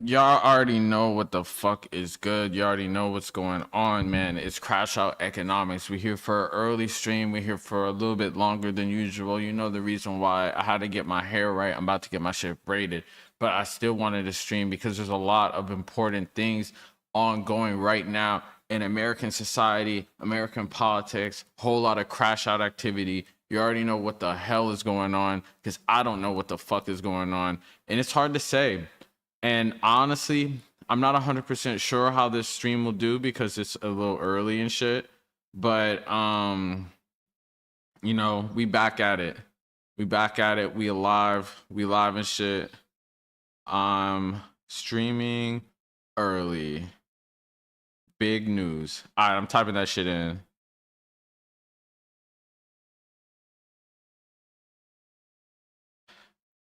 Y'all already know what the fuck is good. You already know what's going on, man. It's Crash Out Economics. We're here for an early stream. We're here for a little bit longer than usual. You know the reason why. I had to get my hair right. I'm about to get my shit braided, but I still wanted to stream because there's a lot of important things ongoing right now in American society, American politics, whole lot of crash out activity. You already know what the hell is going on because I don't know what the fuck is going on. And it's hard to say. And honestly, I'm not 100% sure how this stream will do because it's a little early and shit. But you know, we back at it. We back at it. We alive. We live and shit. Streaming early. Big news. All right, I'm typing that shit in.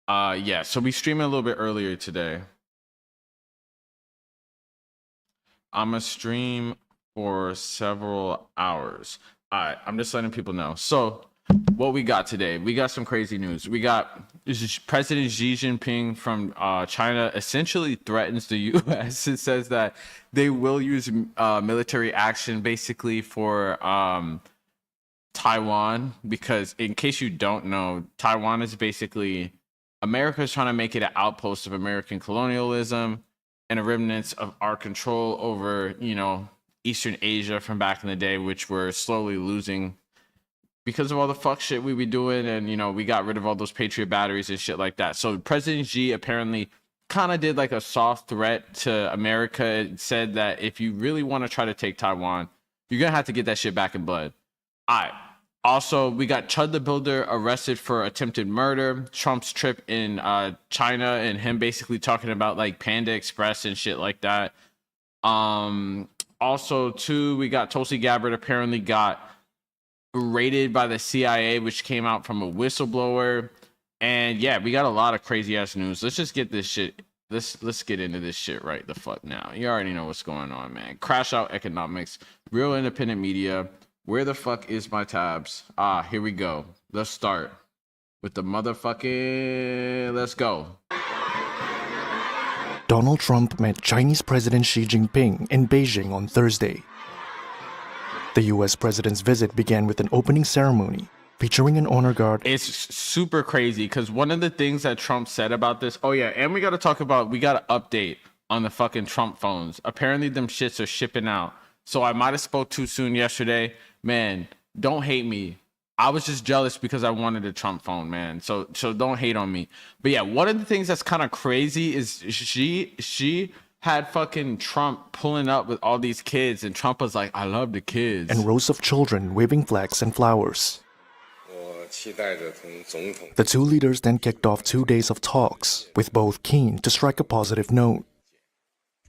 Yeah, so we streaming a little bit earlier today. I'm gonna stream for several hours. All right, I'm just letting people know. So, what we got today? We got some crazy news. We got President Xi Jinping from China essentially threatens the U.S. It says that they will use military action basically for Taiwan because, in case you don't know, Taiwan is basically America's trying to make it an outpost of American colonialism and a remnants of our control over, you know, Eastern Asia from back in the day, which we're slowly losing because of all the fuck shit we be doing. And, you know, we got rid of all those Patriot batteries and shit like that. So President Xi apparently kind of did like a soft threat to America. It said that if you really want to try to take Taiwan, you're going to have to get that shit back in blood. All right. Also, we got ChudtheBuilder arrested for attempted murder. Trump's trip in China and him basically talking about like Panda Express and shit like that. Also, too, we got Tulsi Gabbard apparently got raided by the CIA, which came out from a whistleblower. And yeah, we got a lot of crazy ass news. Let's just get this shit. Let's get into this shit right the fuck now. You already know what's going on, man. Crash Out Economics, real independent media. Where the fuck is my tabs? Here we go. Let's start with the motherfucking... Let's go. Donald Trump met Chinese President Xi Jinping in Beijing on Thursday. The US president's visit began with an opening ceremony featuring an honor guard. It's super crazy because one of the things that Trump said about this... Oh yeah, and we got to talk about... We got to update on the fucking Trump phones. Apparently them shits are shipping out. So I might have spoke too soon yesterday. Man, don't hate me. I was just jealous because I wanted a Trump phone, man. So don't hate on me. But yeah, one of the things that's kind of crazy is she had fucking Trump pulling up with all these kids, and Trump was like, I love the kids. And rows of children waving flags and flowers. The two leaders then kicked off 2 days of talks, with both keen to strike a positive note.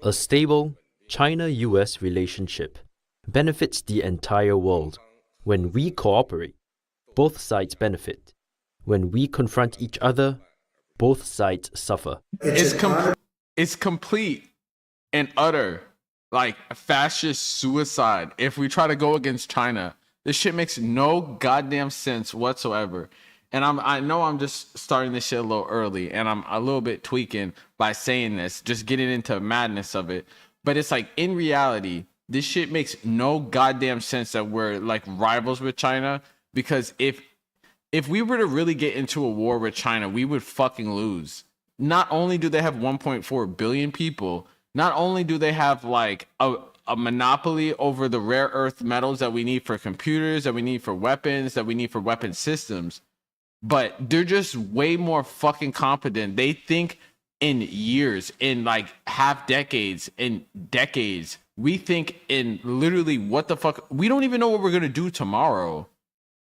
A stable China-US relationship benefits the entire world. When we cooperate, both sides benefit. When we confront each other, both sides suffer. It's complete and utter, like, fascist suicide if we try to go against China. This shit makes no goddamn sense whatsoever. And I know I'm just starting this shit a little early, and I'm a little bit tweaking by saying this, just getting into madness of it. But it's like, in reality, this shit makes no goddamn sense that we're like rivals with China, because if we were to really get into a war with China, we would fucking lose. Not only do they have 1.4 billion people, not only do they have like a monopoly over the rare earth metals that we need for computers, that we need for weapons, that we need for weapon systems, but they're just way more fucking competent. They think in years, in like half decades, in decades. We think in literally what the fuck. We don't even know what we're going to do tomorrow.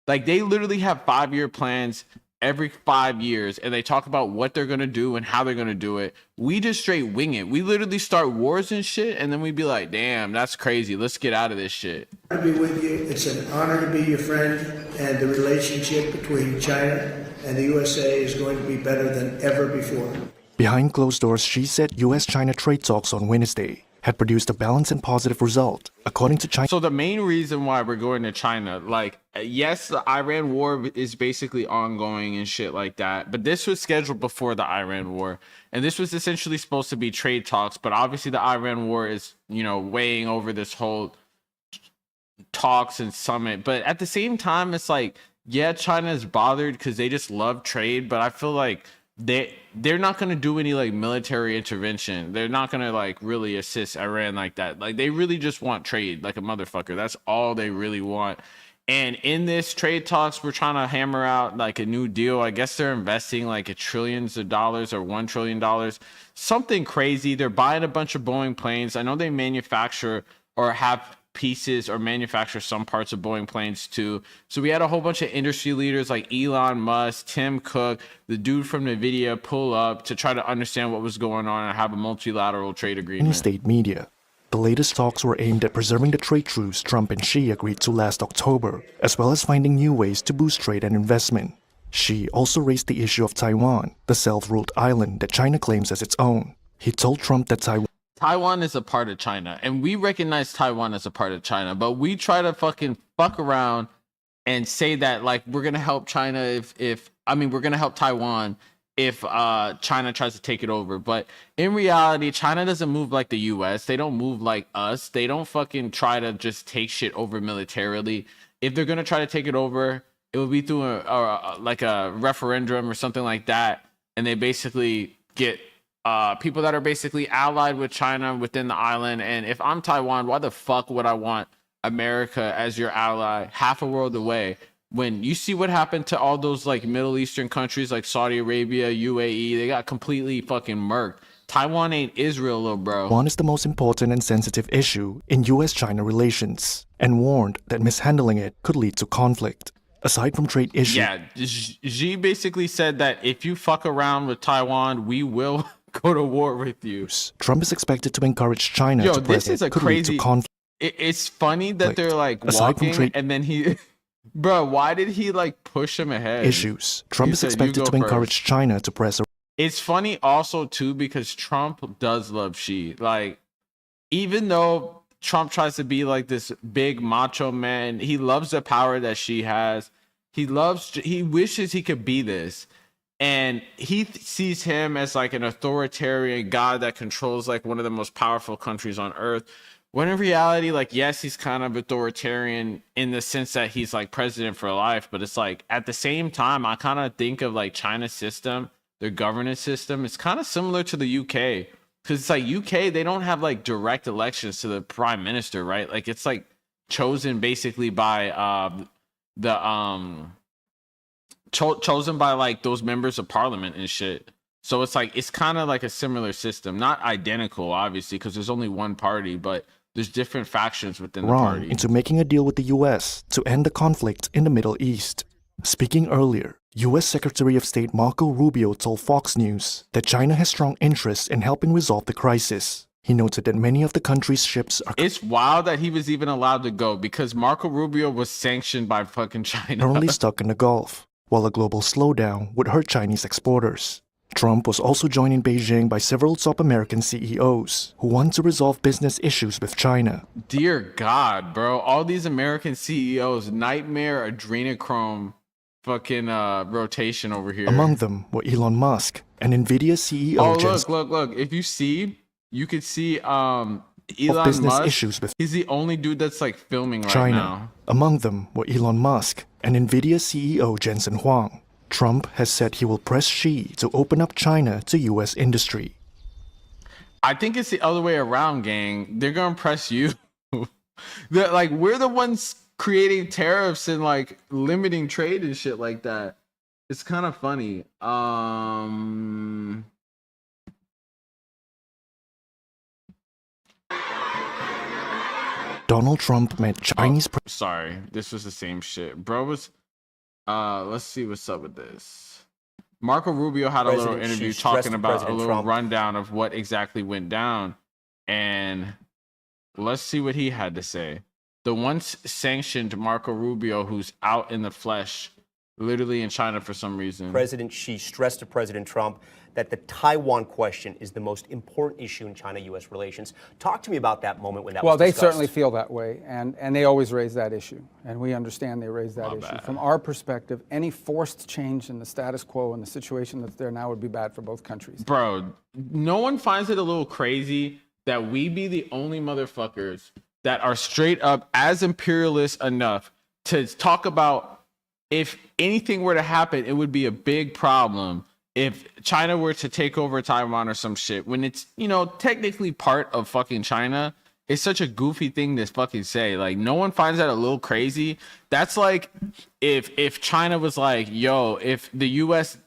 Like, they literally have 5-year plans every 5 years, and they talk about what they're going to do and how they're going to do it. We just straight wing it. We literally start wars and shit, and then we'd be like, damn, that's crazy. Let's get out of this shit. To be with you. It's an honor to be your friend, and the relationship between China and the USA is going to be better than ever before. Behind closed doors, Xi said US-China trade talks on Wednesday had produced a balanced and positive result, according to China. So the main reason why we're going to China, like, yes, the Iran war is basically ongoing and shit like that, but this was scheduled before the Iran war, and this was essentially supposed to be trade talks, but obviously the Iran war is, you know, weighing over this whole talks and summit. But at the same time, it's like, yeah, China is bothered because they just love trade, but I feel like they're not going to do any like military intervention. They're not going to like really assist Iran like that. Like they really just want trade like a motherfucker. That's all they really want. And in this trade talks, we're trying to hammer out like a new deal. I guess they're investing like trillions of dollars or $1 trillion, something crazy. They're buying a bunch of Boeing planes. I know they manufacture or have pieces or manufacture some parts of Boeing planes too. So we had a whole bunch of industry leaders like Elon Musk, Tim Cook, the dude from NVIDIA pull up to try to understand what was going on and have a multilateral trade agreement. In state media, the latest talks were aimed at preserving the trade truce Trump and Xi agreed to last October, as well as finding new ways to boost trade and investment. Xi also raised the issue of Taiwan, the self-ruled island that China claims as its own. He told Trump that Taiwan is a part of China, and we recognize Taiwan as a part of China, but we try to fucking fuck around and say that like we're gonna help China we're gonna help Taiwan if China tries to take it over. But in reality, China doesn't move like the US. They don't move like us. They don't fucking try to just take shit over militarily. If they're gonna try to take it over, it will be through a referendum or something like that, and they basically get people that are basically allied with China within the island. And if I'm Taiwan, why the fuck would I want America as your ally half a world away? When you see what happened to all those like Middle Eastern countries like Saudi Arabia, UAE, they got completely fucking murked. Taiwan ain't Israel, little bro. Taiwan is the most important and sensitive issue in US-China relations, and warned that mishandling it could lead to conflict. Aside from trade issues, yeah, Xi basically said that if you fuck around with Taiwan, we will go to war with you. Trump is expected to encourage China to press this is a could crazy lead to conflict. It's funny that they're like Aside walking from trade and then he bro, why did he like push him ahead? Issues. Trump is expected to encourage China to press. It's funny also too because Trump does love Xi. Like, even though Trump tries to be like this big macho man, he loves the power that Xi has. He wishes he could be this. And he sees him as like an authoritarian god that controls like one of the most powerful countries on earth. When in reality, like, yes, he's kind of authoritarian in the sense that he's like president for life. But it's like at the same time, I kind of think of like China's system, their governance system. It's kind of similar to the UK, because it's like UK, they don't have like direct elections to the prime minister, right? Like it's like chosen basically by chosen by like those members of parliament and shit. So it's like it's kind of like a similar system, not identical obviously because there's only one party, but there's different factions within the party. Into making a deal with the US to end the conflict in the Middle East. Speaking earlier, US Secretary of State Marco Rubio told Fox News that China has strong interest in helping resolve the crisis. He noted that many of the country's ships are... It's wild that he was even allowed to go because Marco Rubio was sanctioned by fucking China. ...currently stuck in the Gulf, while a global slowdown would hurt Chinese exporters. Trump was also joined in Beijing by several top American CEOs who want to resolve business issues with China. Dear God, bro. All these American CEOs, nightmare adrenochrome fucking rotation over here. Among them were Elon Musk and NVIDIA CEO... Oh, look. If you see, you could see Elon Musk. Issues with he's the only dude that's like filming right China. now. Among them were Elon Musk and NVIDIA CEO Jensen Huang. Trump has said he will press Xi to open up China to US industry. I think it's the other way around, gang. They're gonna press you. They're like, we're the ones creating tariffs and like limiting trade and shit like that. It's kind of funny. Donald Trump met Chinese... Sorry, this was the same shit. Bro was... let's see what's up with this. Marco Rubio had a little interview talking about a little rundown of what exactly went down. And let's see what he had to say. The once sanctioned Marco Rubio, who's out in the flesh, literally in China for some reason. President Xi stressed to President Trump that the Taiwan question is the most important issue in China-U.S. relations. Talk to me about that moment when that was discussed. Well, they certainly feel that way, and they always raise that issue, and we understand they raise that issue. From our perspective, any forced change in the status quo and the situation that's there now would be bad for both countries. Bro, no one finds it a little crazy that we be the only motherfuckers that are straight up as imperialist enough to talk about if anything were to happen, it would be a big problem if China were to take over Taiwan or some shit, when it's, you know, technically part of fucking China. It's such a goofy thing to fucking say. Like, no one finds that a little crazy. That's like if China was like, yo, if the US,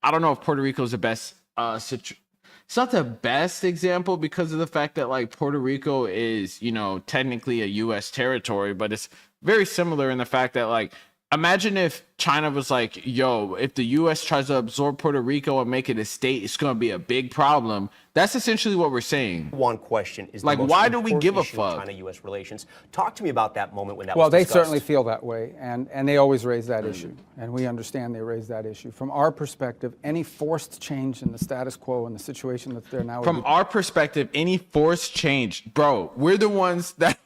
I don't know if Puerto Rico is the best it's not the best example because of the fact that like Puerto Rico is, you know, technically a US territory, but it's very similar in the fact that like, imagine if China was like, yo, if the US tries to absorb Puerto Rico and make it a state, it's going to be a big problem. That's essentially what we're saying. One question is, like, the most why do we give a issue in fuck? China-U.S. relations. Talk to me about that moment when that Well, was they discussed. certainly feel that way, and they always raise that issue, and we understand they raise that issue. From our perspective, any forced change in the status quo and the situation that's there now. From our perspective, any forced change, bro, we're the ones that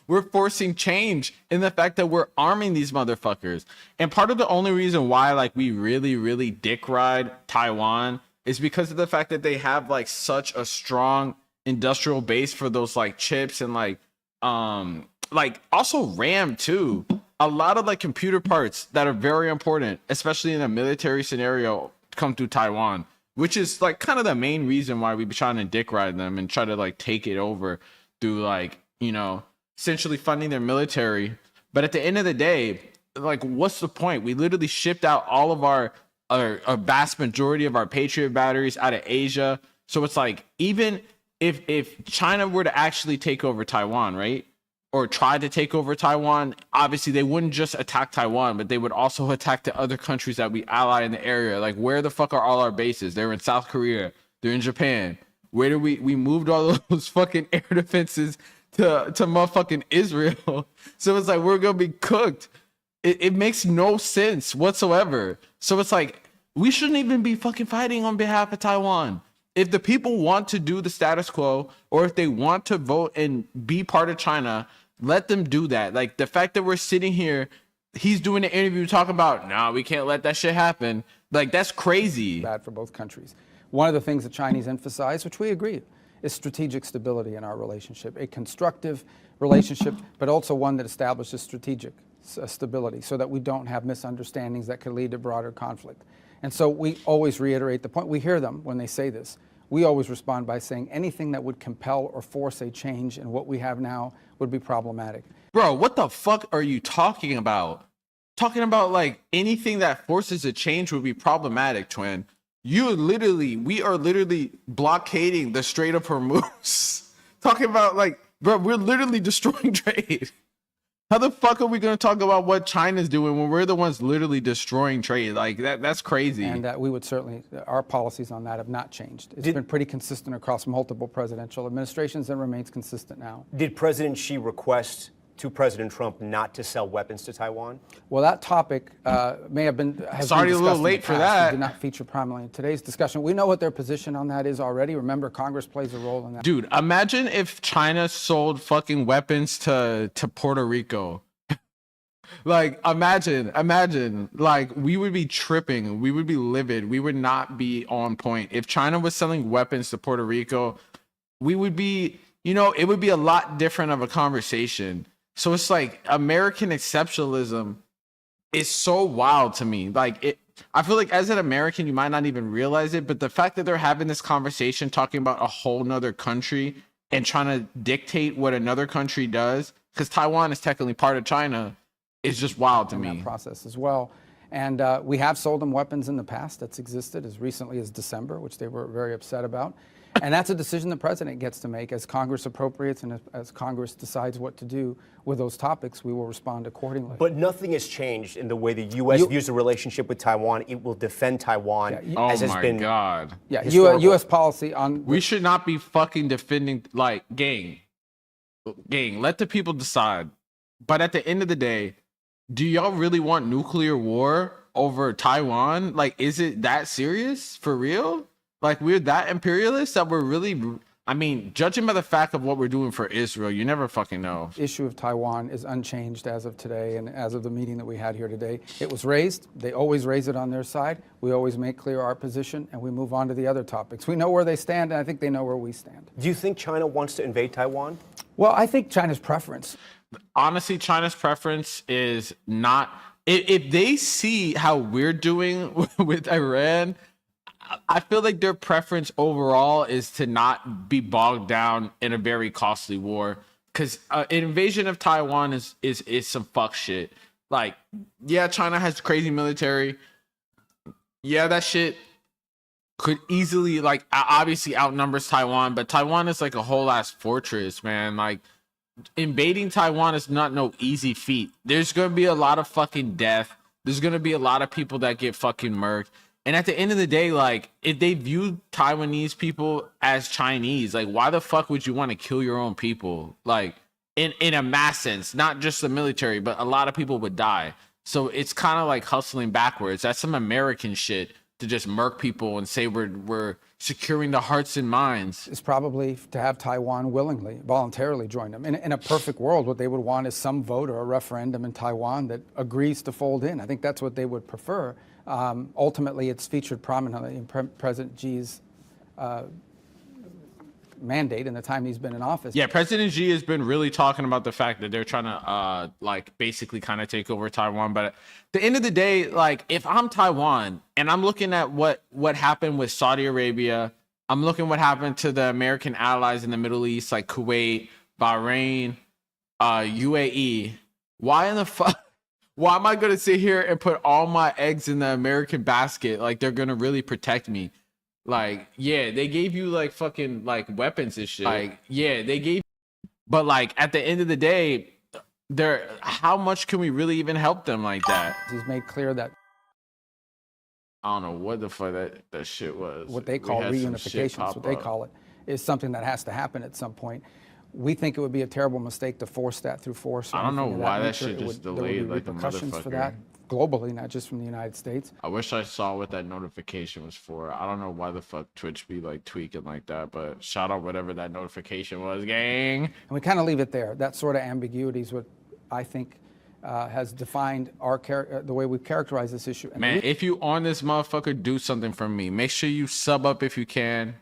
we're forcing change in the fact that we're arming these motherfuckers. And part of the only reason why like we really dick ride Taiwan is because of the fact that they have like such a strong industrial base for those like chips and like also RAM too. A lot of like computer parts that are very important, especially in a military scenario, come through Taiwan, which is like kind of the main reason why we be trying to dick ride them and try to like take it over through like, you know, essentially funding their military. But at the end of the day, like, what's the point? We literally shipped out all of our a vast majority of our Patriot batteries out of Asia. So it's like, even if China were to actually take over Taiwan, right? Or try to take over Taiwan, obviously they wouldn't just attack Taiwan, but they would also attack the other countries that we ally in the area. Like, where the fuck are all our bases? They're in South Korea. They're in Japan. Where do we moved all those fucking air defenses to motherfucking Israel? So it's like, we're gonna be cooked. It makes no sense whatsoever. So it's like, we shouldn't even be fucking fighting on behalf of Taiwan. If the people want to do the status quo, or if they want to vote and be part of China, let them do that. Like, the fact that we're sitting here, he's doing an interview talking about, nah, we can't let that shit happen. Like, that's crazy. Bad for both countries. One of the things the Chinese emphasize, which we agree, is strategic stability in our relationship. A constructive relationship, but also one that establishes strategic stability so that we don't have misunderstandings that could lead to broader conflict. And so we always reiterate the point. We hear them when they say this. We always respond by saying anything that would compel or force a change in what we have now would be problematic. Bro, what the fuck are you talking about? Talking about like anything that forces a change would be problematic, twin. We are literally blockading the Strait of Hormuz. Talking about like, bro, we're literally destroying trade. How the fuck are we going to talk about what China's doing when we're the ones literally destroying trade? Like, that's crazy. And we would certainly, our policies on that have not changed. It's been pretty consistent across multiple presidential administrations and remains consistent now. Did President Xi request to President Trump not to sell weapons to Taiwan? Well, that topic may have been. It's already a little late for that. It did not feature prominently in today's discussion. We know what their position on that is already. Remember, Congress plays a role in that. Dude, imagine if China sold fucking weapons to Puerto Rico. Like, imagine, like, we would be tripping. We would be livid. We would not be on point. If China was selling weapons to Puerto Rico, we would be, you know, it would be a lot different of a conversation. So it's like American exceptionalism is so wild to me. Like, I feel like as an American, you might not even realize it, but the fact that they're having this conversation talking about a whole nother country and trying to dictate what another country does, because Taiwan is technically part of China, is just wild to me. That process as well. And we have sold them weapons in the past. That's existed as recently as December, which they were very upset about. And that's a decision the president gets to make as Congress appropriates and as Congress decides what to do with those topics. We will respond accordingly. But nothing has changed in the way the U.S. views the relationship with Taiwan. It will defend Taiwan, as has been. Oh my God. Yeah, U.S. policy on. We should not be fucking defending, like, gang. Let the people decide. But at the end of the day, do y'all really want nuclear war over Taiwan? Like, is it that serious? For real? Like, we're that imperialist that we're really, I mean, judging by the fact of what we're doing for Israel, you never fucking know. Issue of Taiwan is unchanged as of today and as of the meeting that we had here today. It was raised. They always raise it on their side. We always make clear our position, and we move on to the other topics. We know where they stand, and I think they know where we stand. Do you think China wants to invade Taiwan? Well, I think China's preference. Honestly, China's preference is not, if they see how we're doing with Iran, I feel like their preference overall is to not be bogged down in a very costly war. Because an invasion of Taiwan is some fuck shit. Like, yeah, China has crazy military. Yeah, that shit could easily, like, obviously outnumbers Taiwan. But Taiwan is like a whole ass fortress, man. Like, invading Taiwan is not no easy feat. There's gonna be a lot of fucking death. There's gonna be a lot of people that get fucking murked. And at the end of the day, like, if they view Taiwanese people as Chinese, like, why the fuck would you want to kill your own people? Like, in a mass sense, not just the military, but a lot of people would die. So it's kind of like hustling backwards. That's some American shit to just murk people and say we're securing the hearts and minds. Is probably to have Taiwan willingly, voluntarily join them. In a perfect world, what they would want is some vote or a referendum in Taiwan that agrees to fold in. I think that's what they would prefer. Ultimately, it's featured prominently in President Xi's mandate in the time he's been in office. Yeah, President Xi has been really talking about the fact that they're trying to like basically kind of take over Taiwan. But at the end of the day, like, if I'm Taiwan and I'm looking at what happened with Saudi Arabia, I'm looking what happened to the American allies in the Middle East, like Kuwait, Bahrain, UAE. Why in the fuck? Why am I going to sit here and put all my eggs in the American basket? Like, they're going to really protect me. Like, yeah, they gave you like fucking like weapons and shit. Like, yeah, they gave, but like at the end of the day, how much can we really even help them like that? He's made clear that I don't know what the fuck that shit was. what they call reunification, that's what they call it, is something that has to happen at some point. We think it would be a terrible mistake to force that through force. I don't know why that shit just delayed like a repercussions for motherfucker. that globally, not just from the United States. I wish I saw what that notification was for. I don't know why the fuck Twitch be like tweaking like that, but shout out whatever that notification was, gang. And we kind of leave it there. That sort of ambiguity is what I think has defined our the way we characterize this issue. And Man, if you on this motherfucker, do something for me. Make sure you sub up if you can.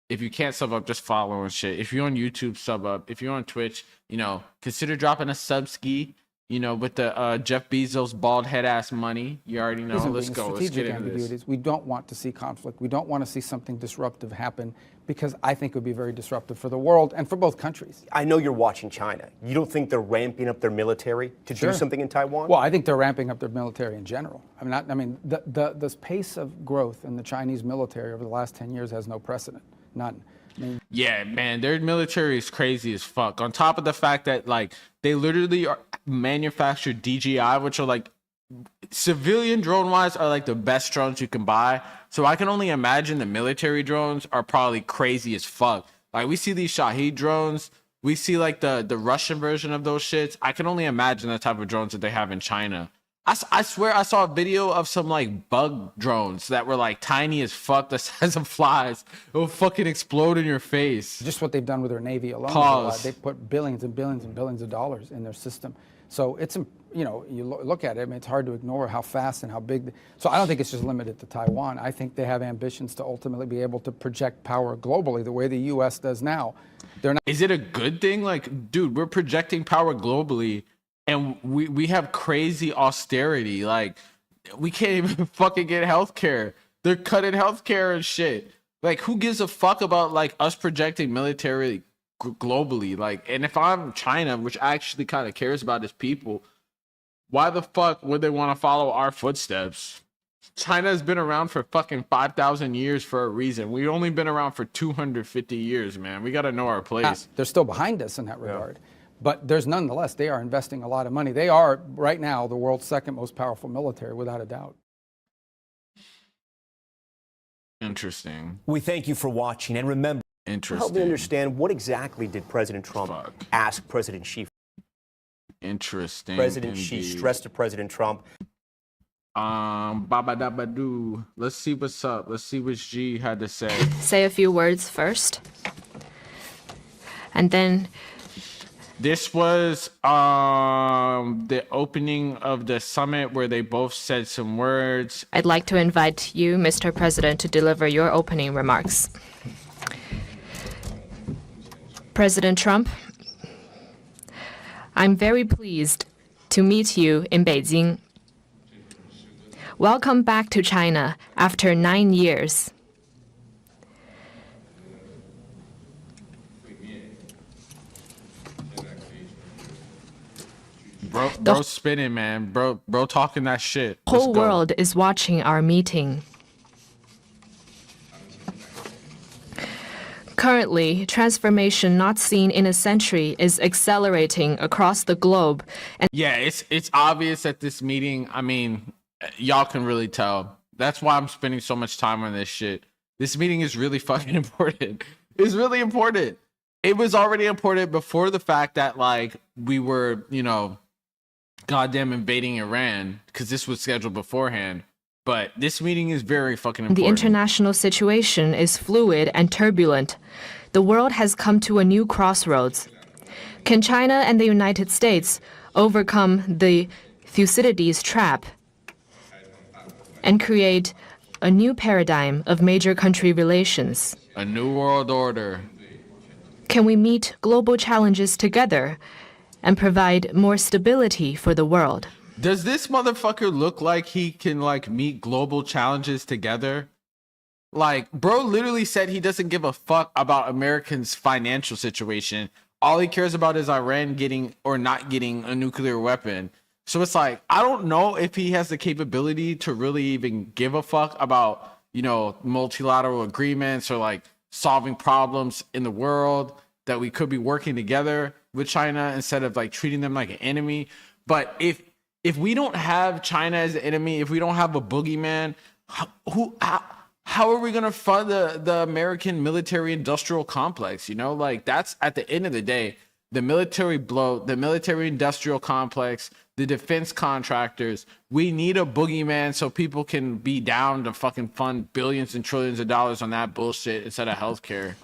If you can't sub up, just follow and shit. If you're on YouTube, sub up. If you're on Twitch, you know, consider dropping a sub ski. You know, with the Jeff Bezos bald head ass money. You already know. Let's go. Let's get into this. We don't want to see conflict. We don't want to see something disruptive happen, because I think it would be very disruptive for the world and for both countries. I know you're watching China. You don't think they're ramping up their military to do something in Taiwan? Well, I think they're ramping up their military in general. I mean, the pace of growth in the Chinese military over the last 10 years has no precedent. None. I mean, yeah, man, their military is crazy as fuck. On top of the fact that like they literally manufacture DJI, which are like civilian drone wise are like the best drones you can buy. So I can only imagine the military drones are probably crazy as fuck. Like we see these Shahed drones, we see like the Russian version of those shits. I can only imagine the type of drones that they have in China. I swear I saw a video of some like bug drones that were like tiny as fuck, the size of flies. It will fucking explode in your face. just what they've done with their Navy alone. Pause. They put billions and billions and billions of dollars in their system. So it's, you know, you look at it, I mean, it's hard to ignore how fast and how big. So I don't think it's just limited to Taiwan. I think they have ambitions to ultimately be able to project power globally the way the U.S. does now. They're not. Is it a good thing? Like, dude, we're projecting power globally and we have crazy austerity. Like, we can't even fucking get healthcare. They're cutting healthcare and shit. Like, who gives a fuck about like us projecting military globally? Like, and if I'm China, which actually kind of cares about its people, why the fuck would they want to follow our footsteps? China has been around for fucking 5,000 years for a reason. We've only been around for 250 years, man. We got to know our place. They're still behind us in that regard. But there's nonetheless, they are investing a lot of money. They are right now the world's second most powerful military, without a doubt. Interesting. We thank you for watching, and remember, Interesting. help me understand, what exactly did President Trump ask President Xi? Interesting. President Xi indeed. stressed to President Trump. Baba Dabba Doo. Let's see what's up. Let's see what G had to say. Say a few words first. And then This was the opening of the summit where they both said some words. I'd like to invite you, Mr. President, to deliver your opening remarks. President Trump, I'm very pleased to meet you in Beijing. Welcome back to China after 9 years. Bro spinning, man. Bro talking that shit. The Let's whole go. world is watching our meeting. Currently, transformation not seen in a century is accelerating across the globe. And Yeah, it's obvious at this meeting. I mean, y'all can really tell. That's why I'm spending so much time on this shit. This meeting is really fucking important. It's really important. It was already important before the fact that, like, we were, goddamn invading Iran, because this was scheduled beforehand. But this meeting is very fucking important. the international situation is fluid and turbulent. The world has come to a new crossroads. Can China and the United States overcome the Thucydides trap and create a new paradigm of major country relations? A new world order. Can we meet global challenges together and provide more stability for the world? Does this motherfucker look like he can, like, meet global challenges together? Like, bro literally said he doesn't give a fuck about Americans' financial situation. All he cares about is Iran getting or not getting a nuclear weapon. So it's like, I don't know if he has the capability to really even give a fuck about, multilateral agreements or, like, solving problems in the world, that we could be working together with China instead of, like, treating them like an enemy. But if we don't have China as an enemy, if we don't have a boogeyman, how are we going to fund the American military industrial complex? Like, that's at the end of the day, the military bloat, the military industrial complex, the defense contractors. We need a boogeyman so people can be down to fucking fund billions and trillions of dollars on that bullshit instead of healthcare.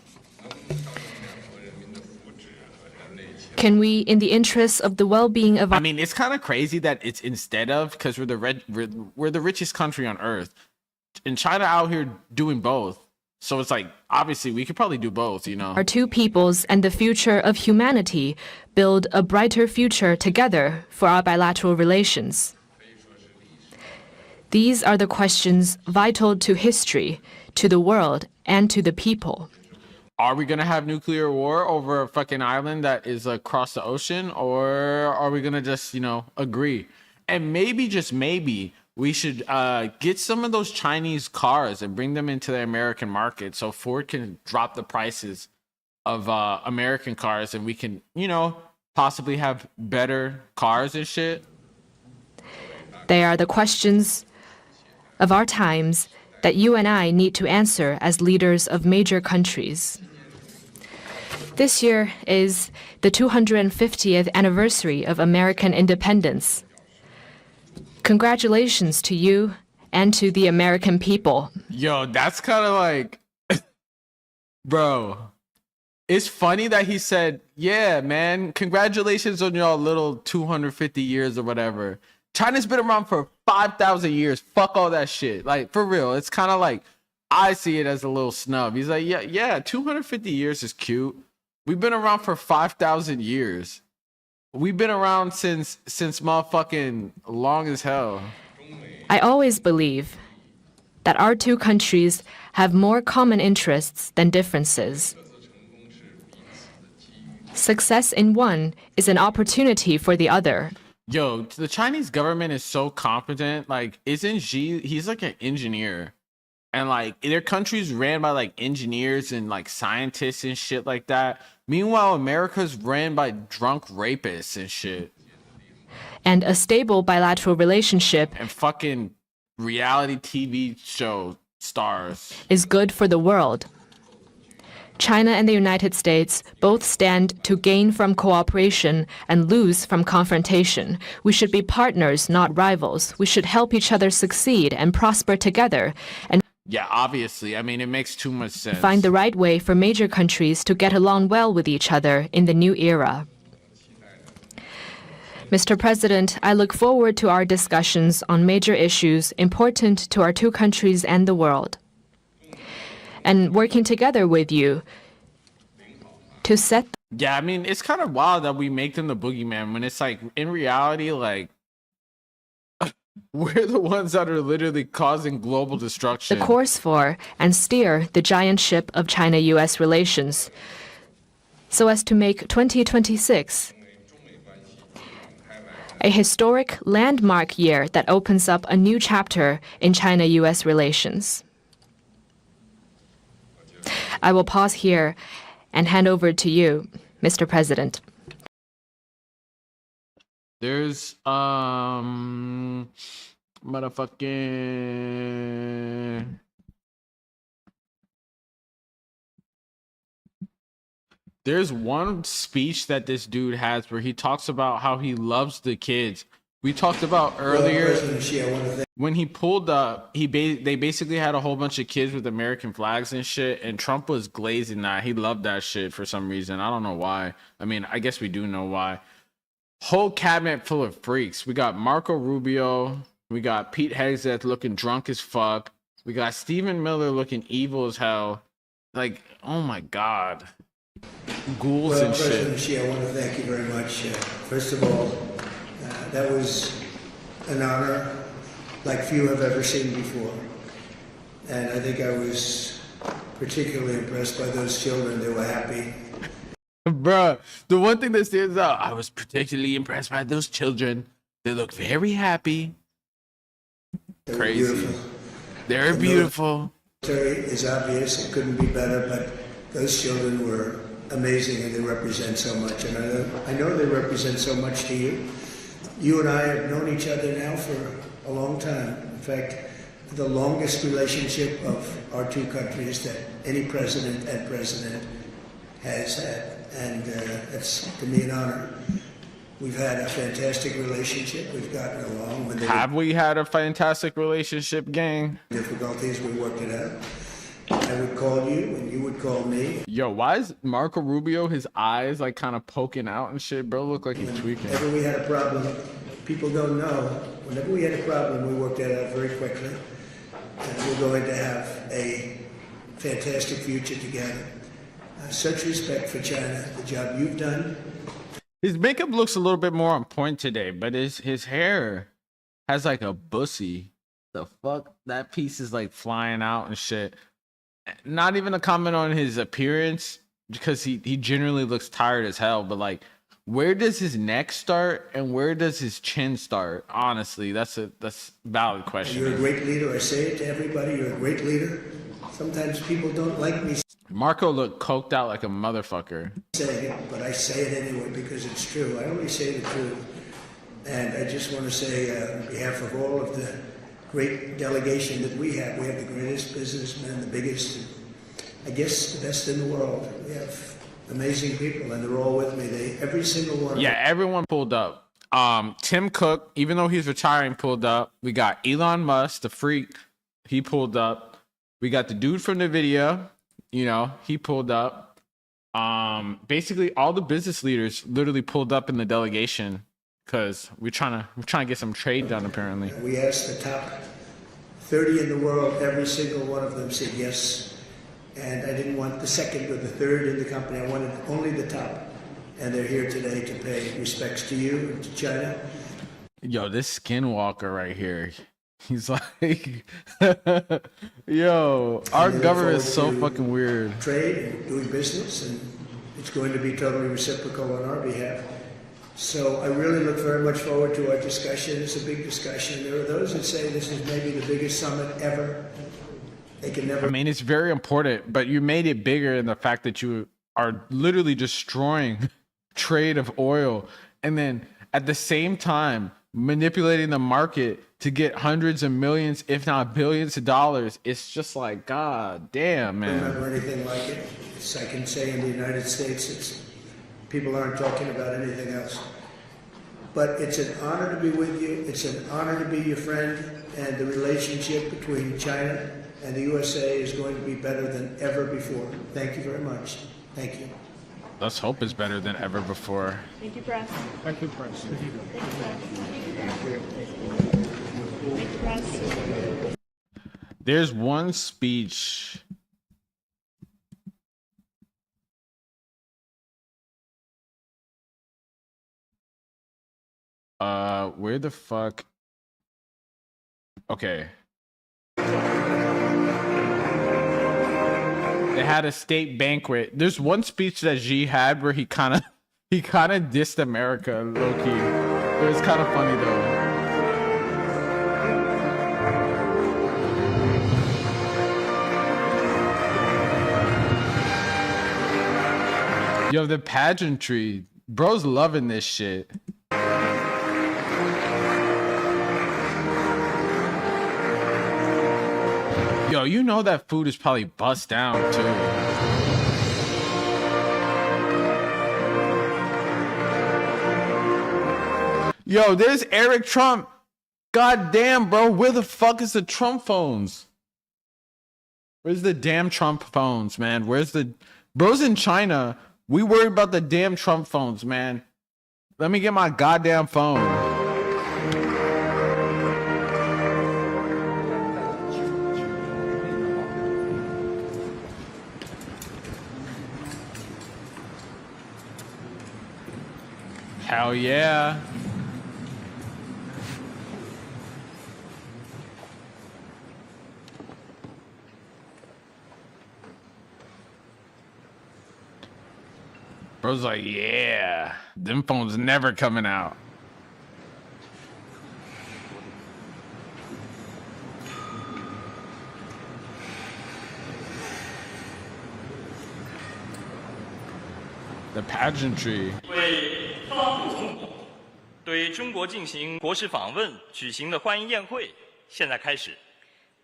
Can we, in the interests of the well-being of I mean, it's kind of crazy that it's instead of, because we're the richest country on earth, and China out here doing both. So it's like, obviously, we could probably do both, our two peoples and the future of humanity build a brighter future together for our bilateral relations? These are the questions vital to history, to the world, and to the people. Are we going to have nuclear war over a fucking island that is across the ocean? Or are we going to just, agree? And maybe, just maybe, we should get some of those Chinese cars and bring them into the American market so Ford can drop the prices of American cars and we can, possibly have better cars and shit. They are the questions of our times that you and I need to answer as leaders of major countries. This year is the 250th anniversary of American independence. Congratulations to you and to the American people. Yo, that's kind of like, bro, it's funny that he said, yeah, man, congratulations on your little 250 years or whatever. China's been around for 5,000 years. Fuck all that shit. Like, for real, it's kind of like, I see it as a little snub. He's like, yeah, 250 years is cute. We've been around for 5,000 years. We've been around since motherfucking long as hell. I always believe that our two countries have more common interests than differences. Success in one is an opportunity for the other. Yo, the Chinese government is so competent. Like, isn't Xi, he's like an engineer. And like, their country's ran by like engineers and like scientists and shit like that. Meanwhile, America's ran by drunk rapists and shit. And a stable bilateral relationship And fucking reality TV show stars. is good for the world. China and the United States both stand to gain from cooperation and lose from confrontation. We should be partners, not rivals. We should help each other succeed and prosper together and Yeah, obviously. I mean, it makes too much sense. find the right way for major countries to get along well with each other in the new era. Mr. President, I look forward to our discussions on major issues important to our two countries and the world, and working together with you to set. Yeah, I mean, it's kind of wild that we make them the boogeyman when it's like, in reality, like, we're the ones that are literally causing global destruction. The course for and steer the giant ship of China-U.S. relations so as to make 2026 a historic landmark year that opens up a new chapter in China-U.S. relations. I will pause here and hand over to you, Mr. President. There's motherfucking there's one speech that this dude has where he talks about how he loves the kids. We talked about earlier when he pulled up, they basically had a whole bunch of kids with American flags and shit, and Trump was glazing that. He loved that shit for some reason. I don't know why. I mean, I guess we do know why. Whole cabinet full of freaks. We got Marco Rubio. We got Pete Hegseth looking drunk as fuck. We got Stephen Miller looking evil as hell. Like, oh my God. Ghouls and shit. President Xi, I want to thank you very much. First of all, that was an honor like few have ever seen before. And I think I was particularly impressed by those children. They were happy. Bruh, the one thing that stands out, I was particularly impressed by those children. They look very happy. They were Crazy. beautiful. They're beautiful. It's obvious. It couldn't be better, but those children were amazing, and they represent so much. And I know they represent so much to you. You and I have known each other now for a long time. In fact, the longest relationship of our two countries that any president and president has had. And that's, to me, an honor. We've had a fantastic relationship. We've gotten along. When Have we had a fantastic relationship, gang? difficulties, we worked it out. I would call you, and you would call me. Yo, why is Marco Rubio, his eyes like kind of poking out and shit? Bro, look like he's tweaking. Whenever we had a problem, people don't know. Whenever we had a problem, we worked that out very quickly. And we're going to have a fantastic future together. Such respect for China, the job you've done. His makeup looks a little bit more on point today, but his hair has like a bussy. The fuck? That piece is like flying out and shit. Not even a comment on his appearance, because he generally looks tired as hell, but like, where does his neck start and where does his chin start? Honestly, that's a valid question. You're a great leader. I say it to everybody. You're a great leader. Sometimes people don't like me Marco looked coked out like a motherfucker. saying it, but I say it anyway because it's true. I only say the truth. And I just want to say, on behalf of all of the great delegation that we have the greatest businessmen, the biggest, I guess the best in the world. We have amazing people, and they're all with me. Every single one. Yeah, everyone pulled up. Tim Cook, even though he's retiring, pulled up. We got Elon Musk, the freak. He pulled up. We got the dude from NVIDIA. You know, he pulled up. Basically, all the business leaders literally pulled up in the delegation because we're trying to get some trade done. Apparently, We asked the top 30 in the world. Every single one of them said yes. And I didn't want the second or the third in the company. I wanted only the top. And they're here today to pay respects to you and to China. yo, this skinwalker right here. He's like, yo, our And we look government is so forward to fucking weird. Trade and doing business, and it's going to be totally reciprocal on our behalf. So I really look very much forward to our discussion. It's a big discussion. There are those that say this is maybe the biggest summit ever. They can never. I mean, it's very important, but you made it bigger in the fact that you are literally destroying trade of oil, and then at the same time manipulating the market to get hundreds of millions, if not billions of dollars. It's just like, God damn, man. Remember anything like it? I can say in the United States, people aren't talking about anything else. But it's an honor to be with you. It's an honor to be your friend. And the relationship between China and the USA is going to be better than ever before. Thank you very much. Thank you. Let's hope it's better than ever before. Thank you, Press. Thank you, Press. Thank you, Press. There's one speech. Where the fuck? Okay. They had a state banquet. There's one speech that Xi had where he kind of dissed America low key. It was kind of funny though. Yo, the pageantry. Bro's loving this shit. Yo, you know that food is probably bust down too. Yo, there's Eric Trump. God damn, bro. Where the fuck is the Trump phones? Where's the damn Trump phones, man? Where's the... Bro's in China. We worry about the damn Trump phones, man. Let me get my goddamn phone. Hell yeah. Bro's like, yeah, them phones never coming out. The pageantry. 为特朗普总统对中国进行国事访问举行的欢迎宴会现在开始。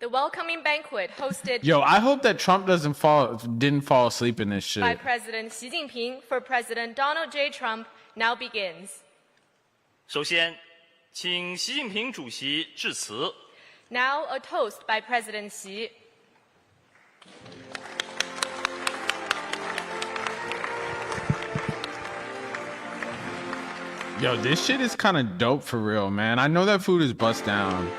The welcoming banquet hosted Yo, I hope that Trump didn't fall asleep in this shit. by President Xi Jinping for President Donald J. Trump now begins. 首先，请习近平主席致辞。 Now a toast by President Xi. Yo, this shit is kind of dope for real, man. I know that food is bust down. "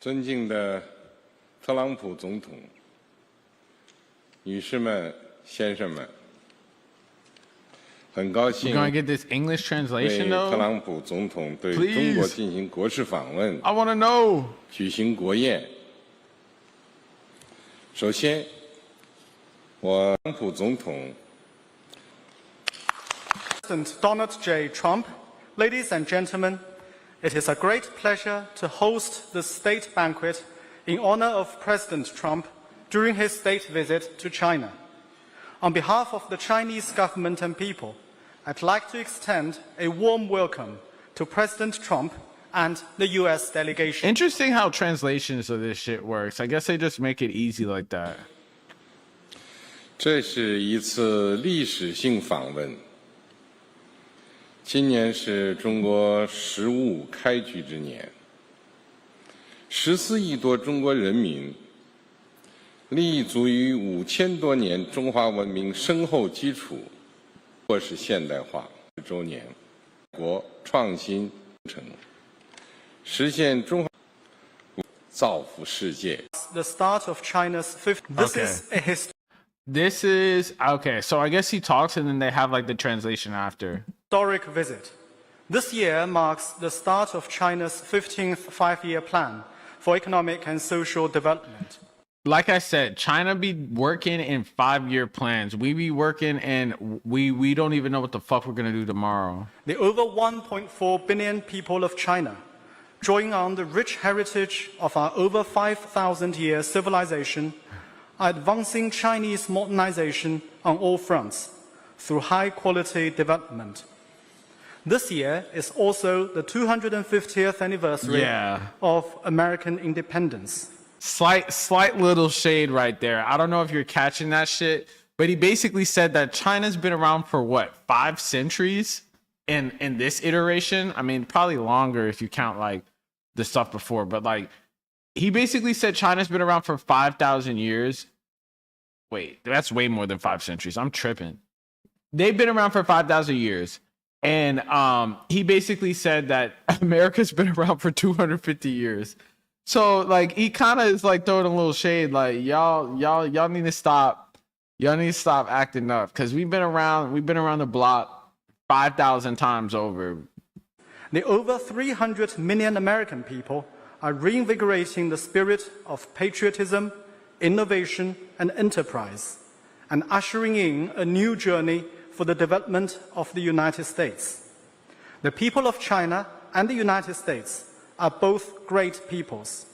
尊敬的特朗普总统，女士们、先生们，很高 We're 兴 gonna get this English 为 translation 特 though. 朗普总统对 Please. 中国进行国事访问 I wanna know. 举行国宴。首先，我特朗普总统 President Donald J. Trump, ladies and gentlemen, it is a great pleasure to host the state banquet in honor of President Trump during his state visit to China. On behalf of the Chinese government and people, I'd like to extend a warm welcome to President Trump and the U.S. delegation. Interesting how translations of this shit works. I guess they just make it easy like that. 这是一次历史性访问。今年是中国15开局之年，14亿多中国人民立足于5000多年中华文明深厚基础，或是现代化周年，国创新工程，实现中华造福世界。 The start of China's fifth. This Okay. is a This is okay. So I guess he talks and then they have like the translation after. historic visit. This year marks the start of China's 15th five-year plan for economic and social development. like I said, China be working in 5-year plans. We be working and we don't even know what the fuck we're gonna do tomorrow. The over 1.4 billion people of China, drawing on the rich heritage of our over 5,000-year civilization, are advancing Chinese modernization on all fronts through high-quality development. This year is also the 250th anniversary of American independence. Slight little shade right there. I don't know if you're catching that shit, but he basically said that China's been around for what, 5 centuries in this iteration? I mean, probably longer if you count like the stuff before, but like he basically said China's been around for 5,000 years. Wait, that's way more than 5 centuries. I'm tripping. They've been around for 5,000 years. And he basically said that America's been around for 250 years. So like he kind of is like throwing a little shade, like y'all need to stop. Y'all need to stop acting up because we've been around the block 5,000 times over. The over 300 million American people are reinvigorating the spirit of patriotism, innovation, and enterprise, and ushering in a new journey for the development of the United States. The people of China and the United States are both great peoples,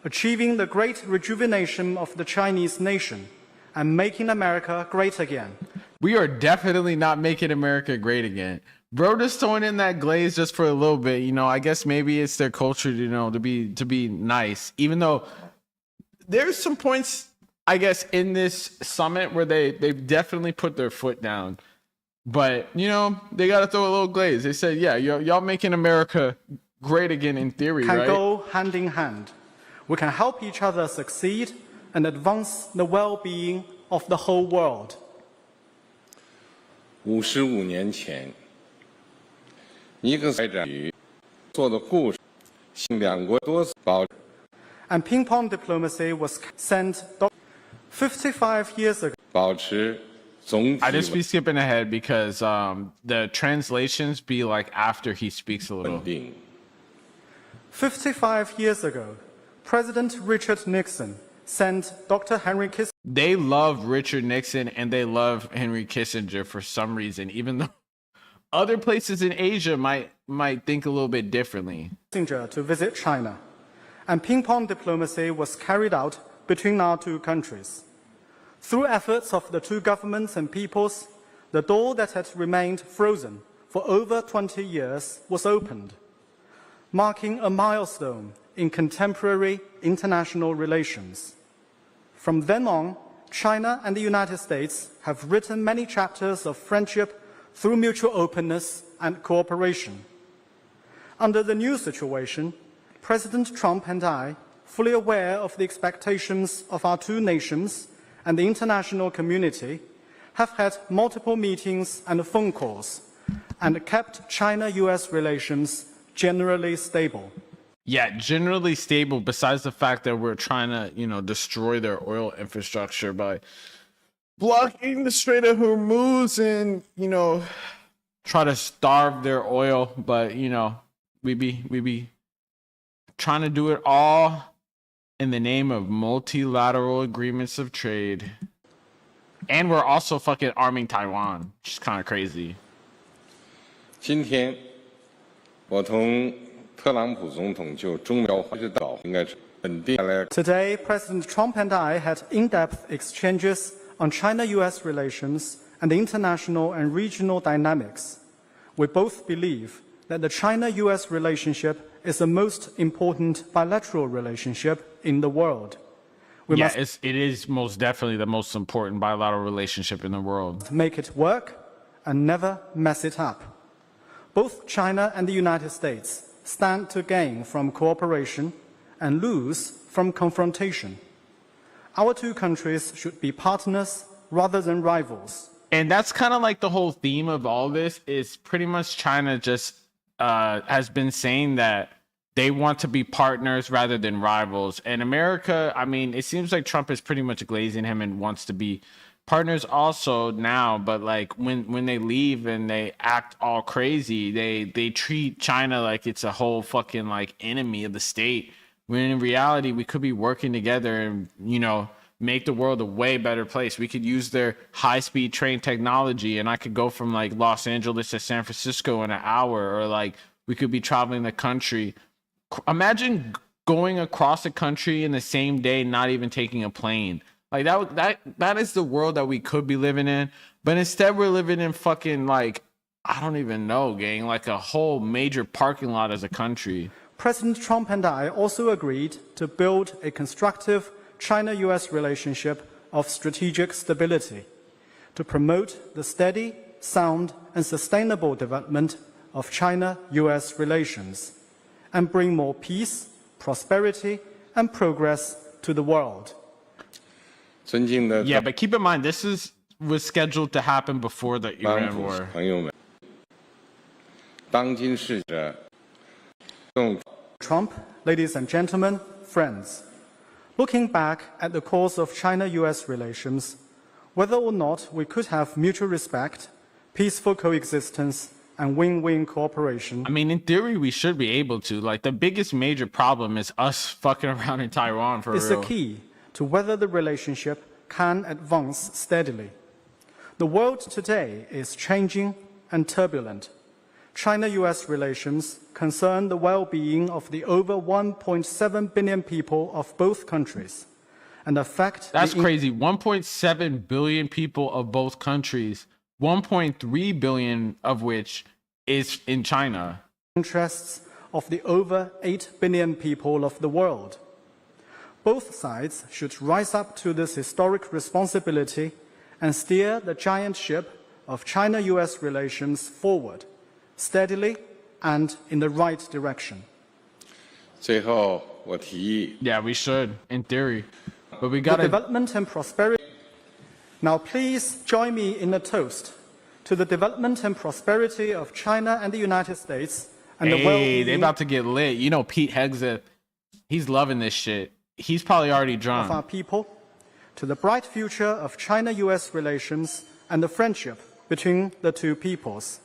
achieving the great rejuvenation of the Chinese nation and making America great again. We are definitely not making America great again. Bro, just throwing in that glaze just for a little bit. You know, I guess maybe it's their culture, you know, to be nice. Even though there's some points, I guess, in this summit where they've definitely put their foot down. But, you know, they got to throw a little glaze. They said, yeah, y'all making America great again in theory, right? Can go hand in hand. We can help each other succeed and advance the well-being of the whole world. 55年前，尼克松做的故事，两国多次保。And ping-pong diplomacy was sent 55 years ago. 保持。I just be skipping ahead because the translations be like after he speaks a little. 55 years ago, President Richard Nixon sent Dr. Henry Kissinger. They love Richard Nixon and they love Henry Kissinger for some reason, even though other places in Asia might think a little bit differently. To visit China, and ping-pong diplomacy was carried out between our two countries. Through efforts of the two governments and peoples, the door that had remained frozen for over 20 years was opened, marking a milestone in contemporary international relations. From then on, China and the United States have written many chapters of friendship through mutual openness and cooperation. Under the new situation, President Trump and I, fully aware of the expectations of our two nations and the international community, have had multiple meetings and phone calls and kept China-US relations generally stable. Yeah, generally stable, besides the fact that we're trying to, you know, destroy their oil infrastructure by blocking the Strait of Hormuz and, you know, try to starve their oil. But, you know, we be trying to do it all in the name of multilateral agreements of trade. And we're also fucking arming Taiwan, which is kind of crazy. 今天我同特朗普总统就中美之道应该是稳定下来。 Today, President Trump and I had in-depth exchanges on China-US relations and the international and regional dynamics. We both believe that the China-US relationship is the most important bilateral relationship in the world. It is most definitely the most important bilateral relationship in the world. Make it work and never mess it up. Both China and the United States stand to gain from cooperation and lose from confrontation. Our two countries should be partners rather than rivals. And that's kind of like the whole theme of all this is pretty much China just has been saying that they want to be partners rather than rivals. And America, I mean, it seems like Trump is pretty much glazing him and wants to be partners also now. But like when they leave and they act all crazy, they treat China like it's a whole fucking like enemy of the state when in reality we could be working together and, you know, make the world a way better place. We could use their high-speed train technology, and I could go from like Los Angeles to San Francisco in an hour, or like we could be traveling the country. Imagine going across the country in the same day, not even taking a plane. Like that is the world that we could be living in. But instead we're living in fucking like, I don't even know, gang, like a whole major parking lot as a country. President Trump and I also agreed to build a constructive China-US relationship of strategic stability to promote the steady, sound, and sustainable development of China-US relations and bring more peace, prosperity, and progress to the world. Yeah, but keep in mind, was scheduled to happen before the Iran war. Trump, ladies and gentlemen, friends, looking back at the course of China-US relations, whether or not we could have mutual respect, peaceful coexistence, and win-win cooperation. I mean, in theory, we should be able to. Like, the biggest major problem is us fucking around in Taiwan, for real. It's the key to whether the relationship can advance steadily. The world today is changing and turbulent. China-US relations concern the well-being of the over 1.7 billion people of both countries and affect... That's crazy. 1.7 billion people of both countries, 1.3 billion of which is in China. ...interests of the over 8 billion people of the world. Both sides should rise up to this historic responsibility and steer the giant ship of China-US relations forward, steadily and in the right direction. Yeah, we should, in theory. But we got the development and prosperity. Now please join me in a toast to the development and prosperity of China and the United States and the well-being... they about to get lit. You know Pete Hegseth, he's loving this shit. He's probably already drunk. ...of our people, to the bright future of China-US relations and the friendship between the two peoples,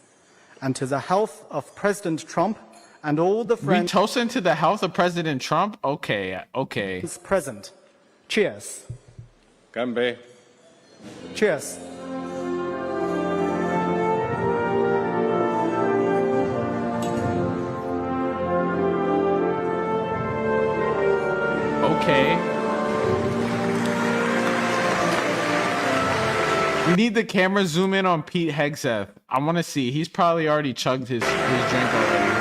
and to the health of President Trump and all the friends... We toasting to the health of President Trump? Okay. ...present. Cheers. Ganbei. Cheers. Okay. We need the camera zoom in on Pete Hegseth. I want to see. He's probably already chugged his drink already.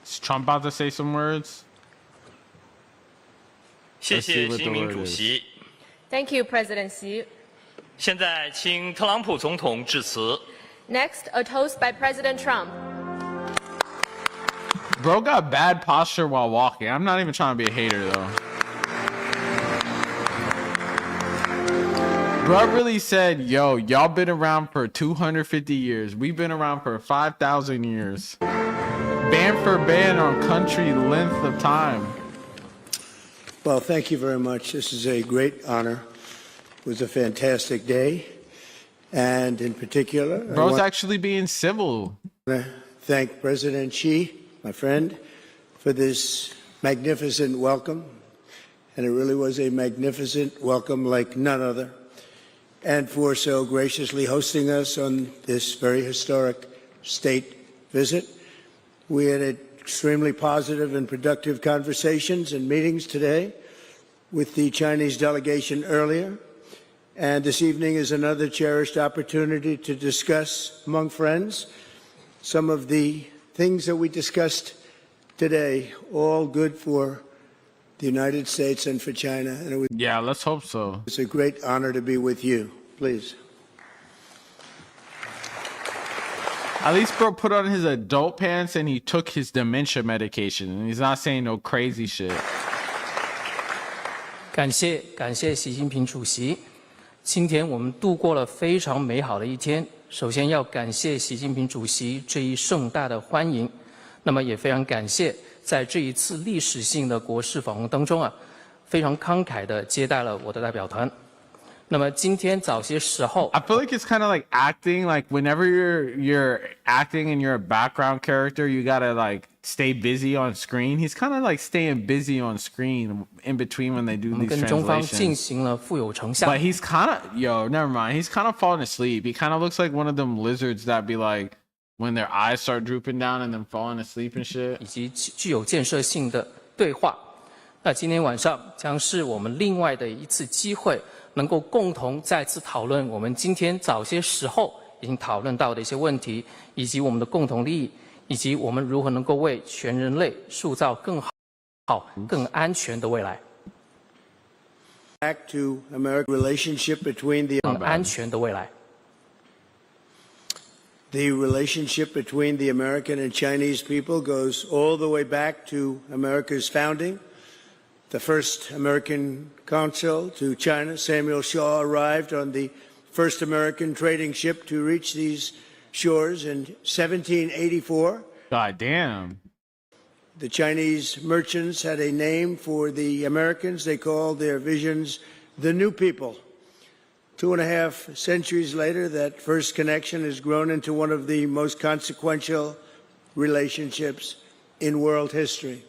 Is Trump about to say some words? 谢谢习近平主席。 Thank you, President Xi. 现在请特朗普总统致辞。 Next, a toast by President Trump. Bro got bad posture while walking. I'm not even trying to be a hater, though. Bro really said, yo, y'all been around for 250 years. We've been around for 5,000 years. Band for band on country length of time. Well, thank you very much. This is a great honor. It was a fantastic day. And in particular, Bro's actually being civil. I want to thank President Xi, my friend, for this magnificent welcome. And it really was a magnificent welcome like none other. And for so graciously hosting us on this very historic state visit. We had extremely positive and productive conversations and meetings today with the Chinese delegation earlier. And this evening is another cherished opportunity to discuss among friends some of the things that we discussed today, all good for the United States and for China. And yeah, let's hope so. It's a great honor to be with you. Please. At least bro put on his adult pants and he took his dementia medication and he's not saying no crazy shit. 感谢习近平主席。今天我们度过了非常美好的一天。首先要感谢习近平主席这一盛大的欢迎。那么也非常感谢在这一次历史性的国事访问当中非常慷慨地接待了我的代表团。那么今天早些时候 I feel like it's kind of like acting. Like whenever you're acting and you're a background character, you gotta like stay busy on screen. He's kind of like staying busy on screen in between when they do 我们 these 跟中方 translations. 进行了富有成效。 But he's kind of never mind. He's kind of falling asleep. He kind of looks like one of them lizards that be like when their eyes start drooping down and then falling asleep and shit. 以及具有建设性的对话。那今天晚上将是我们另外的一次机会，能够共同再次讨论我们今天早些时候已经讨论到的一些问题，以及我们的共同利益，以及我们如何能够为全人类塑造更好、更安全的未来。Back to American relationship between the 更安全的未来。The relationship between the American and Chinese people goes all the way back to America's founding. The first American consul to China, Samuel Shaw, arrived on the first American trading ship to reach these shores in 1784. God damn. The Chinese merchants had a name for the Americans. They called their visions the New People. 2.5 centuries later, that first connection has grown into one of the most consequential relationships in world history.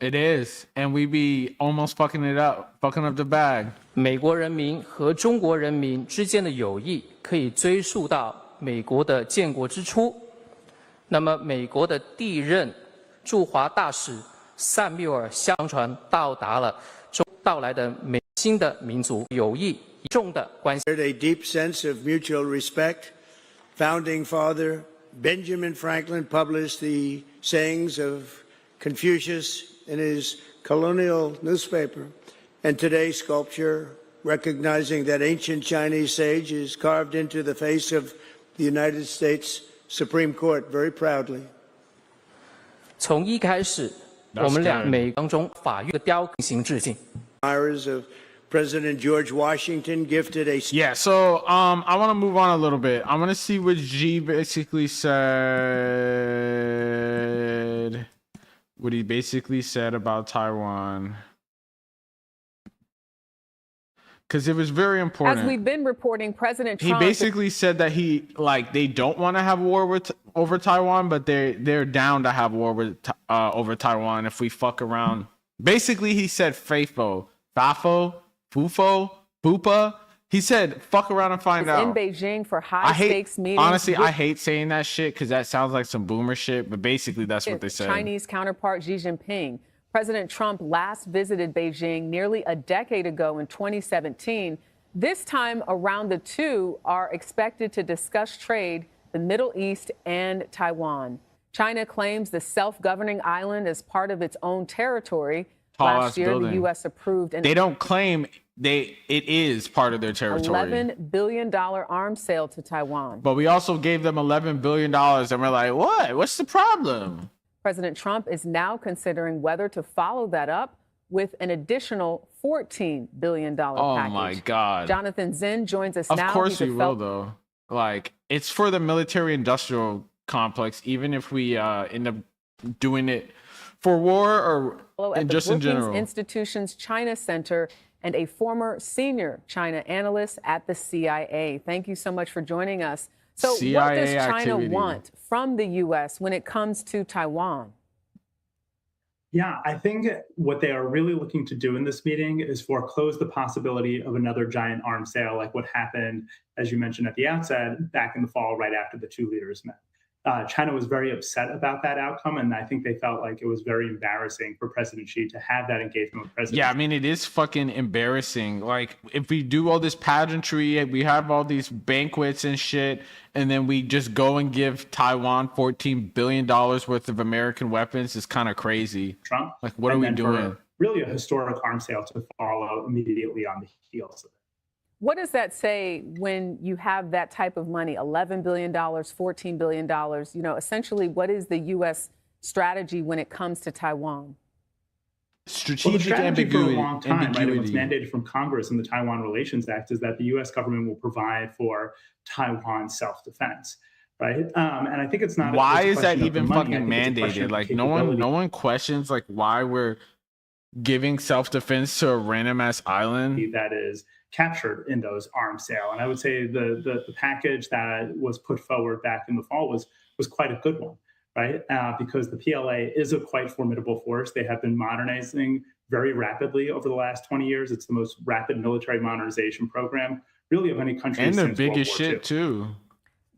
It is, and we be almost fucking up the bag. 美国人民和中国人民之间的友谊可以追溯到美国的建国之初。那么，美国的第一任驻华大使塞缪尔相传到达了到来的美新的民族友谊重的关系。A deep sense of mutual respect. Founding father Benjamin Franklin published the sayings of Confucius in his colonial newspaper, and today's sculpture, recognizing that ancient Chinese sage, is carved into the face of the United States Supreme Court very proudly. 从一开始，我们俩美当中法院的雕刻行致敬。Admirers of President George Washington gifted a Yeah, so I want to move on a little bit. I want to see what Xi basically said. What he basically said about Taiwan. Because it was very important. As we've been reporting, President He Trump basically said that they don't want to have war over Taiwan, but they're down to have war over Taiwan if we fuck around. Basically, he said FAFO, Fufo, Fupa. He said, fuck around and find out. in Beijing for high-stakes meetings. Honestly, I hate saying that shit because that sounds like some boomer shit, but basically that's what they said. Chinese counterpart Xi Jinping. President Trump last visited Beijing nearly a decade ago in 2017. This time around, the two are expected to discuss trade, the Middle East, and Taiwan. China claims the self-governing island as part of its own territory. Last year, the U.S. approved They don't claim it is part of their territory. $11 billion arms sale to Taiwan. But we also gave them $11 billion, and we're like, what? What's the problem? President Trump is now considering whether to follow that up with an additional $14 billion package. Oh, my God. Jonathan Zinn joins us now. Of course we will, though. Like, it's for the military-industrial complex, even if we end up doing it for war or just in general. Institution's China Center and a former senior China analyst at the CIA. Thank you so much for joining us. So what does China want from the U.S. when it comes to Taiwan? Yeah, I think what they are really looking to do in this meeting is foreclose the possibility of another giant arms sale like what happened, as you mentioned at the outset, back in the fall right after the two leaders met. China was very upset about that outcome, and I think they felt like it was very embarrassing for President Xi to have that engagement with President. Yeah, I mean, it is fucking embarrassing. Like, if we do all this pageantry, we have all these banquets and shit, and then we just go and give Taiwan $14 billion worth of American weapons, it's kind of crazy. Trump. Like, what are we doing? Really a historic arms sale to follow immediately on the heels of it. What does that say when you have that type of money, $11 billion, $14 billion? You know, essentially, what is the U.S. strategy when it comes to Taiwan? Strategic ambiguity. For a long time, right? It was mandated from Congress in the Taiwan Relations Act is that the U.S. government will provide for Taiwan self-defense. right? And I think it's not. Why it's a is that question of the even money. I fucking think it's a question mandated? of Like capability. no one questions like why we're giving self-defense to a random ass island. That is captured in those arms sale. And I would say the package that was put forward back in the fall was quite a good one, right? Because the PLA is a quite formidable force. They have been modernizing very rapidly over the last 20 years. It's the most rapid military modernization program, really, of any country. And the since World biggest War shit II. too.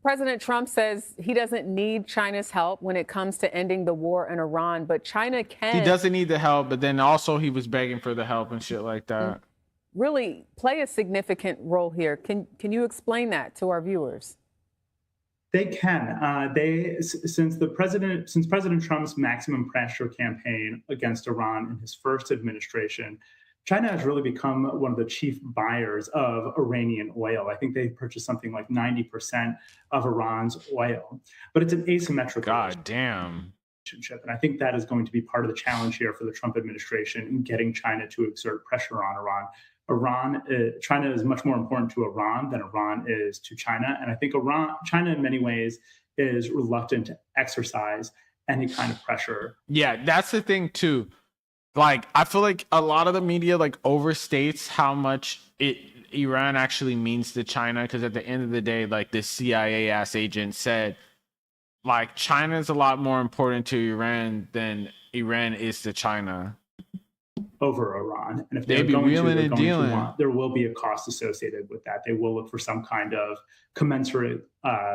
President Trump says he doesn't need China's help when it comes to ending the war in Iran, but China can. He doesn't need the help, but then also he was begging for the help and shit like that. Really play a significant role here. Can you explain that to our viewers? They can. Since President Trump's maximum pressure campaign against Iran in his first administration, China has really become one of the chief buyers of Iranian oil. I think they purchased something like 90% of Iran's oil, but it's an asymmetrical relationship. And I think that is going to be part of the challenge here for the Trump administration in getting China to exert pressure on Iran. China is much more important to Iran than Iran is to China. And I think China in many ways is reluctant to exercise any kind of pressure. Yeah, that's the thing too. Like, I feel like a lot of the media like overstates how much Iran actually means to China, because at the end of the day, like this CIA ass agent said, like China is a lot more important to Iran than Iran is to China. Over Iran, and if they'd be wheeling and dealing, there will be a cost associated with that. They will look for some kind of commensurate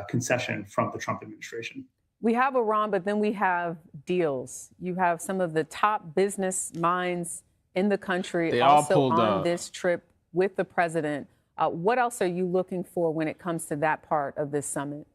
concession from the Trump administration. We have Iran, but then we have deals. You have some of the top business minds in the country they also all pulled on up. this trip with the president. What else are you looking for when it comes to that part of this summit?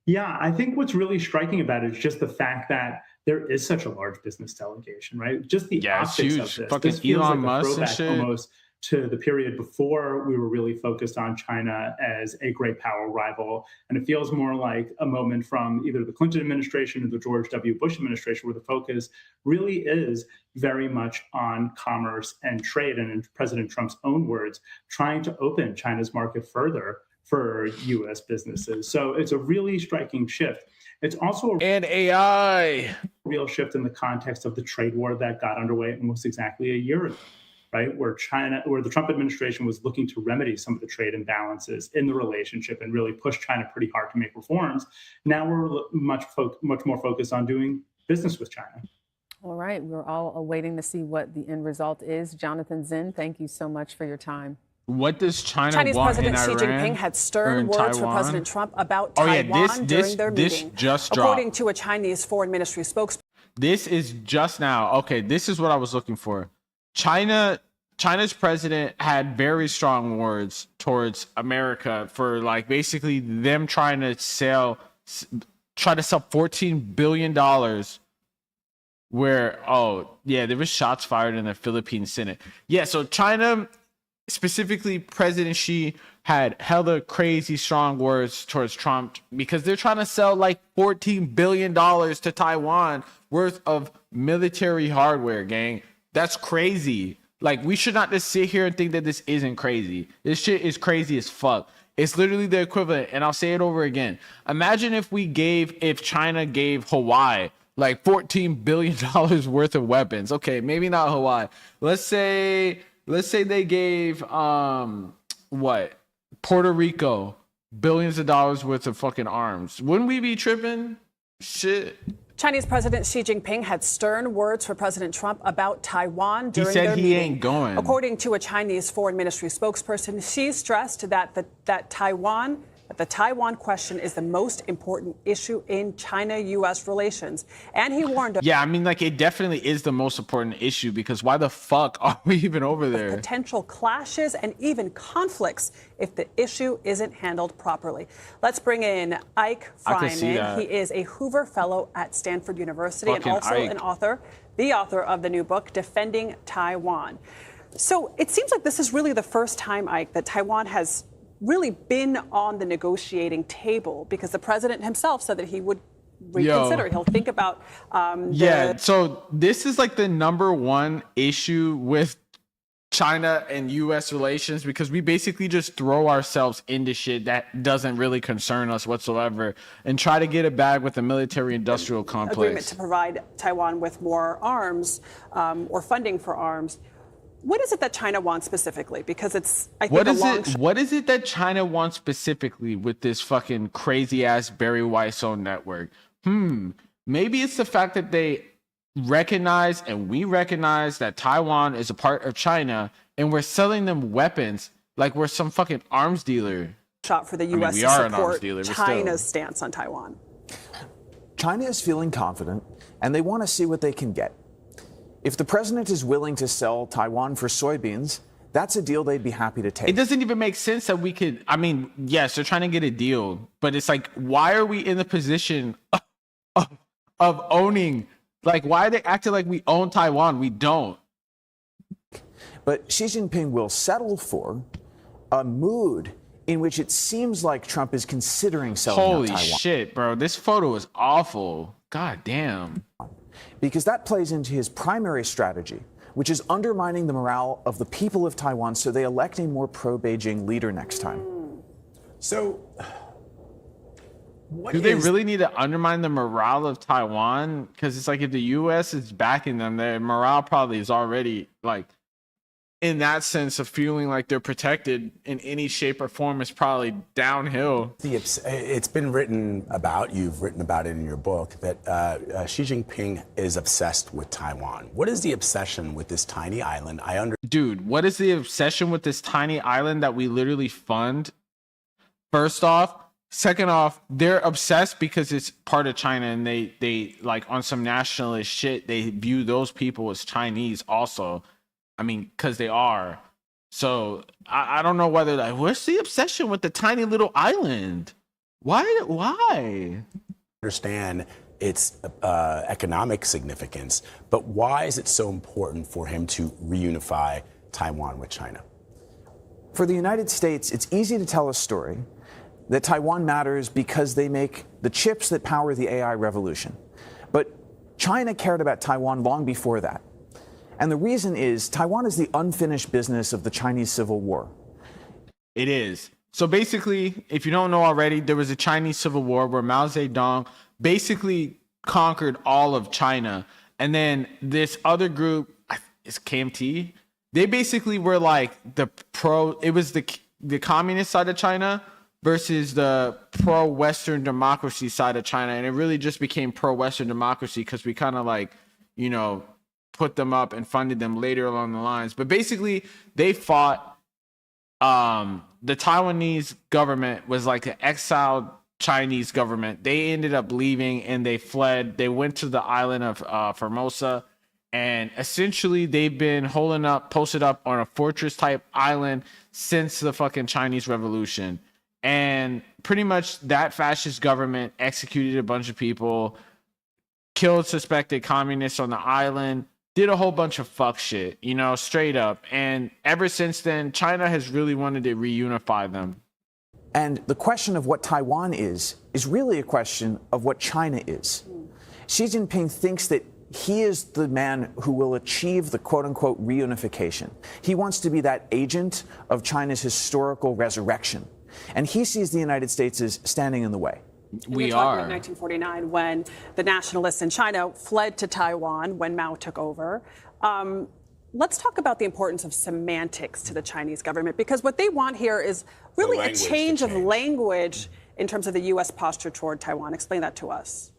Yeah, I think what's really striking about it is just the fact that there is such a large business delegation, right? Just the optics huge. of this. Fucking This feels Elon like a Musk and throwback shit. almost to the period before we were really focused on China as a great power rival. And it feels more like a moment from either the Clinton administration or the George W. Bush administration, where the focus really is very much on commerce and trade. And in President Trump's own words, trying to open China's market further for U.S. businesses. So it's a really striking shift. It's also and AI real shift in the context of the trade war that got underway almost exactly a year ago, right? Where the Trump administration was looking to remedy some of the trade imbalances in the relationship and really push China pretty hard to make reforms. Now we're much more focused on doing business with China. All right, we're all awaiting to see what the end result is. Jonathan Zinn, thank you so much for your time. What does China Chinese want President in Xi Iran Jinping had stern words Taiwan? for President Trump about Oh, yeah, Taiwan during their this meeting. just dropped. According to a Chinese foreign ministry spokesperson. This is just now. Okay, this is what I was looking for. China's president had very strong words towards America for like basically them trying to sell $14 billion. Where there was shots fired in the Philippine Senate. Yeah, so China, specifically President Xi, had hella crazy strong words towards Trump because they're trying to sell like $14 billion to Taiwan worth of military hardware, gang. That's crazy. Like, we should not just sit here and think that this isn't crazy. This shit is crazy as fuck. It's literally the equivalent, and I'll say it over again. Imagine if China gave Hawaii like $14 billion worth of weapons. Okay, maybe not Hawaii. Let's say they gave Puerto Rico billions of dollars worth of fucking arms. Wouldn't we be tripping? Shit. Chinese President Xi Jinping had stern words for President Trump about Taiwan during their meeting. He said he ain't going. According to a Chinese foreign ministry spokesperson, Xi stressed that the Taiwan question is the most important issue in China-U.S. relations. And he warned Yeah, I mean, like, it definitely is the most important issue because why the fuck are we even over there? Potential clashes and even conflicts if the issue isn't handled properly. Let's bring in Ike Fryman. He is a Hoover Fellow at Stanford University and also the author of the new book, Defending Taiwan. So it seems like this is really the first time, Ike, that Taiwan has really been on the negotiating table because the president himself said that he would reconsider. He'll think about so this is like the number one issue with China and U.S. relations because we basically just throw ourselves into shit that doesn't really concern us whatsoever and try to get a bag with the military-industrial complex. Agreement to provide Taiwan with more arms or funding for arms. What is it that China wants specifically? Because it's, I think, what is it that China wants specifically with this fucking crazy-ass Barry Weiss-owned network? Maybe it's the fact that they recognize and we recognize that Taiwan is a part of China and we're selling them weapons like we're some fucking arms dealer. Shot for the U.S. we to are an arms support dealer, but China's still. stance on Taiwan. China is feeling confident and they want to see what they can get. If the president is willing to sell Taiwan for soybeans, that's a deal they'd be happy to take. It doesn't even make sense that we could, I mean, yes, they're trying to get a deal, but it's like, why are we in the position of owning? Like, why are they acting like we own Taiwan? We don't. But Xi Jinping will settle for a mood in which it seems like Trump is considering selling out Taiwan. Holy shit, bro. This photo is awful. God damn. Because that plays into his primary strategy, which is undermining the morale of the people of Taiwan so they elect a more pro-Beijing leader next time. So, do they really need to undermine the morale of Taiwan? Because it's like if the U.S. is backing them, their morale probably is already like, in that sense of feeling like they're protected in any shape or form is probably downhill. It's been written about, you've written about it in your book, that Xi Jinping is obsessed with Taiwan. What is the obsession with this tiny island? Dude, what is the obsession with this tiny island that we literally fund? First off. Second off, they're obsessed because it's part of China and they like on some nationalist shit, they view those people as Chinese also. I mean, because they are. So I don't know whether like, what's the obsession with the tiny little island? Why? Understand its economic significance, but why is it so important for him to reunify Taiwan with China? For the United States, it's easy to tell a story that Taiwan matters because they make the chips that power the AI revolution. But China cared about Taiwan long before that. And the reason is Taiwan is the unfinished business of the Chinese Civil War. It is. So basically, if you don't know already, there was a Chinese Civil War where Mao Zedong basically conquered all of China. And then this other group, it's KMT, they basically were like it was the communist side of China versus the pro-Western democracy side of China. And it really just became pro-Western democracy because we kind of like, you know, put them up and funded them later along the lines. But basically, they fought. The Taiwanese government was like an exiled Chinese government. They ended up leaving and they fled. They went to the island of Formosa. And essentially, they've been posted up on a fortress-type island since the fucking Chinese Revolution. And pretty much that fascist government executed a bunch of people, killed suspected communists on the island, did a whole bunch of fuck shit, you know, straight up. And ever since then, China has really wanted to reunify them. And the question of what Taiwan is really a question of what China is. Xi Jinping thinks that he is the man who will achieve the quote-unquote reunification. He wants to be that agent of China's historical resurrection. And he sees the United States as standing in the way. We are. In 1949, when the nationalists in China fled to Taiwan when Mao took over. Let's talk about the importance of semantics to the Chinese government, because what they want here is really a change of language in terms of the U.S. posture toward Taiwan. Explain that to us.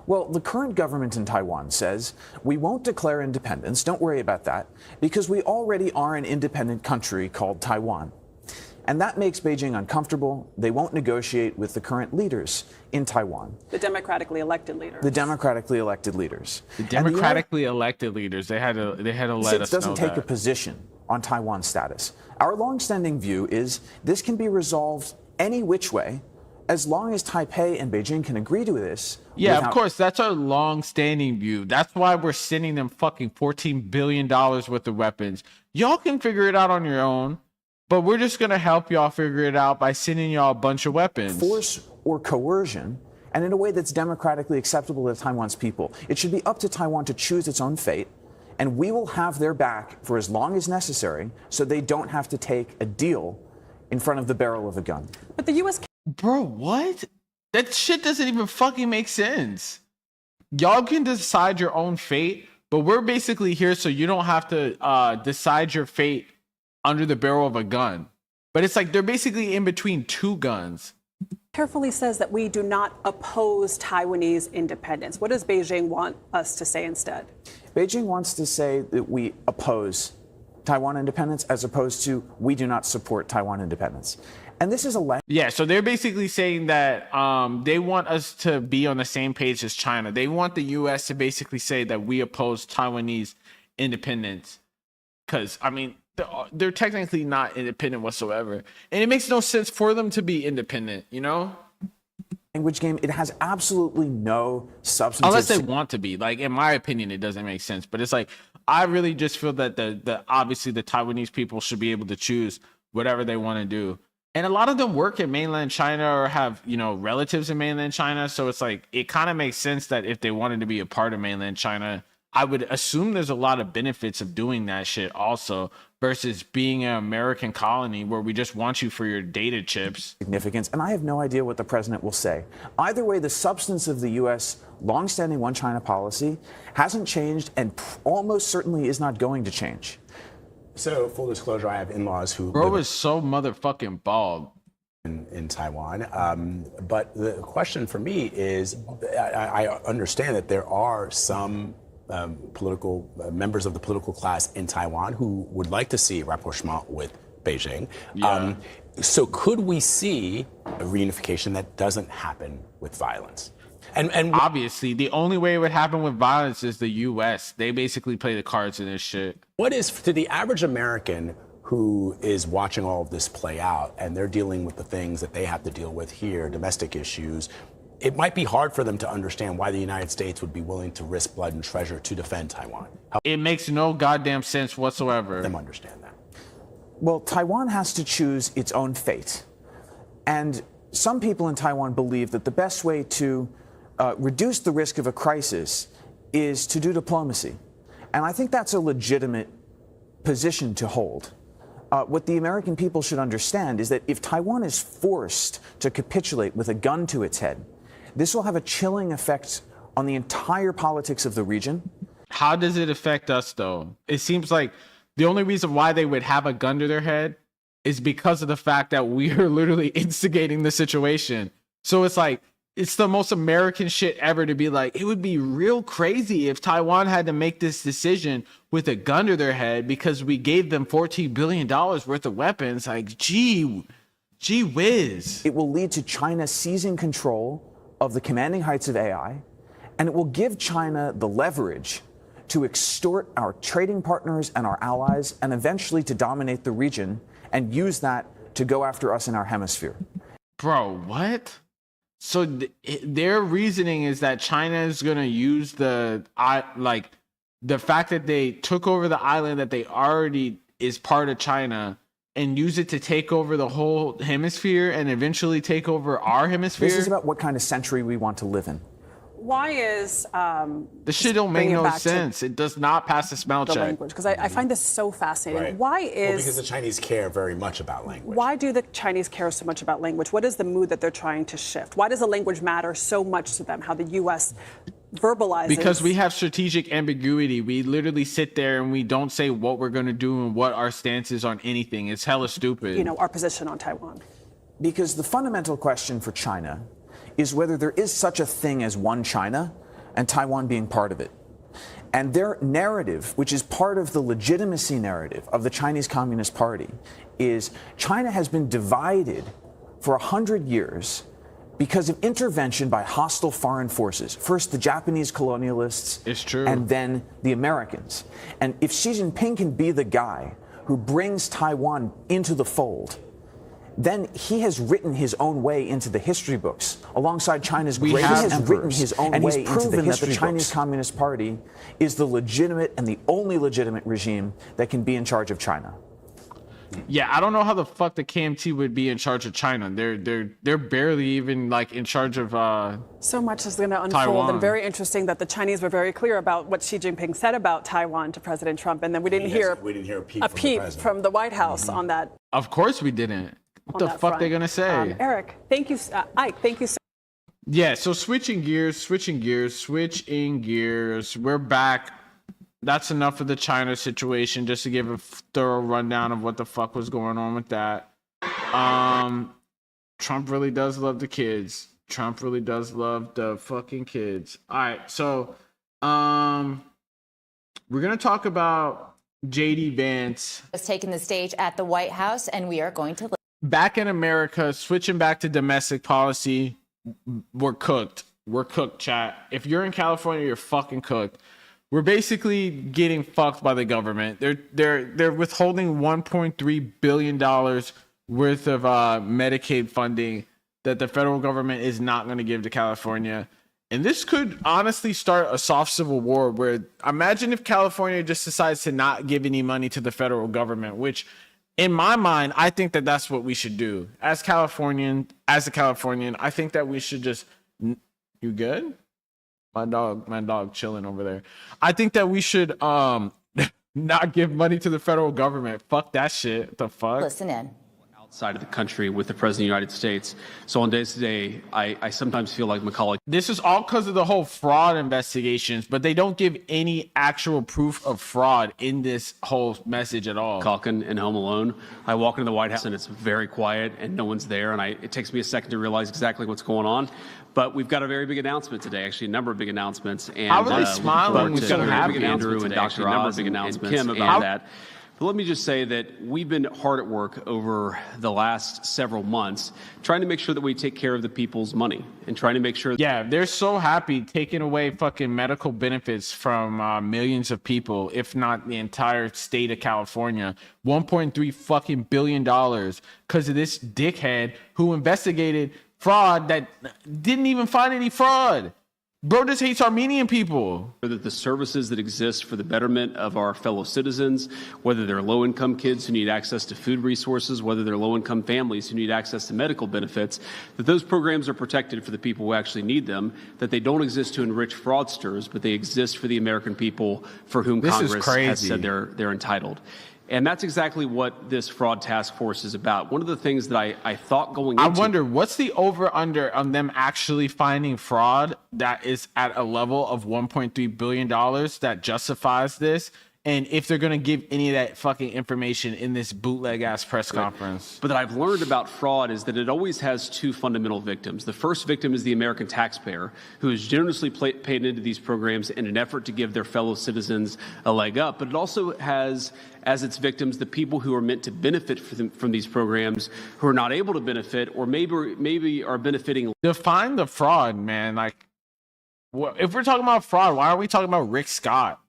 Well, the current government in Taiwan says, we won't declare independence, don't worry about that, because we already are an independent country called Taiwan. And that makes Beijing uncomfortable. They won't negotiate with the current leaders in Taiwan. The democratically elected leaders. The democratically elected leaders. The democratically elected leaders. They had to let us know that. Doesn't take a position on Taiwan's status. Our longstanding view is this can be resolved any which way, as long as Taipei and Beijing can agree to this. Yeah, of course. That's our long-standing view. That's why we're sending them fucking $14 billion worth of weapons. Y'all can figure it out on your own. But we're just going to help y'all figure it out by sending y'all a bunch of weapons. Force or coercion, and in a way that's democratically acceptable to Taiwan's people. It should be up to Taiwan to choose its own fate. And we will have their back for as long as necessary so they don't have to take a deal in front of the barrel of a gun. But the U.S. Bro, what? That shit doesn't even fucking make sense. Y'all can decide your own fate, but we're basically here so you don't have to decide your fate under the barrel of a gun. But it's like they're basically in between two guns. Carefully says that we do not oppose Taiwanese independence. What does Beijing want us to say instead? Beijing wants to say that we oppose Taiwan independence as opposed to we do not support Taiwan independence. And this is a yeah, so they're basically saying that they want us to be on the same page as China. They want the U.S. to basically say that we oppose Taiwanese independence. Because, I mean, they're technically not independent whatsoever. And it makes no sense for them to be independent, you know? Language game, it has absolutely no substance. Unless they want to be. Like, in my opinion, it doesn't make sense. But it's like, I really just feel that the obviously the Taiwanese people should be able to choose whatever they want to do. And a lot of them work in mainland China or have, you know, relatives in mainland China. So it's like, it kind of makes sense that if they wanted to be a part of mainland China, I would assume there's a lot of benefits of doing that shit also versus being an American colony where we just want you for your data chips. Significance, and I have no idea what the president will say. Either way, the substance of the U.S. longstanding one China policy hasn't changed and almost certainly is not going to change. So, full disclosure, I have in-laws who Bro is so motherfucking bald. In Taiwan. But the question for me is, I understand that there are some political members of the political class in Taiwan who would like to see rapprochement with Beijing. Yeah. So could we see a reunification that doesn't happen with violence? And obviously, the only way it would happen with violence is the U.S. They basically play the cards in this shit. What is, to the average American who is watching all of this play out and they're dealing with the things that they have to deal with here, domestic issues, it might be hard for them to understand why the United States would be willing to risk blood and treasure to defend Taiwan. It makes no goddamn sense whatsoever. Help them understand that. Well, Taiwan has to choose its own fate. And some people in Taiwan believe that the best way to reduce the risk of a crisis is to do diplomacy. And I think that's a legitimate position to hold. What the American people should understand is that if Taiwan is forced to capitulate with a gun to its head, this will have a chilling effect on the entire politics of the region. How does it affect us, though? It seems like the only reason why they would have a gun to their head is because of the fact that we are literally instigating the situation. So it's like, it's the most American shit ever to be like, it would be real crazy if Taiwan had to make this decision with a gun to their head because we gave them $14 billion worth of weapons. Like, gee whiz. It will lead to China seizing control of the commanding heights of AI, and it will give China the leverage to extort our trading partners and our allies, and eventually to dominate the region and use that to go after us in our hemisphere. Bro, what? So their reasoning is that China is going to use the fact that they took over the island that they already is part of China and use it to take over the whole hemisphere and eventually take over our hemisphere. This is about what kind of century we want to live in. Why is this shit don't make no sense? It does not pass the smell check. Language, because I find this so fascinating. Right. Why is well, because the Chinese care very much about language. Why do the Chinese care so much about language? What is the mood that they're trying to shift? Why does the language matter so much to them? How the U.S. verbalizes? Because we have strategic ambiguity. We literally sit there and we don't say what we're going to do and what our stance is on anything. It's hella stupid. You know, our position on Taiwan. Because the fundamental question for China is whether there is such a thing as one China and Taiwan being part of it. And their narrative, which is part of the legitimacy narrative of the Chinese Communist Party, is China has been divided for 100 years because of intervention by hostile foreign forces. First, the Japanese colonialists. It's true. And then the Americans. And if Xi Jinping can be the guy who brings Taiwan into the fold, then he has written his own way into the history books alongside China's greatest emperors. Written his own and way he's proven that the Chinese Communist Party is the legitimate and the only legitimate regime that can be in charge of China. Yeah, I don't know how the fuck the KMT would be in charge of China. They're barely even like in charge of so much is going to unfold, Taiwan. And very interesting that the Chinese were very clear about what Xi Jinping said about Taiwan to President Trump, and then we didn't hear a peep from the White House on that. Of course we didn't. What the fuck they gonna say? Eric, thank you, Ike. Thank you so. Yeah, so switching gears. We're back. That's enough of the China situation, just to give a thorough rundown of what the fuck was going on with that. Trump really does love the kids. Trump really does love the fucking kids. All right, so we're gonna talk about JD Vance. Has taken the stage at the White House, and we are going to. Back in America, switching back to domestic policy, we're cooked. We're cooked, chat. If you're in California, you're fucking cooked. We're basically getting fucked by the government. They're withholding $1.3 billion worth of Medicaid funding that the federal government is not going to give to California. And this could honestly start a soft civil war where imagine if California just decides to not give any money to the federal government, which in my mind, I think that that's what we should do. As a Californian, I think that we should just, you good? My dog chilling over there. I think that we should not give money to the federal government. Fuck that shit. What the fuck? Listen in. Outside of the country with the President of the United States. So on days today, I sometimes feel like Macaulay. This is all because of the whole fraud investigations, but they don't give any actual proof of fraud in this whole message at all. Culkin and Home Alone. I walk into the White House and it's very quiet and no one's there. And it takes me a second to realize exactly what's going on. But we've got a very big announcement today, actually a number of big announcements. And how are they smiling? We've got a very big Andrew and Dr. Oz and Kim about that. But let me just say that we've been hard at work over the last several months trying to make sure that we take care of the people's money and trying to make sure. Yeah, they're so happy taking away fucking medical benefits from millions of people, if not the entire state of California. $1.3 fucking billion because of this dickhead who investigated fraud that didn't even find any fraud. Bro just hates Armenian people. That the services that exist for the betterment of our fellow citizens, whether they're low-income kids who need access to food resources, whether they're low-income families who need access to medical benefits, that those programs are protected for the people who actually need them, that they don't exist to enrich fraudsters, but they exist for the American people for whom Congress has said they're entitled. And that's exactly what this fraud task force is about. One of the things that I thought going into... I wonder, what's the over-under on them actually finding fraud that is at a level of $1.3 billion that justifies this? And if they're going to give any of that fucking information in this bootleg-ass press conference. But that I've learned about fraud is that it always has two fundamental victims. The first victim is the American taxpayer, who is generously paid into these programs in an effort to give their fellow citizens a leg up. But it also has as its victims the people who are meant to benefit from these programs who are not able to benefit or maybe are benefiting. Define the fraud, man. Like, if we're talking about fraud, why are we talking about Rick Scott?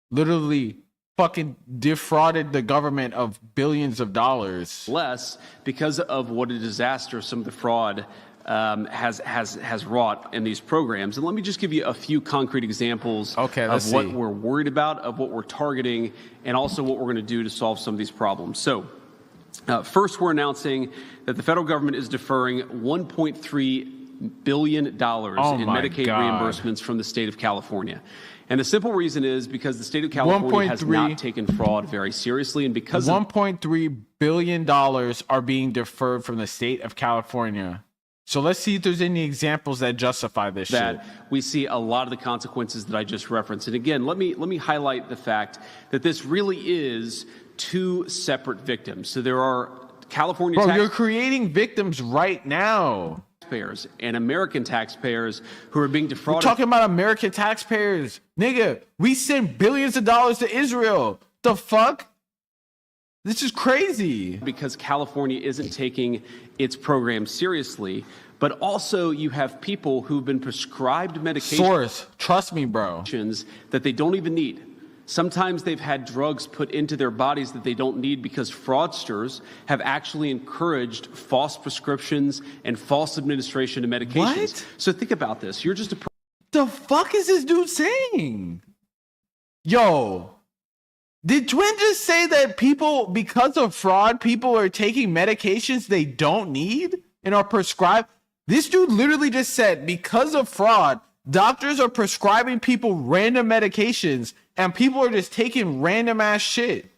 Literally fucking defrauded the government of billions of dollars. Less because of what a disaster some of the fraud has wrought in these programs. And let me just give you a few concrete examples of what we're worried about, of what we're targeting, and also what we're going to do to solve some of these problems. So first, we're announcing that the federal government is deferring $1.3 billion in Medicaid reimbursements from the state of California. And the simple reason is because the state of California has not taken fraud very seriously, and because $1.3 billion are being deferred from the state of California. So let's see if there's any examples that justify this shit. We see a lot of the consequences that I just referenced. And again, let me highlight the fact that this really is two separate victims. So there are California you're creating victims right now. Taxpayers and American taxpayers who are being defrauded. We're talking about American taxpayers. Nigga, we send billions of dollars to Israel. The fuck? This is crazy. Because California isn't taking its program seriously, but also you have people who've been prescribed medication. Source, trust me, bro. That they don't even need. Sometimes they've had drugs put into their bodies that they don't need because fraudsters have actually encouraged false prescriptions and false administration of medications. What? So think about this. You're just a... The fuck is this dude saying? Yo, Did Twin just say that people, because of fraud, people are taking medications they don't need and are prescribed? This dude literally just said, because of fraud, doctors are prescribing people random medications and people are just taking random ass shit.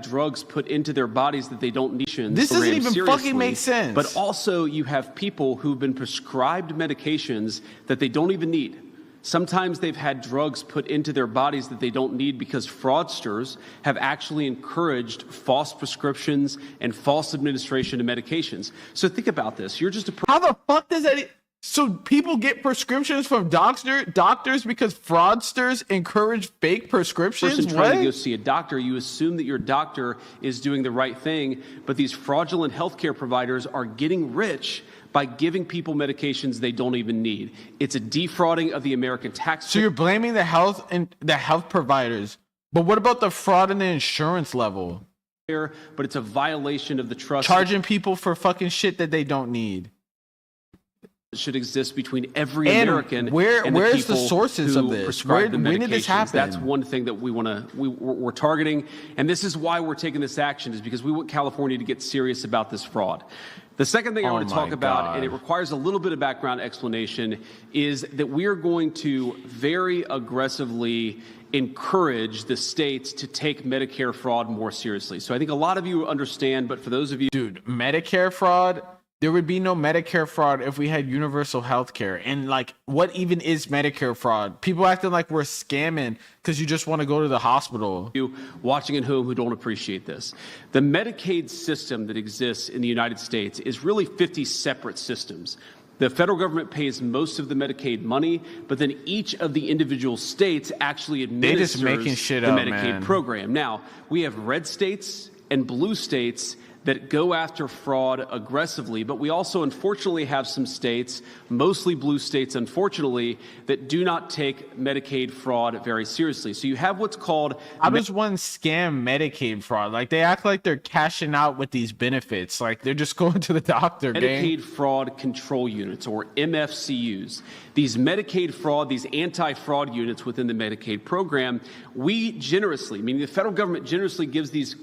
Drugs put into their bodies that they don't need. This doesn't even fucking make sense. But also you have people who've been prescribed medications that they don't even need. Sometimes they've had drugs put into their bodies that they don't need because fraudsters have actually encouraged false prescriptions and false administration of medications. So think about this. You're just a How the fuck does that? So people get prescriptions from doctors because fraudsters encourage fake prescriptions? person trying to go see a doctor, you assume that your doctor is doing the right thing, but these fraudulent healthcare providers are getting rich by giving people medications they don't even need. It's a defrauding of the American taxpayer. So you're blaming the health providers, but what about the fraud in the insurance level? But it's a violation of the trust. Charging people for fucking shit that they don't need. Should exist between every American and where's the the sources of this? When did this happen? That's one thing that we're targeting, and this is why we're taking this action, is because we want California to get serious about this fraud. The second thing I want to talk about, and it requires a little bit of background explanation, is that we are going to very aggressively encourage the states to take Medicare fraud more seriously. So I think a lot of you understand, but for those of you... Dude, Medicare fraud... There would be no Medicare fraud if we had universal health care. And like, what even is Medicare fraud? People acting like we're scamming because you just want to go to the hospital. You watching at home who don't appreciate this. The Medicaid system that exists in the United States is really 50 separate systems. The federal government pays most of the Medicaid money, but then each of the individual states actually administers the Medicaid program. Now, we have red states and blue states that go after fraud aggressively, but we also unfortunately have some states, mostly blue states unfortunately, that do not take Medicaid fraud very seriously. So you have what's called... How does one scam Medicaid fraud? Like, they act like they're cashing out with these benefits, like they're just going to the doctor. Medicaid fraud control units, or MFCUs. These Medicaid fraud, these anti-fraud units within the Medicaid program, we generously, meaning the federal government generously gives these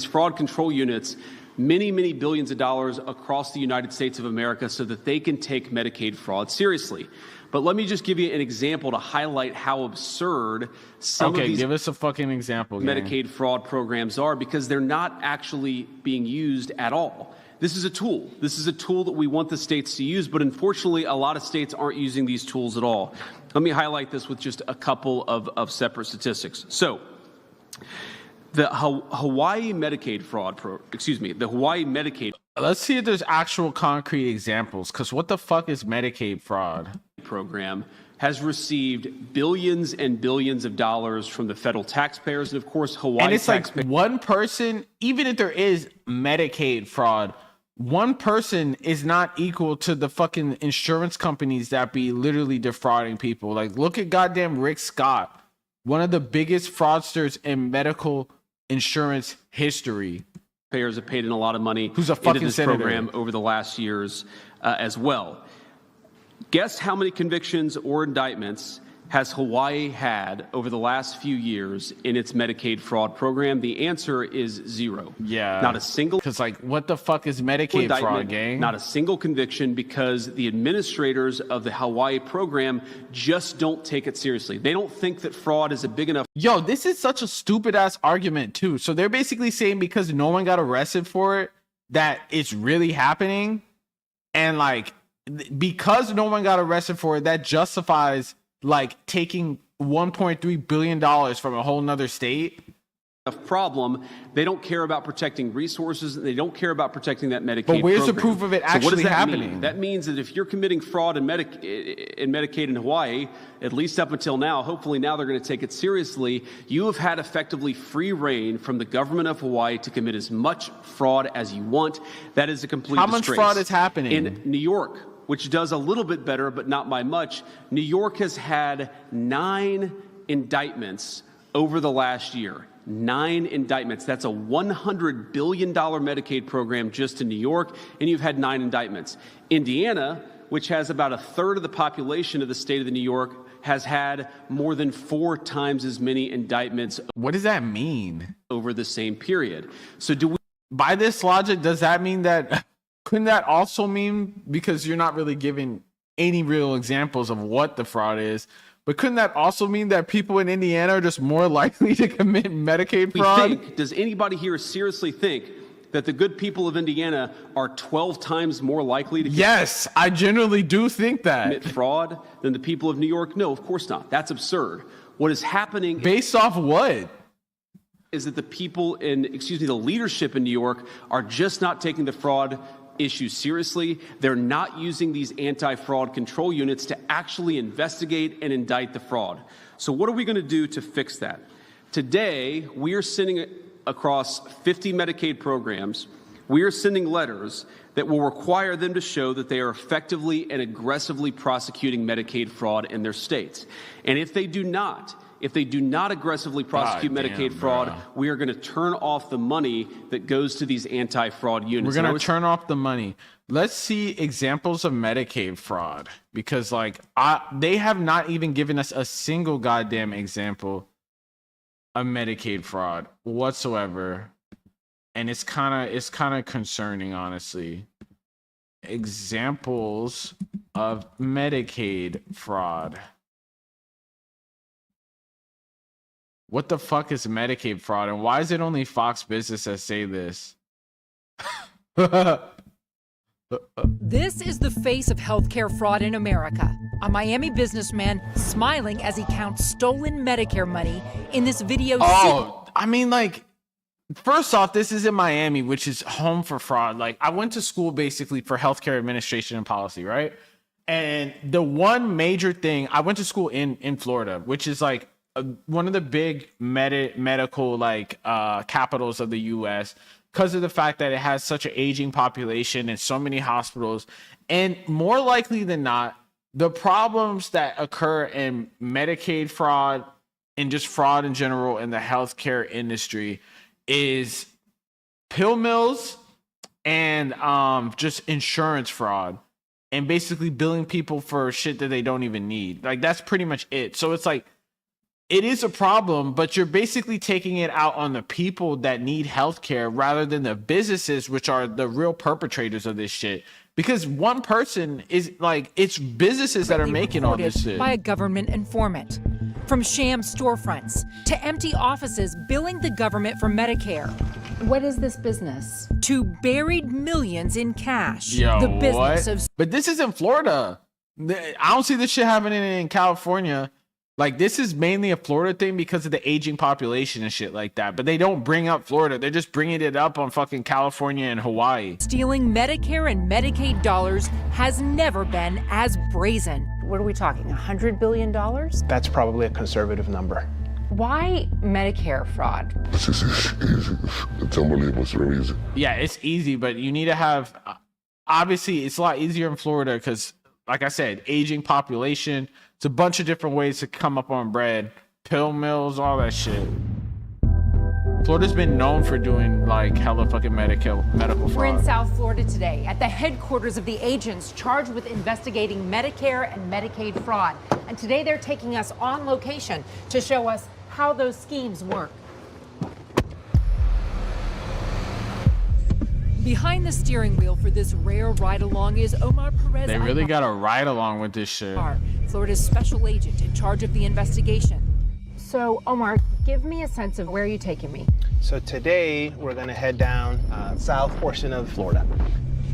fraud control units many, many billions of dollars across the United States of America so that they can take Medicaid fraud seriously. But let me just give you an example to highlight how absurd some of these give us a fucking example, Medicaid fraud programs are, because they're not actually being used at all. This is a tool. This is a tool that we want the states to use, but unfortunately, a lot of states aren't using these tools at all. Let me highlight this with just a couple of separate statistics. So, the Hawaii Medicaid fraud the Hawaii Medicaid. Let's see if there's actual concrete examples, because what the fuck is Medicaid fraud? Program has received billions and billions of dollars from the federal taxpayers, and of course, Hawaii and it's taxpayers. Like one person, even if there is Medicaid fraud, one person is not equal to the fucking insurance companies that be literally defrauding people. Like, look at goddamn Rick Scott, one of the biggest fraudsters in medical insurance history. Payers have paid in a lot of money Who's a fucking into this senator. Program over the last years as well. Guess how many convictions or indictments has Hawaii had over the last few years in its Medicaid fraud program? The answer is 0. Yeah. Not a single. Because, like, what the fuck is Medicaid fraud, gang? Not a single conviction, because the administrators of the Hawaii program just don't take it seriously. They don't think that fraud is a big enough. Yo, this is such a stupid ass argument, too. So they're basically saying because no one got arrested for it, that it's really happening. And, like, because no one got arrested for it, that justifies like taking $1.3 billion from a whole nother state. Problem. They don't care about protecting resources. They don't care about protecting that Medicaid But where's program. the proof of it So what does actually that happening? mean? That means that if you're committing fraud in Medicaid in Hawaii, at least up until now, hopefully now they're going to take it seriously, you have had effectively free reign from the government of Hawaii to commit as much fraud as you want. That is a complete How much disgrace. fraud is happening? In New York, which does a little bit better, but not by much, New York has had 9 indictments over the last year. 9 indictments. That's a $100 billion Medicaid program just in New York, and you've had 9 indictments. Indiana, which has about a third of the population of the state of New York, has had more than 4 times as many indictments. What does that mean? Over the same period. So do we... By this logic, does that mean that... Couldn't that also mean, because you're not really giving any real examples of what the fraud is, but couldn't that also mean that people in Indiana are just more likely to commit Medicaid fraud? Does anybody here seriously think that the good people of Indiana are 12 times more likely to Yes, I generally do think that. Commit fraud than the people of New York? No, of course not. That's absurd. What is happening... Based off what? Is that the people in, the leadership in New York are just not taking the fraud issue seriously. They're not using these anti-fraud control units to actually investigate and indict the fraud. So what are we going to do to fix that? Today, we are sending across 50 Medicaid programs, we are sending letters that will require them to show that they are effectively and aggressively prosecuting Medicaid fraud in their states. And if they do not aggressively prosecute Medicaid fraud, we are going to turn off the money that goes to these anti-fraud units. We're going to turn off the money. Let's see examples of Medicaid fraud, because they have not even given us a single goddamn example of Medicaid fraud whatsoever. And it's kind of concerning, honestly. Examples of Medicaid fraud. What the fuck is Medicaid fraud, and why is it only Fox Business that say this? This is the face of healthcare fraud in America. A Miami businessman smiling as he counts stolen Medicare money in this video. I mean, first off, this is in Miami, which is home for fraud. I went to school basically for healthcare administration and policy, right? And the one major thing, I went to school in Florida, which is one of the big medical capitals of the U.S. because of the fact that it has such an aging population and so many hospitals. And more likely than not, the problems that occur in Medicaid fraud and just fraud in general in the healthcare industry is pill mills and just insurance fraud and basically billing people for shit that they don't even need. That's pretty much it. So it's it is a problem, but you're basically taking it out on the people that need healthcare rather than the businesses, which are the real perpetrators of this shit. Because one person is it's businesses that are making all this shit. By a government informant. From sham storefronts to empty offices billing the government for Medicare. What is this business? To buried millions in cash. Yo, the business But this is in Florida. I don't see this shit happening in California. This is mainly a Florida thing because of the aging population and shit like that. But they don't bring up Florida. They're just bringing it up on fucking California and Hawaii. Stealing Medicare and Medicaid dollars has never been as brazen. What are we talking, $100 billion? That's probably a conservative number. Why Medicare fraud? It's easy. It's unbelievable. It's really easy. Yeah, it's easy, but you need to have... Obviously, it's a lot easier in Florida because, like I said, aging population... It's a bunch of different ways to come up on bread. Pill mills, all that shit. Florida's been known for doing hella fucking medical fraud. We're in South Florida today at the headquarters of the agents charged with investigating Medicare and Medicaid fraud. And today they're taking us on location to show us how those schemes work. Behind the steering wheel for this rare ride-along is Omar Perez. They really got to ride along with this shit. Florida's special agent in charge of the investigation. So, Omar, give me a sense of where you're taking me. So today, we're going to head down south portion of Florida.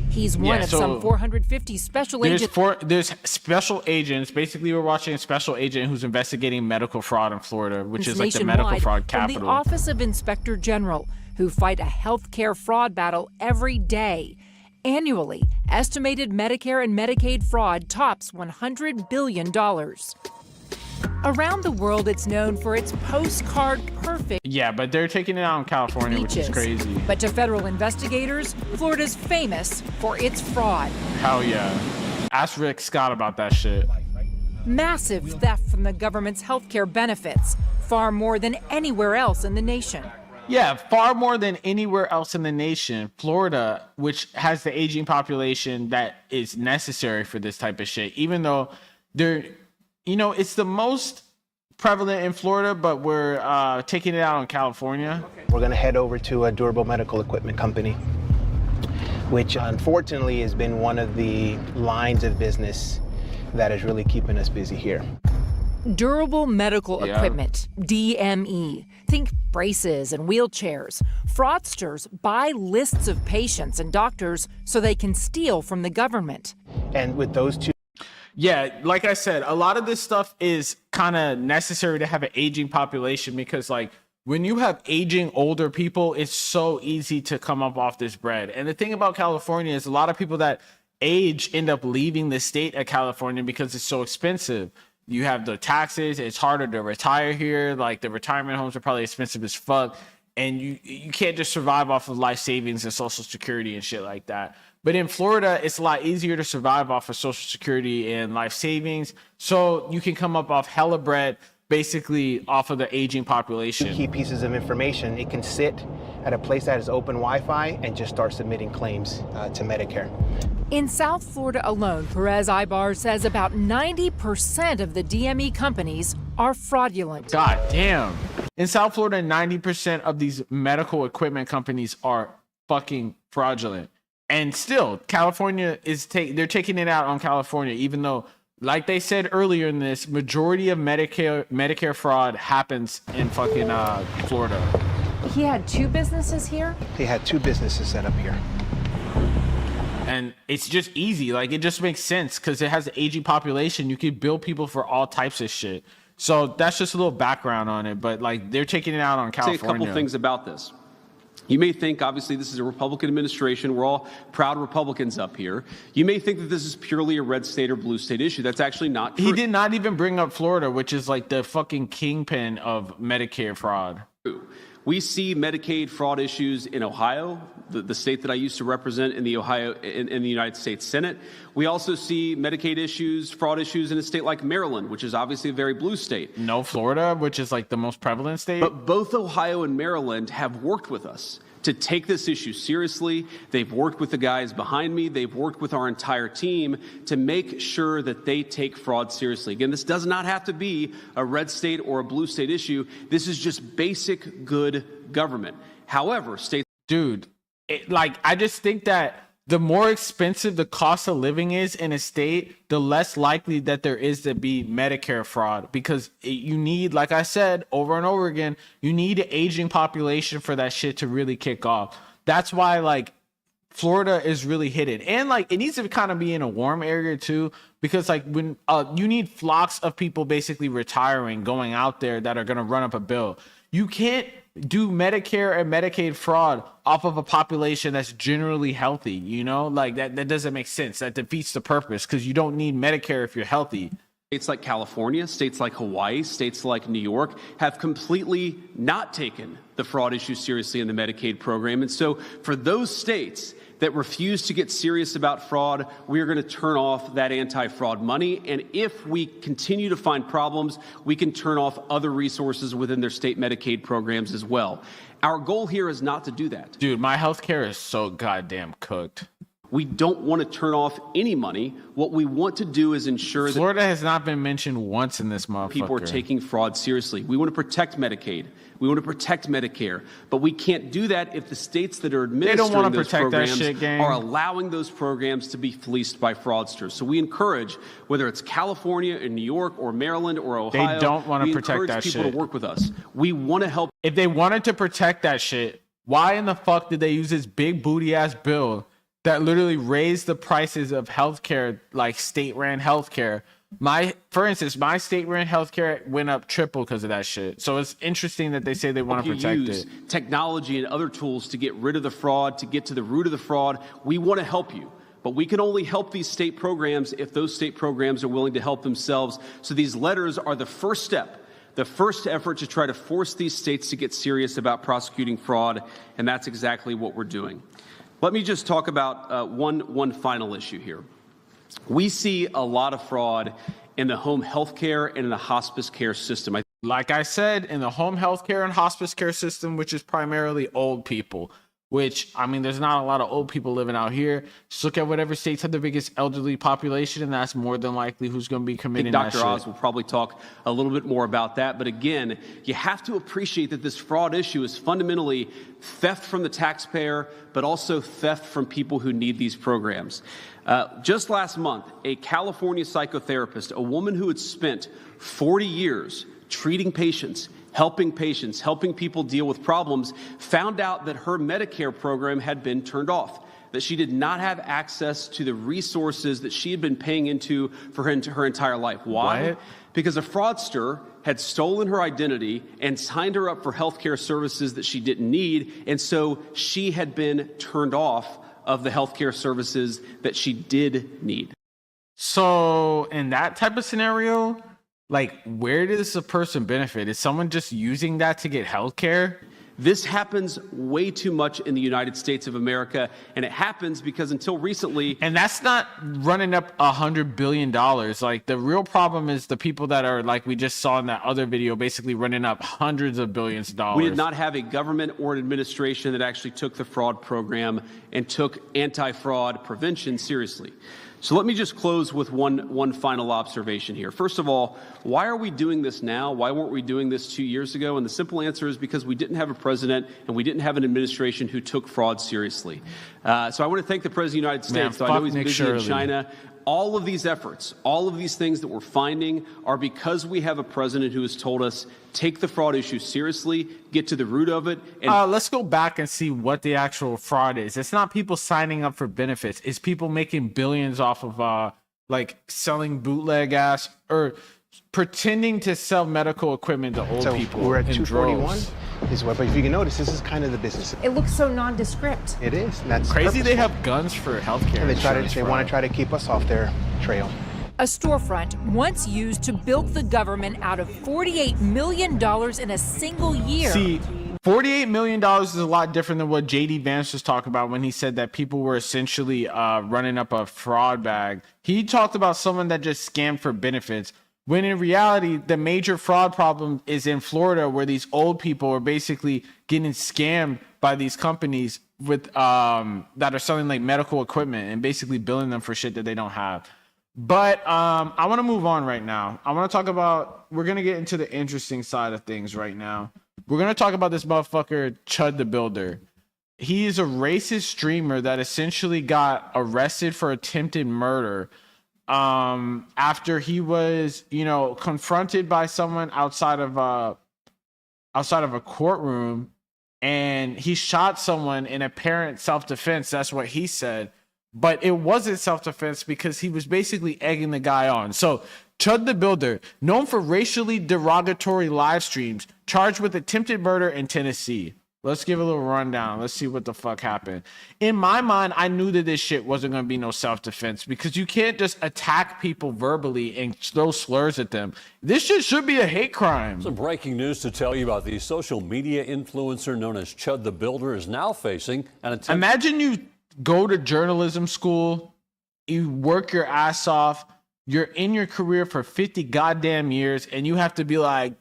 He's one of some 450 special agents. There's special agents. Basically, we're watching a special agent who's investigating medical fraud in Florida, which is the medical fraud capital. From the Office of Inspector General, who fight a healthcare fraud battle every day. Annually, estimated Medicare and Medicaid fraud tops $100 billion. Around the world, it's known for its postcard perfect. Yeah, but they're taking it out in California, which is crazy. But to federal investigators, Florida's famous for its fraud. Hell yeah. Ask Rick Scott about that shit. Massive theft from the government's healthcare benefits, far more than anywhere else in the nation. Yeah, far more than anywhere else in the nation. Florida, which has the aging population that is necessary for this type of shit, even though you know, it's the most prevalent in Florida, but we're taking it out on California. We're going to head over to a durable medical equipment company, which unfortunately has been one of the lines of business that is really keeping us busy here. Durable medical equipment, DME. Think braces and wheelchairs. Fraudsters buy lists of patients and doctors so they can steal from the government. And with those two. Yeah, like I said, a lot of this stuff is kind of necessary to have an aging population because, like, when you have aging older people, it's so easy to come up off this bread. And the thing about California is a lot of people that age end up leaving the state of California because it's so expensive. You have the taxes, it's harder to retire here. Like, the retirement homes are probably expensive as fuck. And you can't just survive off of life savings and Social Security and shit like that. But in Florida, it's a lot easier to survive off of Social Security and life savings. So you can come up off hella bread, basically off of the aging population. Key pieces of information. It can sit at a place that has open Wi-Fi and just start submitting claims to Medicare. In South Florida alone, Perez Ibar says about 90% of the DME companies are fraudulent. God damn. In South Florida, 90% of these medical equipment companies are fucking fraudulent. And still, California is they're taking it out on California, even though, like they said earlier in this, majority of Medicare fraud happens in fucking Florida. He had 2 businesses here? He had 2 businesses set up here. And it's just easy. Like, it just makes sense because it has an aging population. You can bill people for all types of shit. So that's just a little background on it. But, like, they're taking it out on California. Say a couple things about this. You may think, obviously, this is a Republican administration. We're all proud Republicans up here. You may think that this is purely a red state or blue state issue. That's actually not true. He did not even bring up Florida, which is like the fucking kingpin of Medicare fraud. We see Medicaid fraud issues in Ohio, the state that I used to represent in the United States Senate. We also see Medicaid issues, fraud issues in a state like Maryland, which is obviously a very blue state. No, Florida, which is like the most prevalent state. But both Ohio and Maryland have worked with us to take this issue seriously. They've worked with the guys behind me. They've worked with our entire team to make sure that they take fraud seriously. Again, this does not have to be a red state or a blue state issue. This is just basic good government. However, states... Dude, I just think that the more expensive the cost of living is in a state, the less likely that there is to be Medicare fraud, because you need, like I said over and over again, you need an aging population for that shit to really kick off. That's why, like, Florida is really hidden. And, like, it needs to kind of be in a warm area too, because, like, when you need flocks of people basically retiring, going out there that are going to run up a bill. You can't do Medicare and Medicaid fraud off of a population that's generally healthy, you know? Like, that doesn't make sense. That defeats the purpose, because you don't need Medicare if you're healthy. States like California, states like Hawaii, states like New York have completely not taken the fraud issue seriously in the Medicaid program. And so for those states that refuse to get serious about fraud, we are going to turn off that anti-fraud money. And if we continue to find problems, we can turn off other resources within their state Medicaid programs as well. Our goal here is not to do that. Dude, my healthcare is so goddamn cooked. We don't want to turn off any money. What we want to do is ensure that Florida has not been mentioned once in this motherfucker. People are taking fraud seriously. We want to protect Medicaid. We want to protect Medicare. But we can't do that if the states that are administering those programs are allowing those programs to be fleeced by fraudsters. So we encourage, whether it's California or New York or Maryland or Ohio, they don't want to protect that shit. We encourage people to work with us. We want to help. If they wanted to protect that shit, why in the fuck did they use this big booty ass bill that literally raised the prices of healthcare, like state-ran healthcare? For instance, my state-ran healthcare went up triple because of that shit. So it's interesting that they say they want to protect it. Technology and other tools to get rid of the fraud, to get to the root of the fraud. We want to help you. But we can only help these state programs if those state programs are willing to help themselves. So these letters are the first step, the first effort to try to force these states to get serious about prosecuting fraud. And that's exactly what we're doing. Let me just talk about one final issue here. We see a lot of fraud in the home health care and in the hospice care system. Like I said, in the home health care and hospice care system, which is primarily old people. which, I mean, there's not a lot of old people living out here. Just look at whatever states have the biggest elderly population, and that's more than likely who's going to be committing that shit. Dr. Oz will probably talk a little bit more about that. But again, you have to appreciate that this fraud issue is fundamentally theft from the taxpayer, but also theft from people who need these programs. Just last month, a California psychotherapist, a woman who had spent 40 years treating patients, helping people deal with problems, found out that her Medicare program had been turned off, that she did not have access to the resources that she had been paying into for her entire life. Why? What? Because a fraudster had stolen her identity and signed her up for health care services that she didn't need, and so she had been turned off of the health care services that she did need. So in that type of scenario, like, where does a person benefit? Is someone just using that to get health care? This happens way too much in the United States of America, and it happens because until recently... And that's not running up $100 billion. Like, the real problem is the people that are, like we just saw in that other video, basically running up hundreds of billions of dollars. We did not have a government or an administration that actually took the fraud program and took anti-fraud prevention seriously. So let me just close with one final observation here. First of all, why are we doing this now? Why weren't we doing this 2 years ago? And the simple answer is because we didn't have a president and we didn't have an administration who took fraud seriously. So I want to thank the President of the United States. I know he's busy in China. All of these efforts, all of these things that we're finding are because we have a president who has told us, take the fraud issue seriously, get to the root of it. And let's go back and see what the actual fraud is. It's not people signing up for benefits. It's people making billions off of like selling bootleg ass or pretending to sell medical equipment to old people. We're at in 241. droves. This way, but if you can notice, this is kind of the business. It looks so nondescript. It is. And that's Crazy purposeful. they have guns for healthcare. And they want to try to keep us off their trail. A storefront once used to bilk the government out of $48 million in a single year. See, $48 million is a lot different than what J.D. Vance was talking about when he said that people were essentially running up a fraud bag. He talked about someone that just scammed for benefits, when in reality, the major fraud problem is in Florida, where these old people are basically getting scammed by these companies with that are selling like medical equipment and basically billing them for shit that they don't have. But I want to move on right now. I want to talk about, we're going to get into the interesting side of things right now. We're going to talk about this motherfucker, ChudtheBuilder. He is a racist streamer that essentially got arrested for attempted murder after he was, confronted by someone outside of a courtroom, and he shot someone in apparent self-defense. That's what he said. But it wasn't self-defense because he was basically egging the guy on. So ChudtheBuilder, known for racially derogatory live streams, charged with attempted murder in Tennessee. Let's give a little rundown. Let's see what the fuck happened. In my mind, I knew that this shit wasn't going to be no self-defense because you can't just attack people verbally and throw slurs at them. This shit should be a hate crime. Some breaking news to tell you about. The social media influencer known as ChudtheBuilder is now facing an attempt. Imagine you go to journalism school, you work your ass off, you're in your career for 50 goddamn years, and you have to be like,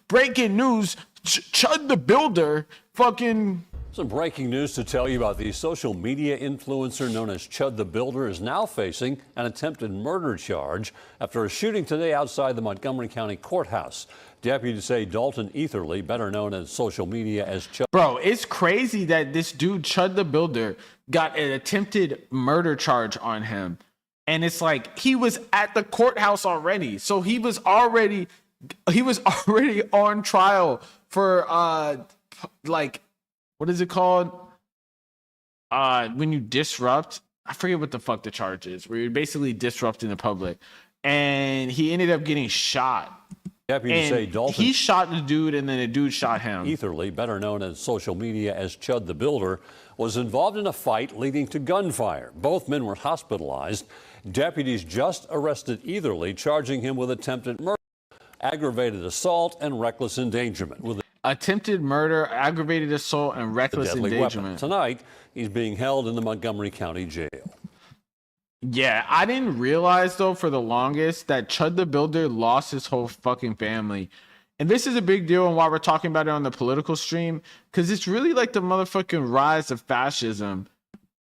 breaking news, ChudtheBuilder fucking... Some breaking news to tell you about. The social media influencer known as ChudtheBuilder is now facing an attempted murder charge after a shooting today outside the Montgomery County Courthouse. Deputies say Dalton Etherly, better known as social media as Chud. Bro, it's crazy that this dude, ChudtheBuilder, got an attempted murder charge on him. And it's like, he was at the courthouse already. So he was already on trial for, what is it called? When you disrupt, I forget what the fuck the charge is, where you're basically disrupting the public. And he ended up getting shot. Deputies say Dalton. He shot the dude, and then the dude shot him. Etherly, better known as social media as ChudtheBuilder, was involved in a fight leading to gunfire. Both men were hospitalized. Deputies just arrested Etherly, charging him with attempted murder, aggravated assault, and reckless endangerment. With attempted murder, aggravated assault, and reckless endangerment. Tonight, he's being held in the Montgomery County Jail. Yeah, I didn't realize, though, for the longest, that ChudtheBuilder lost his whole fucking family. And this is a big deal and why we're talking about it on the political stream, because it's really like the motherfucking rise of fascism.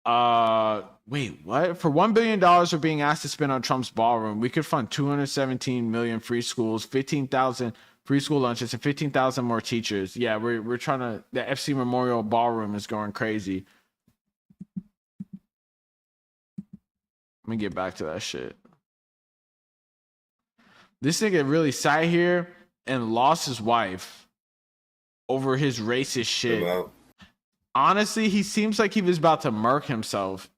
Wait, what? For $1 billion we're being asked to spend on Trump's ballroom, we could fund 217 million free schools, 15,000 free school lunches, and 15,000 more teachers. Yeah, we're trying to. The FC Memorial Ballroom is going crazy. Let me get back to that shit. This nigga really sat here and lost his wife over his racist shit. Wow. Honestly, he seems like he was about to murk himself.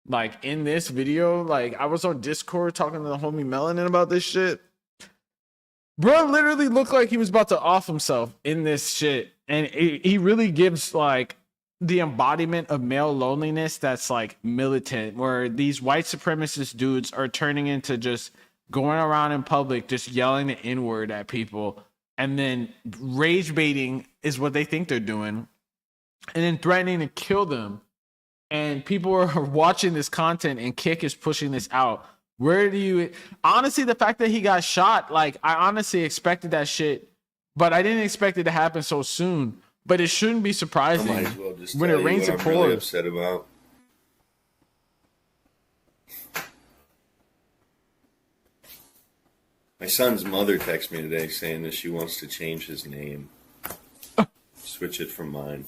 Like in this video, like I was on Discord talking to the homie Melanin about this shit. Bro literally looked like he was about to off himself in this shit. And he really gives like the embodiment of male loneliness that's like militant, where these white supremacist dudes are turning into just going around in public, just yelling the N-word at people. And then rage baiting is what they think they're doing. And then threatening to kill them. And people are watching this content and Kick is pushing this out. Where do you... Honestly, the fact that he got shot, like, I honestly expected that shit, but I didn't expect it to happen so soon. But it shouldn't be surprising. I might as well just when tell it rains, you it what I'm really pours. upset about. My son's mother texted me today saying that she wants to change his name. Switch it from mine.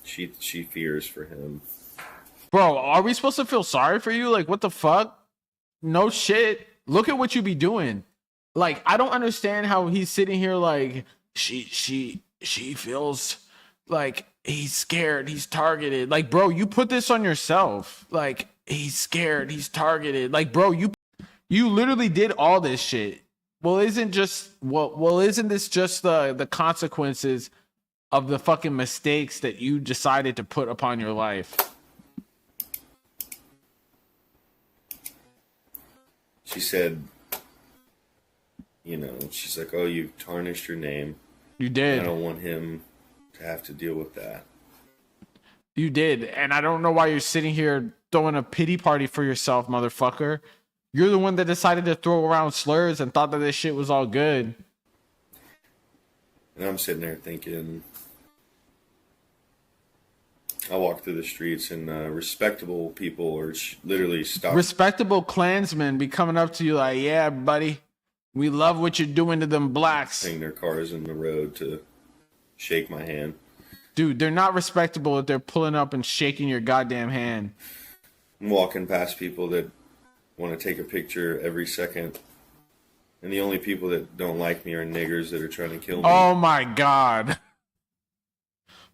She fears for him. Bro, are we supposed to feel sorry for you? Like, what the fuck? No shit. Look at what you be doing. Like, I don't understand how he's sitting here like she feels like he's scared, he's targeted. Like, bro, you put this on yourself. Like, he's scared, he's targeted. Like, bro, you literally did all this shit. Well, isn't this just the consequences of the fucking mistakes that you decided to put upon your life? She said, you know, she's like, oh, you tarnished your name. You did. I don't want him to have to deal with that. You did. And I don't know why you're sitting here throwing a pity party for yourself, motherfucker. You're the one that decided to throw around slurs and thought that this shit was all good. And I'm sitting there thinking, I walk through the streets and respectable people are literally stopped. Respectable Klansmen be coming up to you like, yeah, buddy, we love what you're doing to them blacks. Putting their cars in the road to shake my hand. Dude, they're not respectable if they're pulling up and shaking your goddamn hand. I'm walking past people that want to take a picture every second. And the only people that don't like me are niggers that are trying to kill me. Oh my God.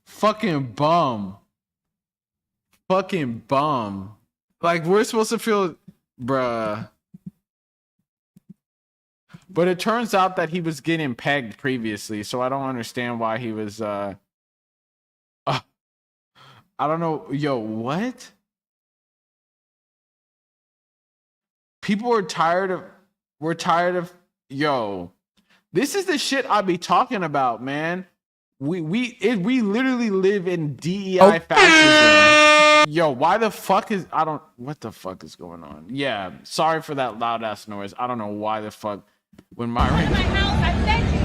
Fucking bum. Fucking bum. Like, we're supposed to feel, bruh. But it turns out that he was getting pegged previously, so I don't understand why he was, I don't know. Yo, what? People are tired of, yo, this is the shit I be talking about, man. We literally live in DEI fascism. Yo, why the fuck is, what the fuck is going on? Yeah, sorry for that loud ass noise. I don't know why the fuck when my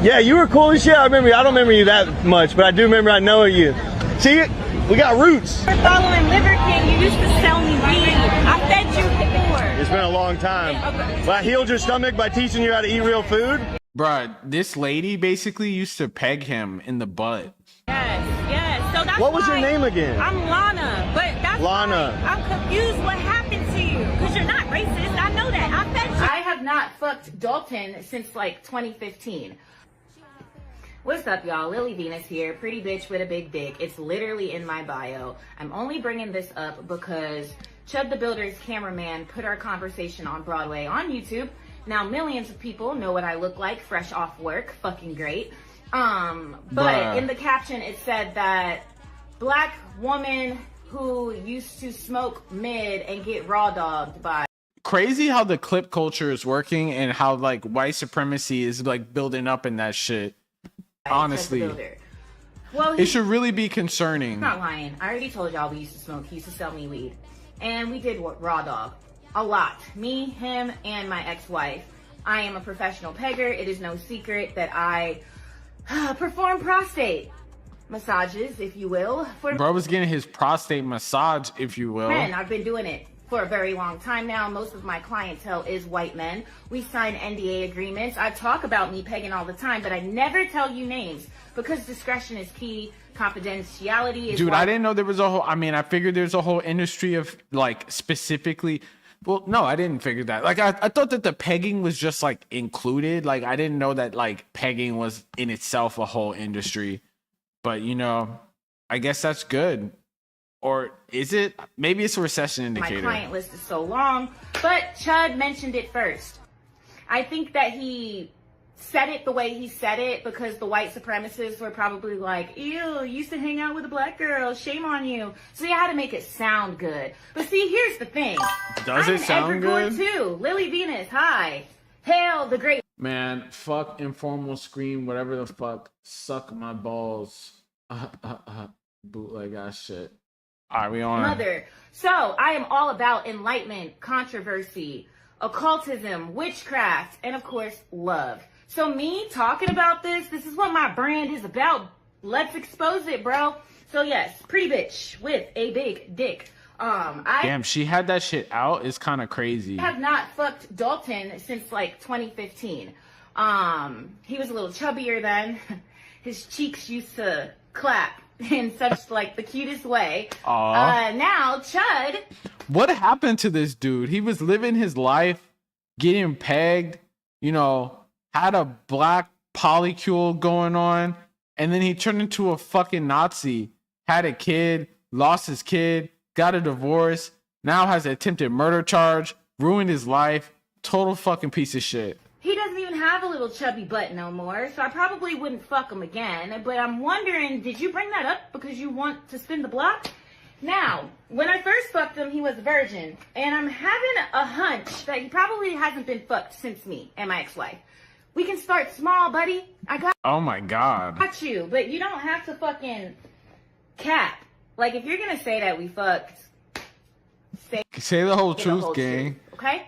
Yeah, you were cool as shit. I don't remember you that much, but I do remember I know you. See, we got roots. We're following Liver King. You used to sell me weed. I fed you before. It's been a long time. But I healed your stomach by teaching you how to eat real food. Bruh, this lady basically used to peg him in the butt. Yes. So that's what was your name again? I'm Lana, but that's Lana. Why I'm confused what happened to you. Because you're not racist. I know that. I fed you. I have not fucked Dalton since like 2015. What's up, y'all? Lily Venus here, pretty bitch with a big dick. It's literally in my bio. I'm only bringing this up because Chud the Builder's cameraman put our conversation on Broadway on YouTube. Now millions of people know what I look like fresh off work. Fucking great. But in the caption it said that black woman who used to smoke mid and get raw dogged by. Crazy how the clip culture is working and how like white supremacy is like building up in that shit. Honestly, well, it should really be concerning. I'm not lying. I already told y'all we used to smoke. He used to sell me weed. And we did raw dog. A lot. Me, him, and my ex-wife. I am a professional pegger. It is no secret that I perform prostate massages, if you will. For Bro was getting his prostate massage, if you will. men, I've been doing it for a very long time now. Most of my clientele is white men. We sign NDA agreements. I talk about me pegging all the time, but I never tell you names because discretion is key. Confidentiality is. Dude, I didn't know there was a whole. I mean, I figured there's a whole industry of like specifically. Well, no, I didn't figure that. Like, I thought that the pegging was just like included. Like, I didn't know that like pegging was in itself a whole industry. But you know, I guess that's good. Or is it? Maybe it's a recession indicator. My client list is so long, but Chud mentioned it first. I think that he said it the way he said it because the white supremacists were probably like, ew, you used to hang out with a black girl, shame on you. So you had to make it sound good. But see, here's the thing. Does it sound good? Too. Lily Venus, hi. Hail the great. Man, fuck informal scream, whatever the fuck. Suck my balls. Bootleg ass shit. Alright, we on. Mother. So I am all about enlightenment, controversy, occultism, witchcraft, and of course, love. So me talking about this is what my brand is about. Let's expose it, bro. So yes, pretty bitch with a big dick. Damn, she had that shit out. It's kind of crazy. I have not fucked Dalton since like 2015. He was a little chubbier then. His cheeks used to clap in such like the cutest way. Now Chud. What happened to this dude? He was living his life, getting pegged, you know, had a black polycule going on, and then he turned into a fucking Nazi, had a kid, lost his kid, got a divorce, now has an attempted murder charge, ruined his life, total fucking piece of shit. He doesn't even have a little chubby butt no more, so I probably wouldn't fuck him again. But I'm wondering, did you bring that up because you want to spin the block? Now, when I first fucked him, he was a virgin, and I'm having a hunch that he probably hasn't been fucked since me and my ex-wife. We can start small, buddy. Oh my god. Got you, but you don't have to fucking cap. Like, if you're gonna say that we fucked, say the whole truth, gang. Okay?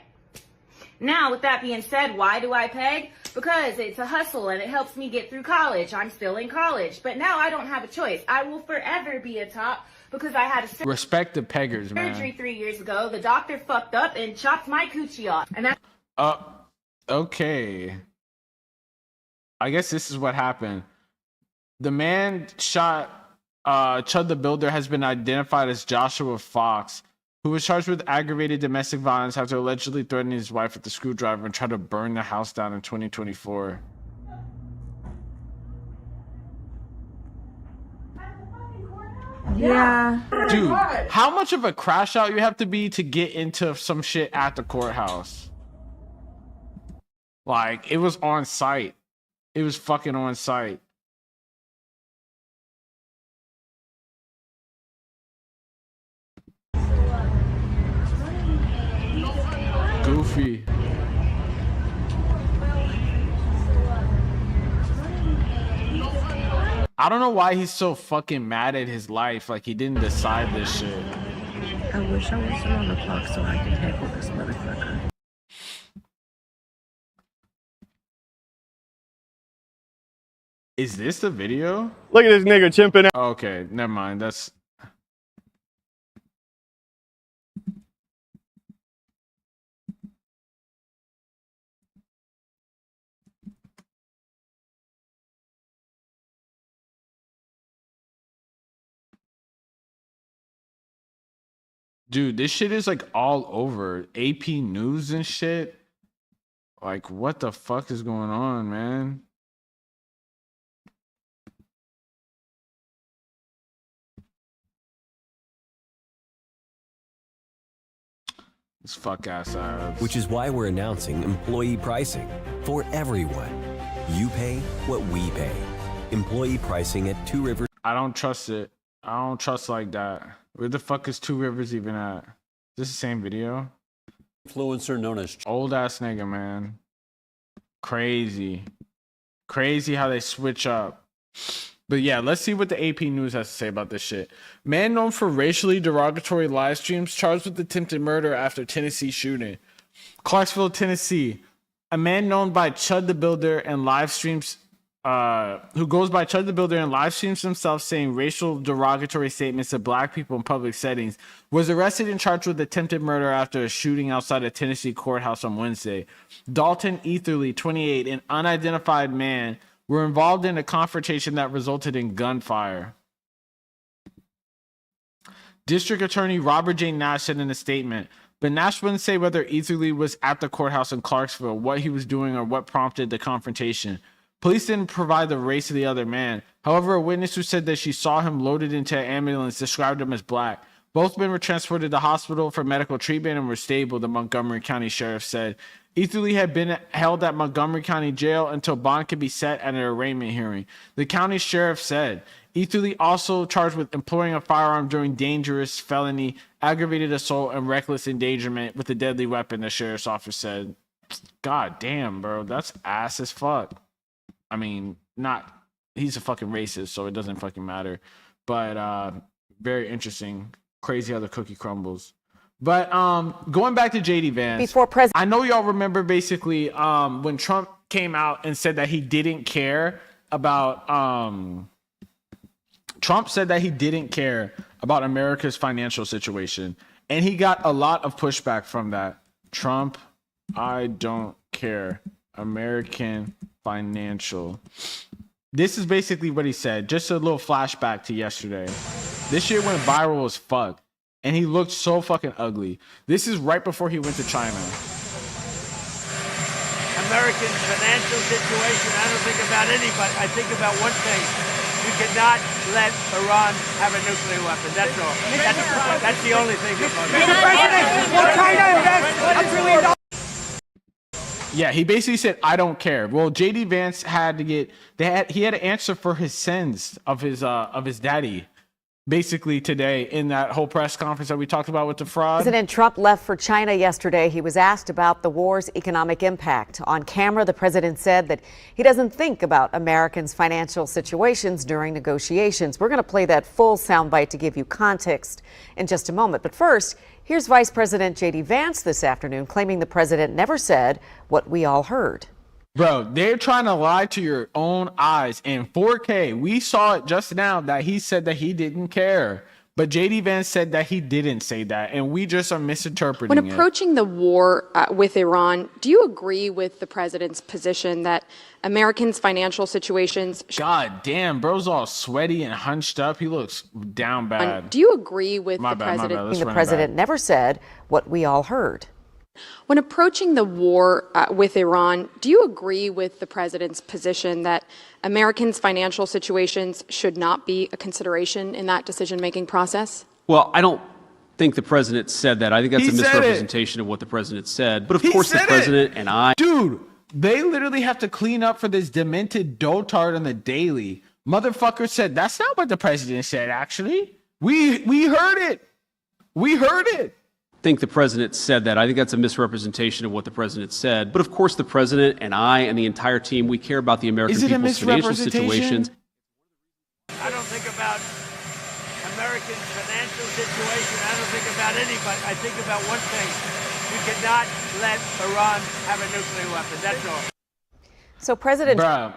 Now, with that being said, why do I peg? Because it's a hustle and it helps me get through college. I'm still in college, but now I don't have a choice. I will forever be a top because I had a respect the peggers, man. Surgery 3 years ago. The doctor fucked up and chopped my coochie off, and that. Okay. I guess this is what happened. The man shot Chud the Builder has been identified as Joshua Fox, who was charged with aggravated domestic violence after allegedly threatening his wife with a screwdriver and tried to burn the house down in 2024. Yeah. Dude, how much of a crash out you have to be to get into some shit at the courthouse? Like, it was on site. It was fucking on site. Goofy. I don't know why he's so fucking mad at his life. Like, he didn't decide this shit. I wish I wasn't on the clock so I could tackle this motherfucker. Is this the video? Look at this nigga chimping out. Okay, never mind. That's... Dude, this shit is like all over AP News and shit. Like, what the fuck is going on, man? This fuck ass ads. Which is why we're announcing employee pricing for everyone. You pay what we pay. Employee pricing at Two Rivers. I don't trust it. I don't trust like that. Where the fuck is Two Rivers even at? Is this the same video? Influencer known as old ass nigga, man. Crazy. Crazy how they switch up. But yeah, let's see what the AP News has to say about this shit. Man known for racially derogatory live streams charged with attempted murder after Tennessee shooting. Clarksville, Tennessee. a man known by Chud the Builder and live streams, who goes by Chud the Builder and live streams himself saying racial derogatory statements to black people in public settings, was arrested and charged with attempted murder after a shooting outside a Tennessee courthouse on Wednesday. Dalton Etherly, 28, an unidentified man, were involved in a confrontation that resulted in gunfire. District Attorney Robert J. Nash said in a statement, but Nash wouldn't say whether Etherly was at the courthouse in Clarksville, what he was doing, or what prompted the confrontation. Police didn't provide the race of the other man. However, a witness who said that she saw him loaded into an ambulance described him as black. Both men were transported to the hospital for medical treatment and were stable, the Montgomery County Sheriff said. Etherly had been held at Montgomery County Jail until bond could be set at an arraignment hearing. The county sheriff said Etherly also charged with employing a firearm during dangerous felony, aggravated assault, and reckless endangerment with a deadly weapon, the sheriff's office said. God damn, bro. That's ass as fuck. I mean, he's a fucking racist, so it doesn't fucking matter. But very interesting. Crazy how the cookie crumbles. But going back to JD Vance, I know y'all remember basically when Trump came out and said that he didn't care about America's financial situation, and he got a lot of pushback from that. Trump, I don't care. American financial. This is basically what he said. Just a little flashback to yesterday. This shit went viral as fuck. And he looked so fucking ugly. This is right before he went to China. American financial situation, I don't think about anybody. I think about one thing. We cannot let Iran have a nuclear weapon. That's all. That's the only thing. Yeah, he basically said, I don't care. Well, JD Vance had to answer for his sins of his daddy. Basically today in that whole press conference that we talked about with the fraud. President Trump left for China yesterday. He was asked about the war's economic impact. On camera, the president said that he doesn't think about Americans' financial situations during negotiations. We're going to play that full soundbite to give you context in just a moment. But first, here's Vice President JD Vance this afternoon claiming the president never said what we all heard. Bro, they're trying to lie to your own eyes in 4K. We saw it just now that he said that he didn't care. But JD Vance said that he didn't say that, and we just are misinterpreting it. When approaching the war with Iran, do you agree with the president's position that Americans' financial situations... God damn, bro's all sweaty and hunched up. He looks down bad. Do you agree with the president... The president never said what we all heard. When approaching the war with Iran, do you agree with the president's position that Americans' financial situations should not be a consideration in that decision-making process? Well, I don't think the president said that. I think that's a misrepresentation of what the president said. But of course, the president and I... Dude, they literally have to clean up for this demented dotard on the daily. Motherfucker said, that's not what the president said, actually. We heard it. We heard it. Think the president said that. I think that's a misrepresentation of what the president said. But of course, the president and I and the entire team, we care about the American people's financial situations. I don't think about American financial situation. I don't think about anybody. I think about one thing. We cannot let Iran have a nuclear weapon. that's all. So President... Bruh,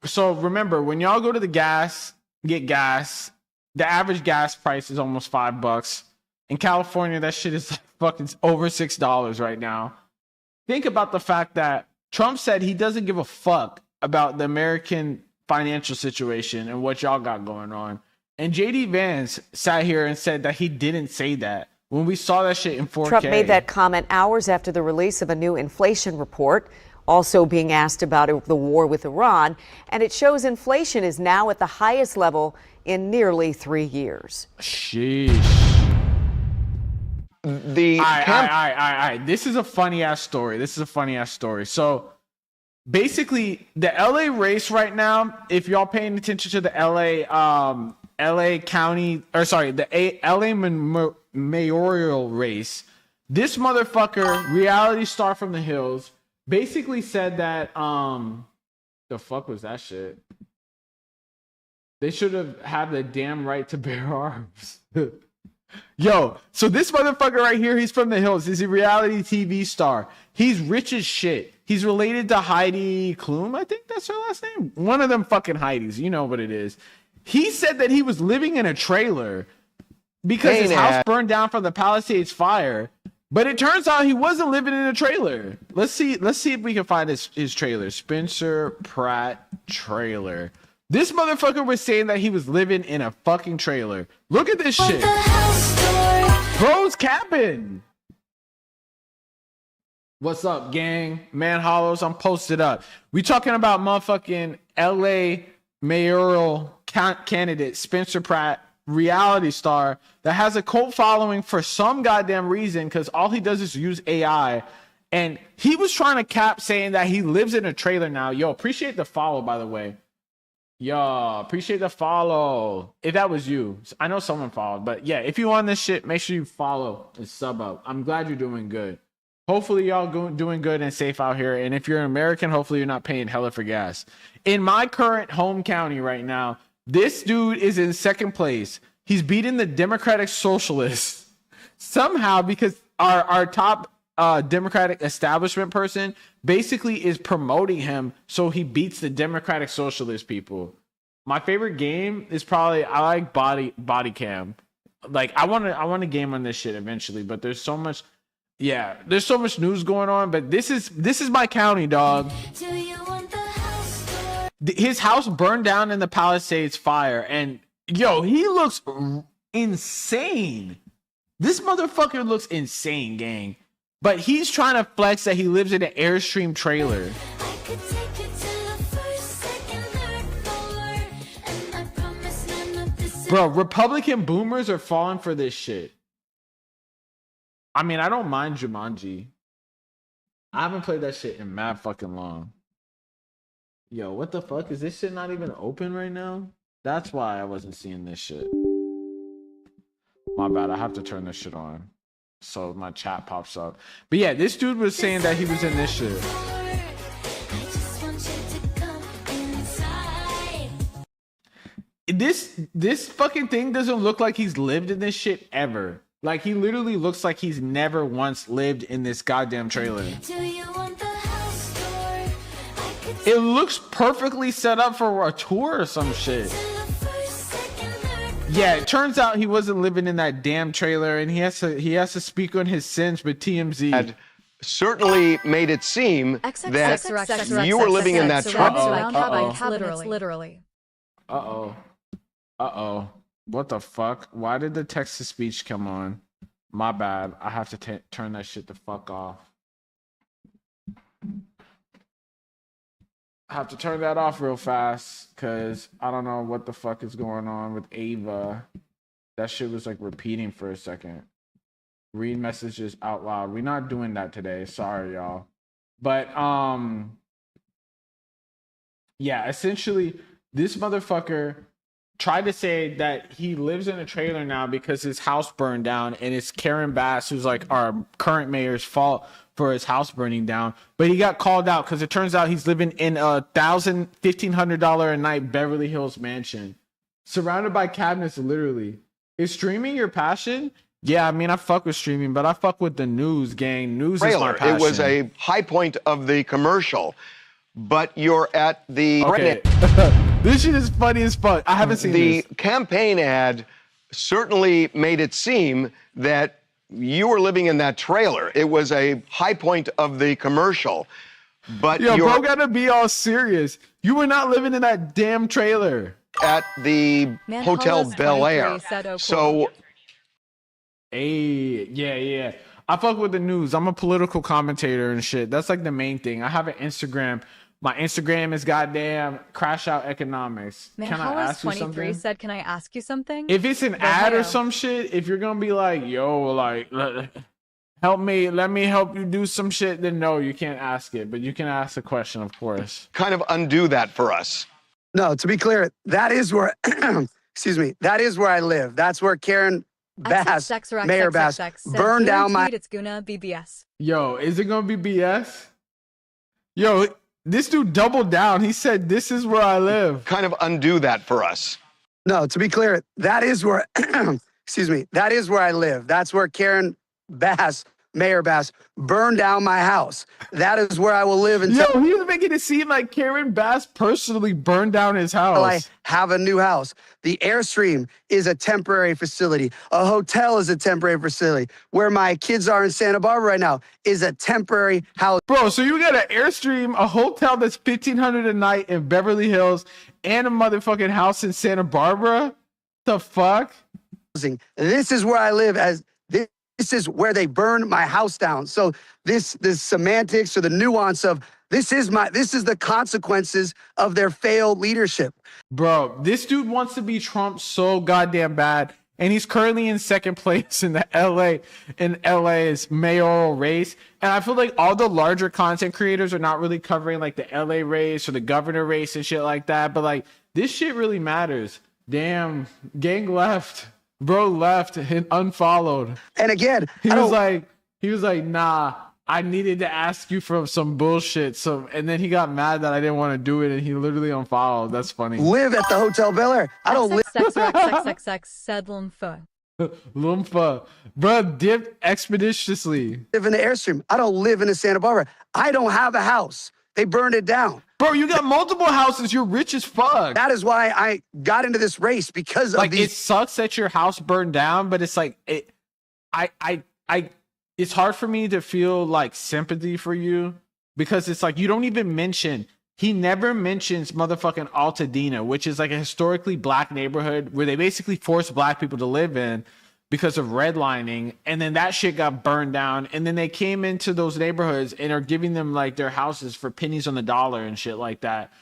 so remember, when y'all go to the get gas, the average gas price is almost $5. In California, that shit is like fucking over $6 right now. Think about the fact that Trump said he doesn't give a fuck about the American financial situation and what y'all got going on. And JD Vance sat here and said that he didn't say that when we saw that shit in 4K. Trump made that comment hours after the release of a new inflation report, also being asked about the war with Iran. And it shows inflation is now at the highest level in nearly 3 years. Sheesh. This is a funny ass story. So basically, the LA race right now, if y'all paying attention to the LA County, or sorry, the LA mayoral race, this motherfucker, reality star from the hills, basically said that the fuck was that shit? They should have had the damn right to bear arms. Yo, so this motherfucker right here, he's from the hills. He's a reality TV star. He's rich as shit. He's related to Heidi Klum. I think that's her last name. One of them fucking Heidis. You know what it is. He said that he was living in a trailer because his house burned down from the Palisades fire. But it turns out he wasn't living in a trailer. Let's see if we can find his trailer. Spencer Pratt trailer. This motherfucker was saying that he was living in a fucking trailer. Look at this shit. Bro's capping. What's up, gang? Man Hollows, I'm posted up. We talking about motherfucking LA mayoral candidate Spencer Pratt, reality star that has a cult following for some goddamn reason because all he does is use AI. And he was trying to cap saying that he lives in a trailer now. Yo, appreciate the follow, by the way. Yo, appreciate the follow. If that was you, I know someone followed, but yeah, if you on this shit, make sure you follow and sub up. I'm glad you're doing good. Hopefully y'all doing good and safe out here. And if you're an American, hopefully you're not paying hella for gas. In my current home county right now, this dude is in second place. He's beating the Democratic Socialists somehow because our top Democratic establishment person basically is promoting him so he beats the Democratic Socialist people. My favorite game is probably I like body cam. Like I want to game on this shit eventually, but there's so much news going on. But this is my county, dog. His house burned down in the Palisades fire, and yo, he looks insane. This motherfucker looks insane, gang. But he's trying to flex that he lives in an Airstream trailer. Bro, Republican boomers are falling for this shit. I mean, I don't mind Jumanji. I haven't played that shit in mad fucking long. Yo, what the fuck? Is this shit not even open right now? That's why I wasn't seeing this shit. My bad. I have to turn this shit on so my chat pops up. But yeah, this dude was saying that he was in this shit. This fucking thing doesn't look like he's lived in this shit ever. Like, he literally looks like he's never once lived in this goddamn trailer. It looks perfectly set up for a tour or some shit. Yeah, it turns out he wasn't living in that damn trailer, and he has to speak on his sins with TMZ. Had certainly made it seem that you were living in that trailer. Literally. Uh-oh. What the fuck? Why did the text-to-speech come on? My bad. I have to turn that shit the fuck off. I have to turn that off real fast because I don't know what the fuck is going on with Ava. That shit was like repeating for a second. Read messages out loud. We're not doing that today. Sorry, y'all. But, yeah, essentially, this motherfucker tried to say that he lives in a trailer now because his house burned down, and it's Karen Bass, who's like our current mayor's fault for his house burning down. But he got called out because it turns out he's living in a $1,500 a night Beverly Hills mansion, surrounded by cabinets, literally. Is streaming your passion? Yeah, I mean, I fuck with streaming, but I fuck with the news, gang. News is my passion. It was a high point of the commercial, but you're at the... Okay. This shit is funny as fuck. I haven't seen this. The campaign ad certainly made it seem that you were living in that trailer. It was a high point of the commercial, but yo, bro, gotta be all serious. You were not living in that damn trailer. At the Hotel Bel Air. So, hey, yeah. I fuck with the news. I'm a political commentator and shit. That's like the main thing. I have an Instagram. My Instagram is goddamn Crash Out Economics. Man, can I ask you something? said, "Can I ask you something?" If it's an ad or some shit, if you're gonna be like, yo, like, help me, let me help you do some shit, then no, you can't ask it. But you can ask a question, of course. Kind of undo that for us. No, to be clear, that is where, excuse me, that is where I live. That's where Karen Bass, Mayor Bass, burned down my... It's gonna be BS. Yo, is it gonna be BS? Yo, this dude doubled down. He said, this is where I live. Kind of undo that for us. No, to be clear, that is where, that is where I live. That's where Karen Bass, Mayor Bass, burned down my house. That is where I will live until Yo, he was making it seem like Karen Bass personally burned down his house. I have a new house. The Airstream is a temporary facility. A hotel is a temporary facility. Where my kids are in Santa Barbara right now is a temporary house. Bro, so you got an Airstream, a hotel that's $1,500 a night in Beverly Hills, and a motherfucking house in Santa Barbara? The fuck? This is where I live. This is where they burned my house down. So this semantics or the nuance of this is the consequences of their failed leadership. Bro, this dude wants to be Trump so goddamn bad, and he's currently in second place in the LA's mayoral race. And I feel like all the larger content creators are not really covering like the LA race or the governor race and shit like that. But like this shit really matters. Damn, gang left. Bro left and unfollowed. And again, he was like, nah, I needed to ask you for some bullshit. And then he got mad that I didn't want to do it, and he literally unfollowed. That's funny. Live at the Hotel Bel Air. I don't live. Said Lumfa. Lumfa. Bro, dipped expeditiously. Live in the Airstream. I don't live in the Santa Barbara. I don't have a house. They burned it down. Bro, you got multiple houses. You're rich as fuck. That is why I got into this race, because of these. It sucks that your house burned down, but it's like it's hard for me to feel like sympathy for you, because it's like you don't even mention. He never mentions motherfucking Altadena, which is like a historically black neighborhood where they basically force black people to live in because of redlining, and then that shit got burned down, and then they came into those neighborhoods and are giving them like their houses for pennies on the dollar and shit like that.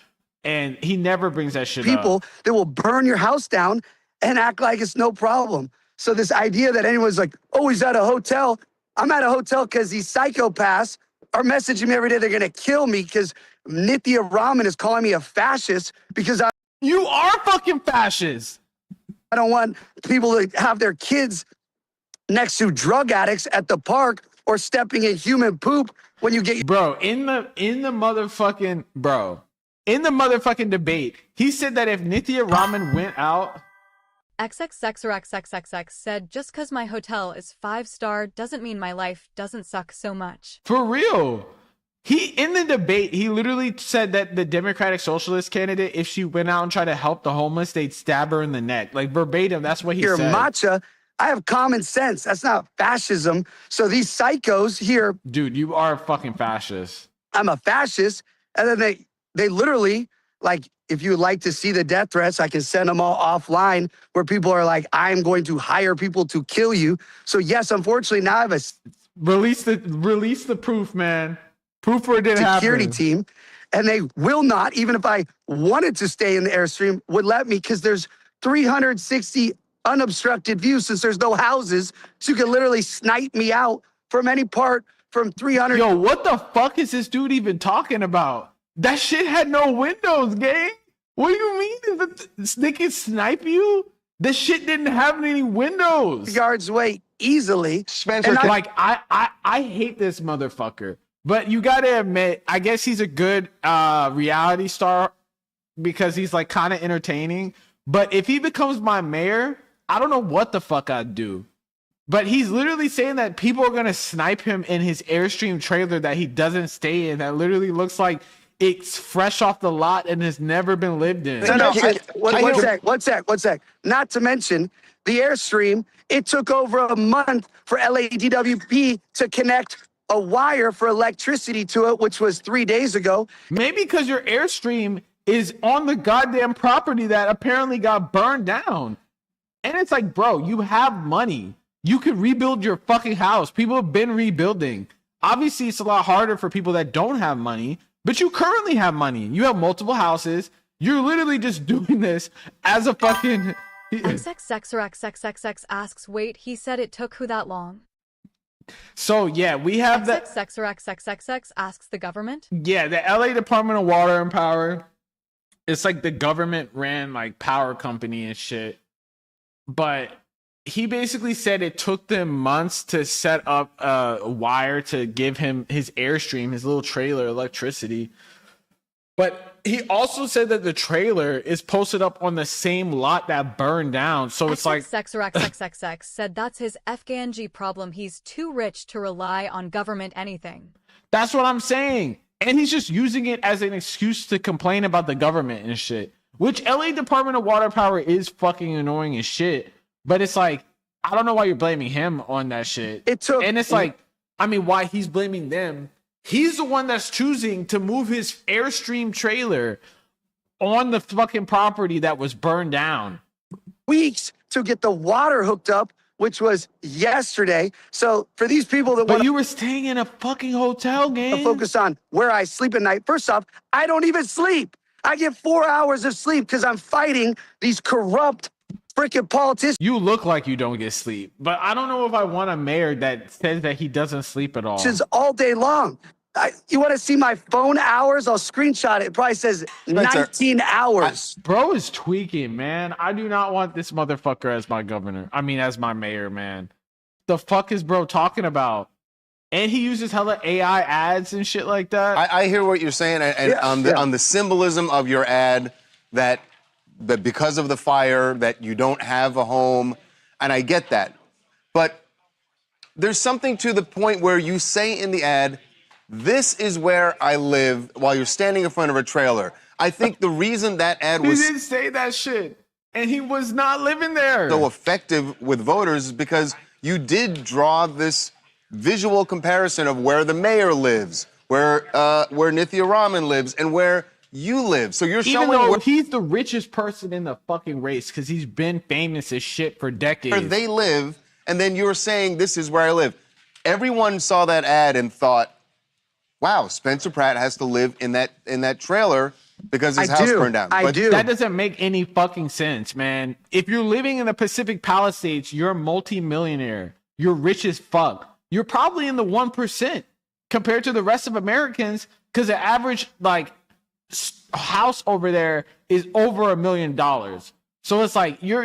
And he never brings that shit up. People that will burn your house down and act like it's no problem. So this idea that anyone's like, oh, he's at a hotel. I'm at a hotel because these psychopaths are messaging me every day. They're going to kill me because Nithya Raman is calling me a fascist because you are fucking fascist. I don't want people to have their kids next to drug addicts at the park or stepping in human poop when you get. Bro, in the motherfucking debate, he said that if Nithya Raman went out. XXX or XXXX said, just because my hotel is 5-star doesn't mean my life doesn't suck so much. For real. In the debate, he literally said that the Democratic Socialist candidate, if she went out and tried to help the homeless, they'd stab her in the neck. Like verbatim, that's what he said. Matcha, I have common sense. That's not fascism. So these psychos here. Dude, you are a fucking fascist. I'm a fascist. And then they literally, like, if you would like to see the death threats, I can send them all offline where people are like, I'm going to hire people to kill you. So yes, unfortunately, now I have a release the proof, man. Proof where it didn't happen. Security team, and they will not, even if I wanted to stay in the Airstream, would let me, because there's 360 unobstructed views since there's no houses, so you can literally snipe me out from any part from 300. Yo, what the fuck is this dude even talking about? That shit had no windows, gang. What do you mean? They can snipe you? This shit didn't have any windows. Yards away easily. Spencer, I hate this motherfucker. But you gotta admit, I guess he's a good reality star because he's like kind of entertaining. But if he becomes my mayor, I don't know what the fuck I'd do. But he's literally saying that people are gonna snipe him in his Airstream trailer that he doesn't stay in. That literally looks like it's fresh off the lot and has never been lived in. One sec. Not to mention the Airstream. It took over a month for LADWP to connect a wire for electricity to it, which was 3 days ago. Maybe because your Airstream is on the goddamn property that apparently got burned down. And it's like, bro, you have money. You could rebuild your fucking house. People have been rebuilding. Obviously, it's a lot harder for people that don't have money, but you currently have money. You have multiple houses. You're literally just doing this as a fucking... XXX or XXXX asks, wait, he said it took who that long? So yeah, we have the XXX or XXXX asks the government. Yeah, the LA Department of Water and Power. It's like the government ran like power company and shit. But he basically said it took them months to set up a wire to give him his Airstream, his little trailer, electricity. But he also said that the trailer is posted up on the same lot that burned down. So it's like XXX said that's his FKNG problem. He's too rich to rely on government anything. That's what I'm saying. And he's just using it as an excuse to complain about the government and shit. Which LA Department of Water Power is fucking annoying as shit. But it's like, I don't know why you're blaming him on that shit. And it's like, I mean, why he's blaming them. He's the one that's choosing to move his Airstream trailer on the fucking property that was burned down. Weeks to get the water hooked up, which was yesterday. So for these people that But you were staying in a fucking hotel, gang. to focus on where I sleep at night, first off, I don't even sleep. I get 4 hours of sleep because I'm fighting these corrupt freaking politicians. You look like you don't get sleep, but I don't know if I want a mayor that says that he doesn't sleep at all. All day long. You want to see my phone hours? I'll screenshot it. It probably says 19 hours. Bro is tweaking, man. I do not want this motherfucker as my governor. I mean, as my mayor, man. The fuck is bro talking about? And he uses hella AI ads and shit like that. I hear what you're saying, and on the symbolism of your ad that because of the fire that you don't have a home, and I get that. But there's something to the point where you say in the ad, this is where I live, while you're standing in front of a trailer. I think the reason that ad was... He didn't say that shit, and he was not living there. ...so effective with voters is because you did draw this visual comparison of where the mayor lives, where Nithya Raman lives, and where you live. So you're showing Even though where he's the richest person in the fucking race because he's been famous as shit for decades. they live, and then you're saying, this is where I live. Everyone saw that ad and thought, wow, Spencer Pratt has to live in that trailer because his house burned down. But that doesn't make any fucking sense, man. If you're living in the Pacific Palisades, you're a multi-millionaire. You're rich as fuck. You're probably in the 1% compared to the rest of Americans because the average house over there is over $1 million. So it's like you're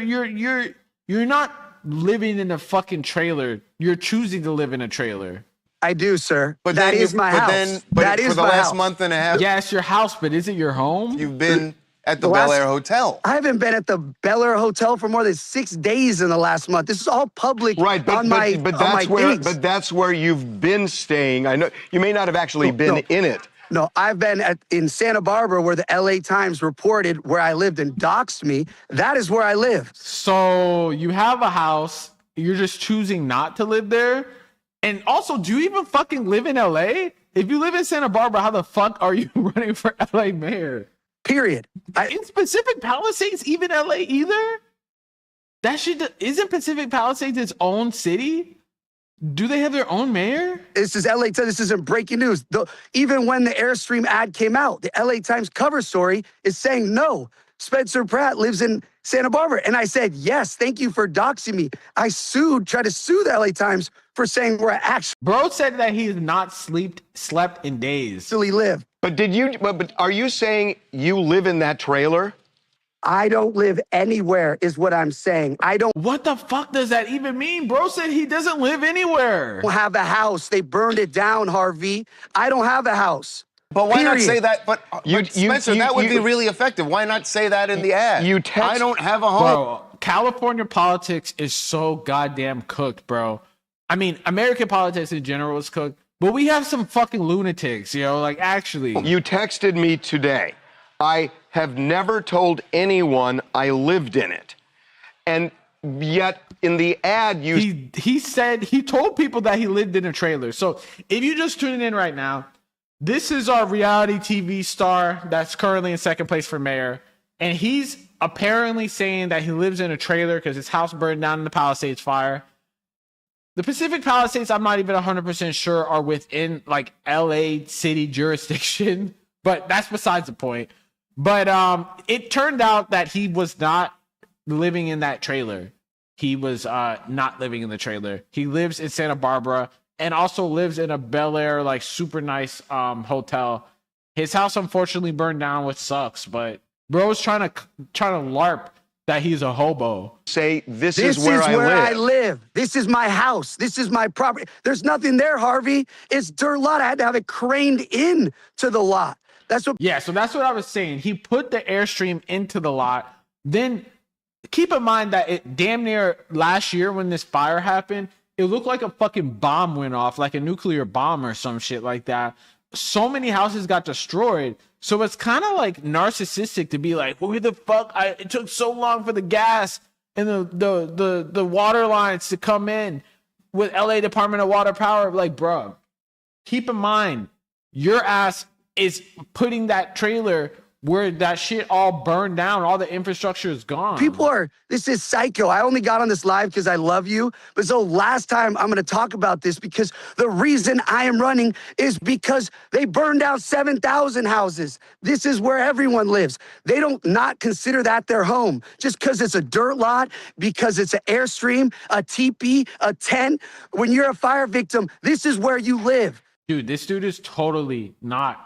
not living in a fucking trailer. You're choosing to live in a trailer. I do, sir. But that then is my house. That is for the my last house. month and a half, Yeah, it's your house, but is it your home? you've been at the Bel Air Hotel. I haven't been at the Bel Air Hotel for more than 6 days in the last month. This is all public on my things. But that's where you've been staying. I know you may not have actually been in it. No, I've been in Santa Barbara where the LA Times reported where I lived and doxed me. That is where I live. So you have a house. You're just choosing not to live there. And also, do you even fucking live in LA? If you live in Santa Barbara, how the fuck are you running for LA mayor? Period. In Pacific Palisades, even LA either? That shit, isn't Pacific Palisades its own city? Do they have their own mayor? This is LA Times. This isn't breaking news. Even when the Airstream ad came out, the LA Times cover story is saying, no, Spencer Pratt lives in Santa Barbara. And I said, yes, thank you for doxing me. I tried to sue the LA Times for saying where I actually... Bro said that he has not slept in days. live. But are you saying you live in that trailer? I don't live anywhere is what I'm saying. What the fuck does that even mean? Bro said he doesn't live anywhere. I don't have a house. They burned it down, Harvey. I don't have a house. But why not say that? But Spencer, that would be really effective. Why not say that in the ad? I don't have a home. Bro, California politics is so goddamn cooked, bro. I mean, American politics in general is cooked, but we have some fucking lunatics, actually. You texted me today. I have never told anyone I lived in it. And yet in the ad he said he told people that he lived in a trailer. So if you just tuning in right now, this is our reality TV star that's currently in second place for mayor. And he's apparently saying that he lives in a trailer because his house burned down in the Palisades fire. The Pacific Palisades, I'm not even 100% sure are within LA city jurisdiction, but that's besides the point. But it turned out that he was not living in that trailer. He was not living in the trailer. He lives in Santa Barbara and also lives in a Bel Air, super nice hotel. His house unfortunately burned down, which sucks. But bro's trying to LARP that he's a hobo. Say this is where I live. This is my house. This is my property. There's nothing there, Harvey. It's dirt lot. I had to have it craned in to the lot. That's what. Yeah, so that's what I was saying. He put the Airstream into the lot. Then keep in mind that it damn near last year when this fire happened, it looked like a fucking bomb went off, like a nuclear bomb or some shit like that. So many houses got destroyed. So it's kind of like narcissistic to be like, where the fuck? It took so long for the gas and the water lines to come in with LA Department of Water Power. Like, bro, keep in mind, your ass is putting that trailer where that shit all burned down, all the infrastructure is gone. This is psycho. I only got on this live because I love you. But so last time I'm going to talk about this because the reason I am running is because they burned down 7,000 houses. This is where everyone lives. They don't not consider that their home just because it's a dirt lot, because it's an Airstream, a teepee, a tent. When you're a fire victim, this is where you live. Dude, this dude is totally not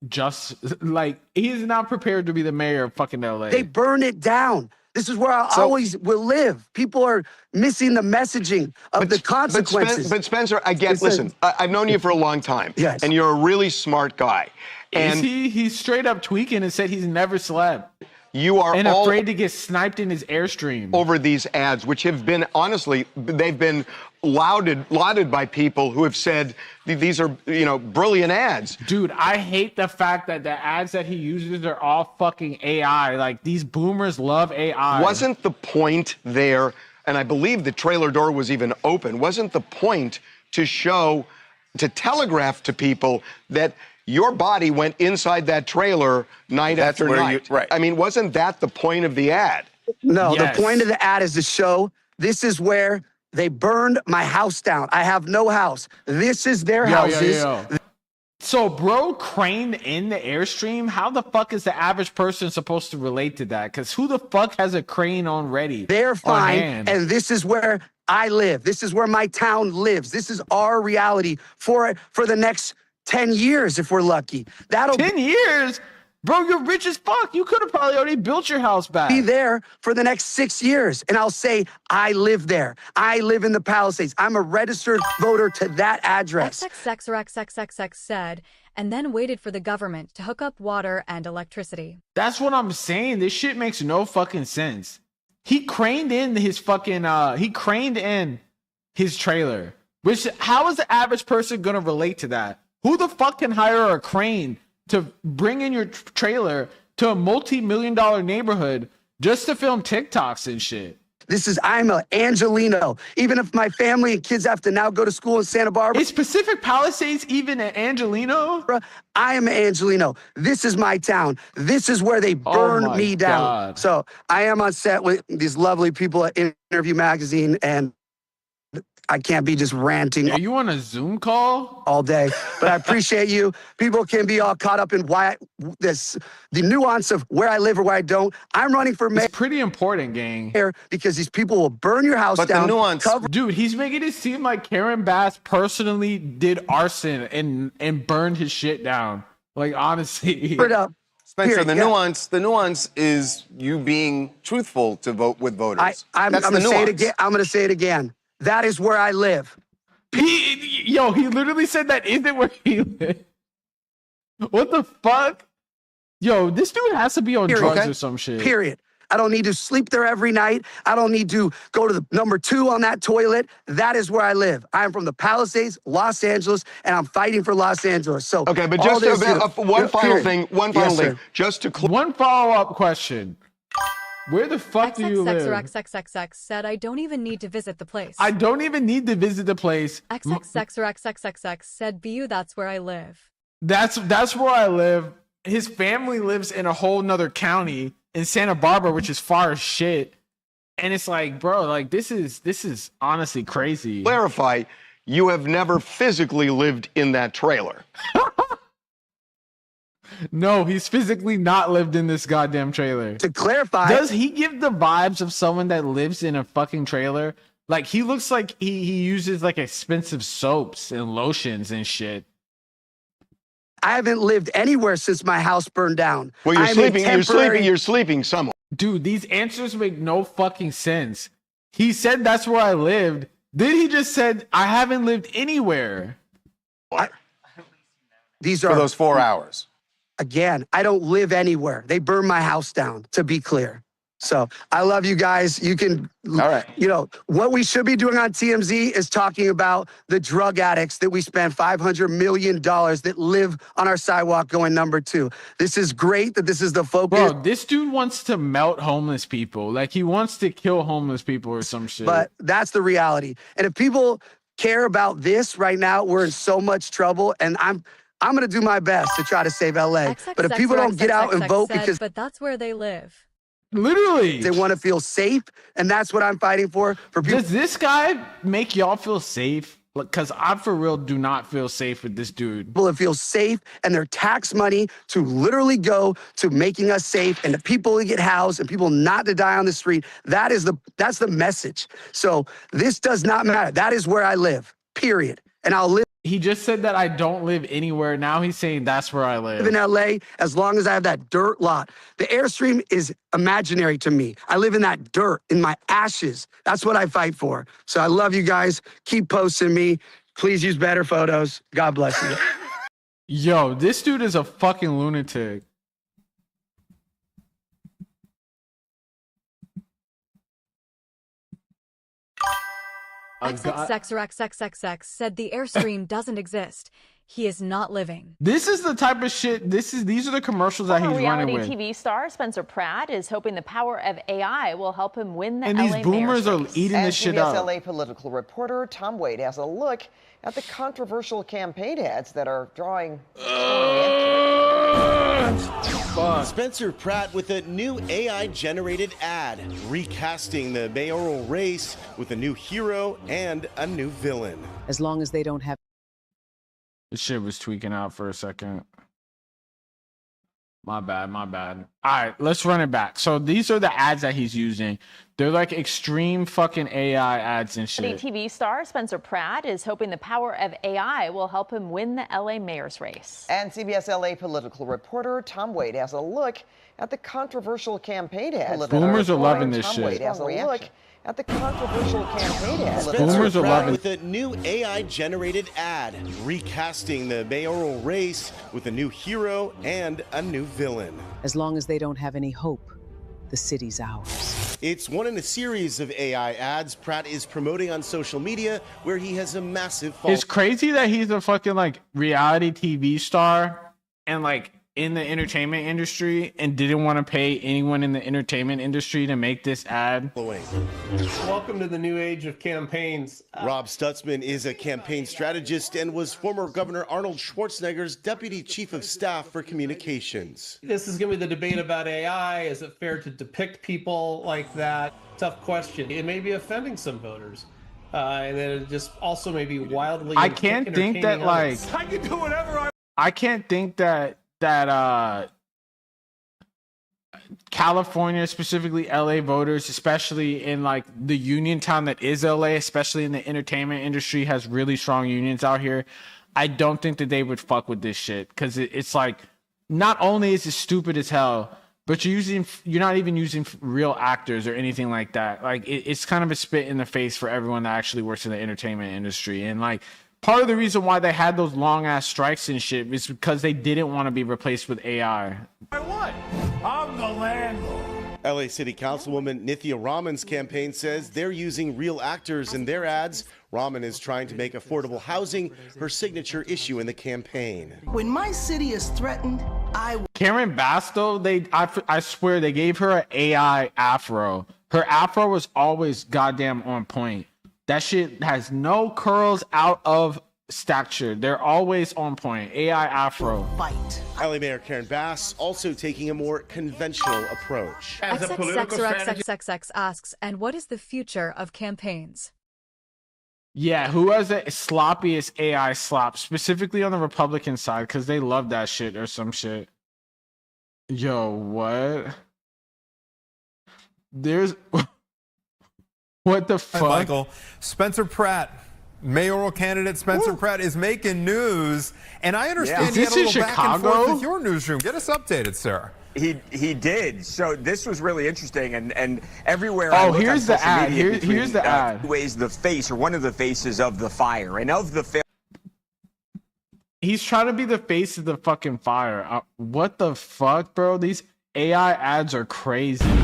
just like, he's not prepared to be the mayor of fucking LA. They burn it down. This is where I always will live. People are missing the messaging of the consequences. But Spencer, again, listen, I've known you for a long time. Yes. And you're a really smart guy. And he's straight up tweaking and said he's never slept. You are afraid to get sniped in his Airstream over these ads, which have been, honestly, they've been lauded by people who have said these are, brilliant ads. Dude, I hate the fact that the ads that he uses are all fucking AI. Like, these boomers love AI. Wasn't the point there, and I believe the trailer door was even open, wasn't the point to telegraph to people that your body went inside that trailer night after night? Right. I mean, wasn't that the point of the ad? No, the point of the ad is to show this is where they burned my house down. I have no house. This is their houses. So, bro craned in the Airstream? How the fuck is the average person supposed to relate to that? Because who the fuck has a crane on ready? They're fine, and this is where I live. This is where my town lives. This is our reality for the next 10 years, if we're lucky. 10 years? Bro, you're rich as fuck. You could have probably already built your house back. Be there for the next 6 years, and I'll say, I live there. I live in the Palisades. I'm a registered voter to that address. XXX said, and then waited for the government to hook up water and electricity. That's what I'm saying. This shit makes no fucking sense. He craned in his fucking, his trailer. Which, how is the average person gonna relate to that? Who the fuck can hire a crane to bring in your trailer to a multi-million-dollar neighborhood just to film TikToks and shit? I'm a Angelino. Even if my family and kids have to now go to school in Santa Barbara. Is Pacific Palisades even an Angelino? I am an Angelino. This is my town. This is where they burned me down. God. So I am on set with these lovely people at Interview Magazine, and I can't be just ranting. Are you on a Zoom call? All day. But I appreciate you. People can be all caught up in the nuance of where I live or where I don't. I'm running for mayor. It's pretty important, gang. Because these people will burn your house down. But the nuance. Dude, he's making it seem like Karen Bass personally did arson and burned his shit down. Like, honestly. Spencer, the nuance is you being truthful to vote with voters. I'm going to say it again. I'm going to say it again. That is where I live. He literally said that isn't where he lives. What the fuck? Yo, this dude has to be on drugs or some shit. Period. I don't need to sleep there every night. I don't need to go to the number 2 on that toilet. That is where I live. I am from the Palisades, Los Angeles, and I'm fighting for Los Angeles. So okay, but just one final thing. Just to one follow-up question. Where the fuck do you live? XXX said, I don't even need to visit the place. I don't even need to visit the place. XXX said, BU, that's where I live. That's where I live. His family lives in a whole nother county in Santa Barbara, which is far as shit. And it's like, bro, like this is honestly crazy. Clarify, you have never physically lived in that trailer. No, he's physically not lived in this goddamn trailer. To clarify, does he give the vibes of someone that lives in a fucking trailer? Like, he looks like he uses like expensive soaps and lotions and shit. I haven't lived anywhere since my house burned down. Well, you're sleeping somewhere. Dude, these answers make no fucking sense. He said that's where I lived. Then he just said I haven't lived anywhere. These are for those 4 hours. Again, I don't live anywhere. They burned my house down, to be clear. So I love you guys. You can, all right. You know, what we should be doing on TMZ is talking about the drug addicts that we spend $500 million that live on our sidewalk going number 2. This is great that this is the focus. Bro, this dude wants to melt homeless people. Like, he wants to kill homeless people or some shit. But that's the reality. And if people care about this right now, we're in so much trouble. And I'm going to do my best to try to save LA. But if people don't get out and vote because... But that's where they live. Literally. They want to feel safe, and that's what I'm fighting for people. Does this guy make y'all feel safe? Because I, for real, do not feel safe with this dude. People that feel safe, and their tax money to literally go to making us safe, and the people to get housed, and people not to die on the street. That's the message. So this does not matter. That is where I live, period. And I'll live. He just said that I don't live anywhere. Now he's saying that's where I live. In LA, as long as I have that dirt lot. The Airstream is imaginary to me. I live in that dirt, in my ashes. That's what I fight for. So I love you guys. Keep posting me. Please use better photos. God bless you. Yo, this dude is a fucking lunatic. XXX said the Airstream doesn't exist. He is not living. This is the type of shit. These are the commercials that he's running with. Reality TV star Spencer Pratt is hoping the power of AI will help him win the and LA these boomers are eating this shit up. LA political reporter Tom Wade has a look at the controversial campaign ads that are drawing. Spencer Pratt with a new AI-generated ad, recasting the mayoral race with a new hero and a new villain. As long as they don't have... This shit was tweaking out for a second. My bad. All right, let's run it back. So these are the ads that he's using. They're like extreme fucking AI ads and shit. TV star Spencer Pratt is hoping the power of AI will help him win the LA mayor's race. And CBS LA political reporter Tom Wade has a look at the controversial campaign ads. Boomers are loving this Tom shit. Wade has a look at the controversial campaign ads. Boomers are loving with a new AI-generated ad, recasting the mayoral race with a new hero and a new villain. As long as they don't have any hope, the city's ours. It's one in a series of AI ads Pratt is promoting on social media, where he has a massive following. It's crazy that he's a fucking like reality TV star and like in the entertainment industry and didn't want to pay anyone in the entertainment industry to make this ad. Welcome to the new age of campaigns. Rob Stutzman is a campaign strategist and was former Governor Arnold Schwarzenegger's deputy chief of staff for communications. This is going to be the debate about AI. Is it fair to depict people like that? Tough question. It may be offending some voters. And then it just also may be wildly I can't think that like I can do whatever I can't think that California, specifically LA voters, especially in like the union town that is LA, especially in the entertainment industry, has really strong unions out here. I don't think that they would fuck with this shit because it's like, not only is it stupid as hell, but you're not even using real actors or anything like that. Like it's kind of a spit in the face for everyone that actually works in the entertainment industry. And like, part of the reason why they had those long ass strikes and shit is because they didn't want to be replaced with AI. I'm the landlord. LA City Councilwoman Nithya Raman's campaign says they're using real actors in their ads. Raman is trying to make affordable housing her signature issue in the campaign. When my city is threatened, Karen Bass, though, I swear they gave her an AI afro. Her afro was always goddamn on point. That shit has no curls out of stature. They're always on point. AI afro. Fight. LA Mayor Karen Bass also taking a more conventional approach. XXX asks, and what is the future of campaigns? Yeah, who has the sloppiest AI slop, specifically on the Republican side, because they love that shit or some shit. Yo, what? There's... What the fuck? Hi, Michael. Spencer Pratt, mayoral candidate Spencer Pratt is making news. And I understand you had a little back and forth with your newsroom. Get us updated, sir. He did. So this was really interesting, and everywhere. Oh, here's the ad. Here's the ad. Ways the face or one of the faces of the fire, and of the He's trying to be the face of the fucking fire. What the fuck, bro? These AI ads are crazy. Yo,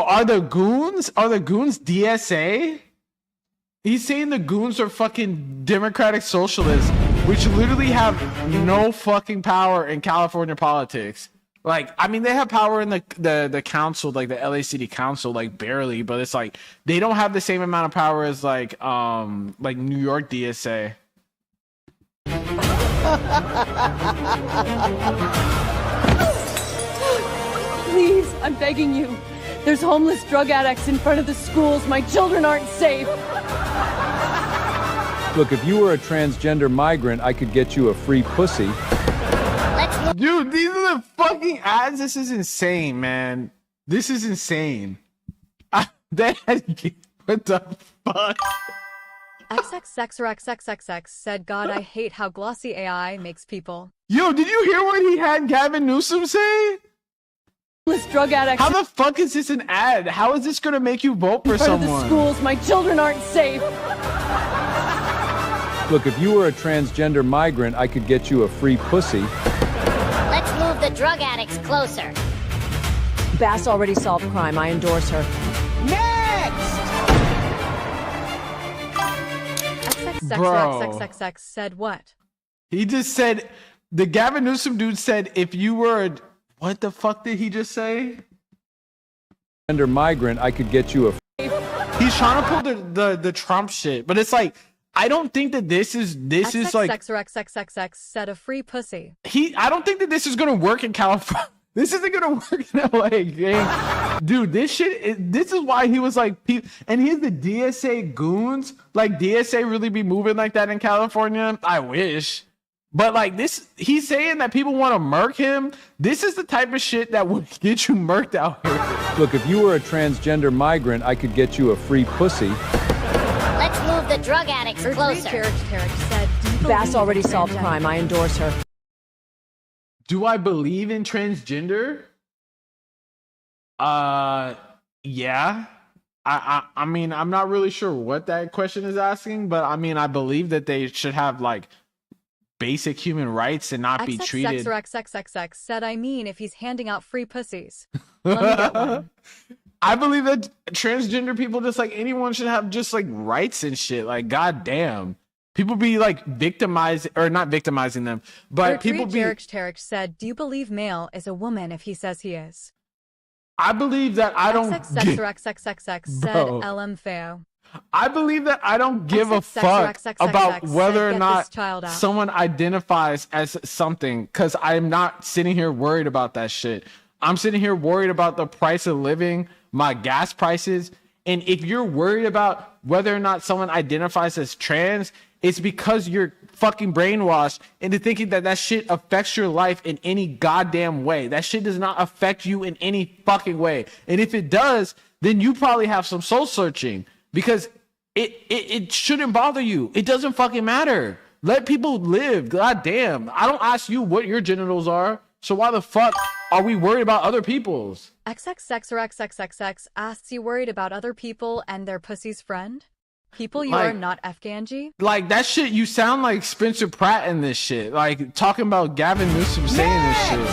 are the goons DSA? He's saying the goons are fucking democratic socialists, which literally have no fucking power in California politics. Like, I mean, they have power in the council, like the LA City Council, like barely, but it's like they don't have the same amount of power as like New York DSA. Please, I'm begging you. There's homeless drug addicts in front of the schools. My children aren't safe. Look, if you were a transgender migrant, I could get you a free pussy. Dude, these are the fucking ads. This is insane, man. This is insane. What the fuck? XXX said, God, I hate how glossy AI makes people. Yo, did you hear what he had Gavin Newsom say? Drug addicts. How the fuck is this an ad? How is this gonna make you vote for someone? In front of the schools, my children aren't safe. Look, if you were a transgender migrant, I could get you a free pussy. Let's move the drug addicts closer. Bass already solved crime. I endorse her. XXX said what? He just said, the Gavin Newsom dude said, if you were a... What the fuck did he just say? Gender migrant, I could get you a... He's trying to pull the Trump shit, but it's like, I don't think that this is like... XXX said a free pussy. I don't think that this is gonna work in California. This isn't gonna work in LA, gang. Dude, this is why he was like, and he's the DSA goons. Like, DSA really be moving like that in California? I wish. But like this, he's saying that people want to murk him. This is the type of shit that would get you murked out here. Look, if you were a transgender migrant, I could get you a free pussy. Let's move the drug addicts closer. Tarek said, Bass already solved crime. I endorse her. Do I believe in transgender? Yeah. I mean, I'm not really sure what that question is asking, but I mean, I believe that they should have like basic human rights and not be treated. XXX said, I mean, if he's handing out free pussies. Let me get one. I believe that transgender people, just like anyone, should have just like rights and shit. Like, goddamn. People be like victimizing, or not victimizing them, but people be... Tarek said, do you believe male is a woman if he says he is? I believe that I don't... XXX said LMFAO. I believe that I don't give a fuck about whether or not someone identifies as something, because I'm not sitting here worried about that shit. I'm sitting here worried about the price of living, my gas prices, and if you're worried about whether or not someone identifies as trans, it's because you're fucking brainwashed into thinking that that shit affects your life in any goddamn way. That shit does not affect you in any fucking way. And if it does, then you probably have some soul searching. Because it shouldn't bother you. It doesn't fucking matter. Let people live. God damn. I don't ask you what your genitals are. So why the fuck are we worried about other people's? XXX asks, you worried about other people and their pussy's friend? People you are not Afghanji? Like, that shit, you sound like Spencer Pratt in this shit. Like, talking about Gavin Newsom saying this shit.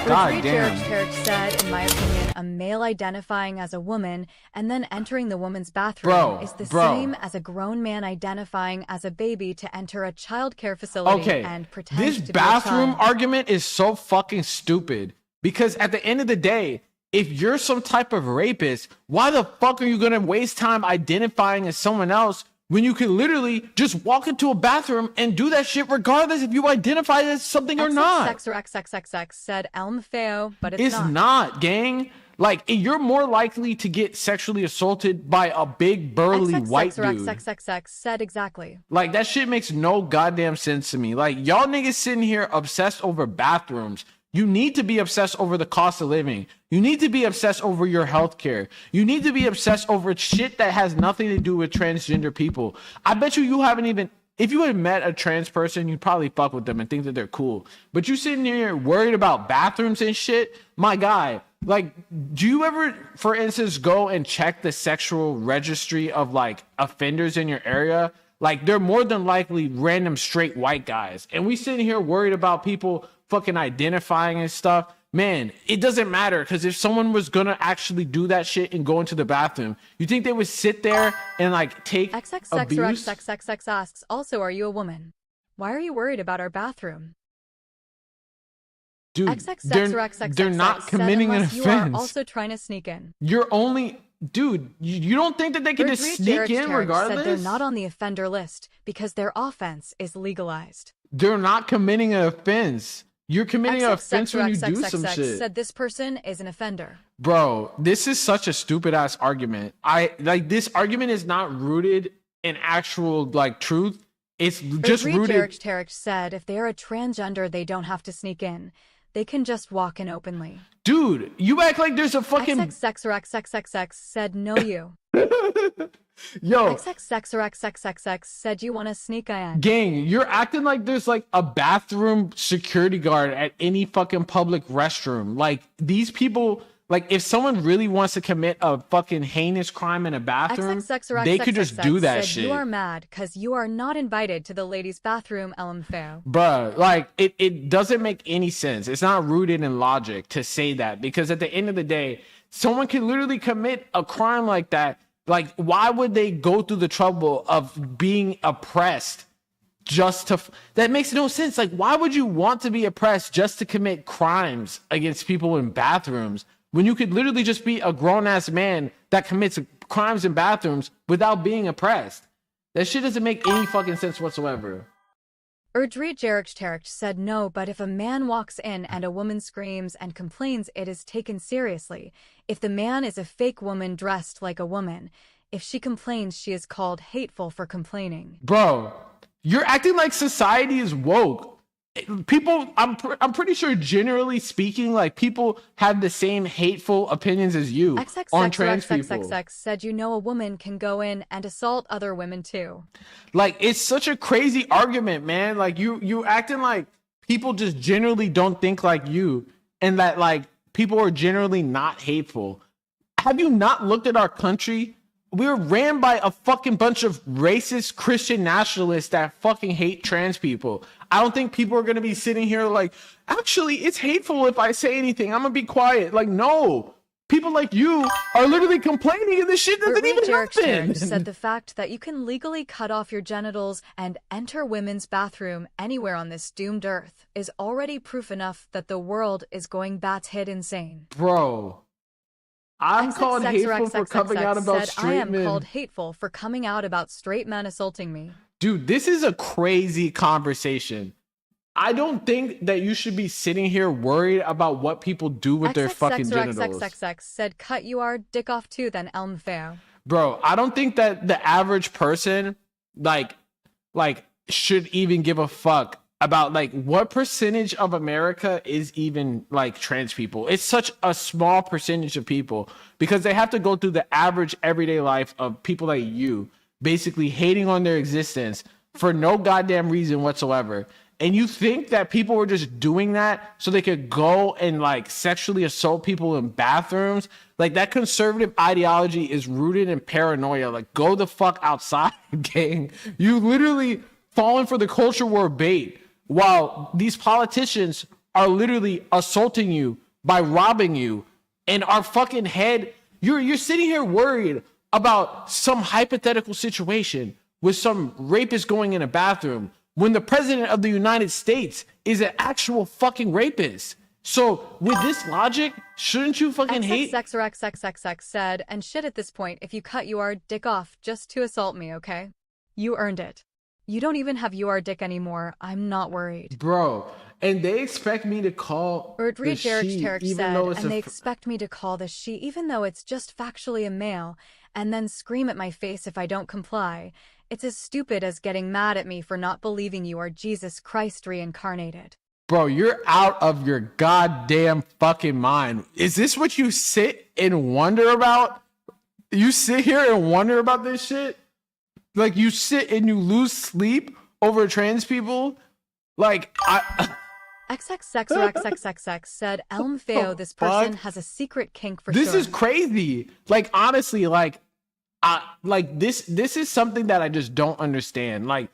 God damn. Tarek said, in my opinion, a male identifying as a woman and then entering the woman's bathroom is the same as a grown man identifying as a baby to enter a child care facility and pretend this to be bathroom argument is so fucking stupid. Because at the end of the day, if you're some type of rapist, why the fuck are you going to waste time identifying as someone else when you can literally just walk into a bathroom and do that shit regardless if you identify as something or not? XXX said LMFAO, but it's not. It's not, gang. Like, you're more likely to get sexually assaulted by a big, burly white dude. XXX said exactly. Like, that shit makes no goddamn sense to me. Like, y'all niggas sitting here obsessed over bathrooms. You need to be obsessed over the cost of living. You need to be obsessed over your health care. You need to be obsessed over shit that has nothing to do with transgender people. I bet you haven't even... If you had met a trans person, you'd probably fuck with them and think that they're cool. But you sitting here worried about bathrooms and shit? My guy, Like, do you ever, for instance, go and check the sexual registry of like offenders in your area? Like, they're more than likely random straight white guys. And we sitting here worried about people fucking identifying and stuff. Man, it doesn't matter, because if someone was gonna actually do that shit and go into the bathroom, you think they would sit there and like take abuse? XXX asks, also, are you a woman? Why are you worried about our bathroom? Dude, they're not committing an offense. You are also trying to sneak in. You're only, dude, you don't think that they can just sneak in regardless? Said they're not on the offender list because their offense is legalized. They're not committing an offense. You're committing an offense when you do some shit. Said this person is an offender. Bro, this is such a stupid ass argument. This argument is not rooted in actual like truth. It's just rooted. Tarek said if they're a transgender, they don't have to sneak in. They can just walk in openly. Dude, you act like there's a fucking XXX said no you. Yo, XXX said you want to sneak in. Gang, you're acting like there's like a bathroom security guard at any fucking public restroom. Like, these people, like, if someone really wants to commit a fucking heinous crime in a bathroom, they could just do that shit. You are mad because you are not invited to the ladies' bathroom, LMFAO. Bruh, like, it doesn't make any sense. It's not rooted in logic to say that, because at the end of the day, someone can literally commit a crime like that. Like, why would they go through the trouble of being oppressed just to... That makes no sense. Like, why would you want to be oppressed just to commit crimes against people in bathrooms when you could literally just be a grown-ass man that commits crimes in bathrooms without being oppressed? That shit doesn't make any fucking sense whatsoever. Erdreet Tarek said no, but if a man walks in and a woman screams and complains, it is taken seriously. If the man is a fake woman dressed like a woman, if she complains, she is called hateful for complaining. Bro, you're acting like society is woke. People, I'm pretty sure, generally speaking, like, people have the same hateful opinions as you on trans people. Said you know a woman can go in and assault other women too. Like, it's such a crazy argument, man. Like, you acting like people just generally don't think like you, and that like people are generally not hateful. Have you not looked at our country? We're ran by a fucking bunch of racist Christian nationalists that fucking hate trans people. I don't think people are going to be sitting here like, actually, it's hateful if I say anything. I'm going to be quiet. Like, no. People like you are literally complaining and this shit doesn't even happen. Said the fact that you can legally cut off your genitals and enter women's bathroom anywhere on this doomed earth is already proof enough that the world is going bat-hit insane. Bro. I'm called hateful for coming out about straight men. I am called hateful for coming out about straight men assaulting me. Dude, this is a crazy conversation. I don't think that you should be sitting here worried about what people do with their fucking genitals. Said cut your dick off too, then LMFAO. Bro, I don't think that the average person like should even give a fuck about like what percentage of America is even like trans people. It's such a small percentage of people because they have to go through the average everyday life of people like you basically hating on their existence for no goddamn reason whatsoever. And you think that people were just doing that so they could go and like sexually assault people in bathrooms? Like, that conservative ideology is rooted in paranoia. Like, go the fuck outside, gang. You literally falling for the culture war bait while these politicians are literally assaulting you by robbing you. And our fucking head, you're sitting here worried about some hypothetical situation with some rapist going in a bathroom when the president of the United States is an actual fucking rapist. So with this logic, shouldn't you fucking hate? XXX said, and shit at this point, if you cut your dick off just to assault me, okay? You earned it. You don't even have your dick anymore. I'm not worried. Bro, and they expect me to call the she, even though it's and they expect me to call the she, even though it's just factually a male, and then scream at my face if I don't comply. It's as stupid as getting mad at me for not believing you are Jesus Christ reincarnated. Bro, you're out of your goddamn fucking mind. Is this what you sit and wonder about? You sit here and wonder about this shit? Like, you sit and you lose sleep over trans people? Like, XXX or XXXX said LMFAO, this person has a secret kink for sure. This is crazy. Like, honestly, like this is something that I just don't understand. Like,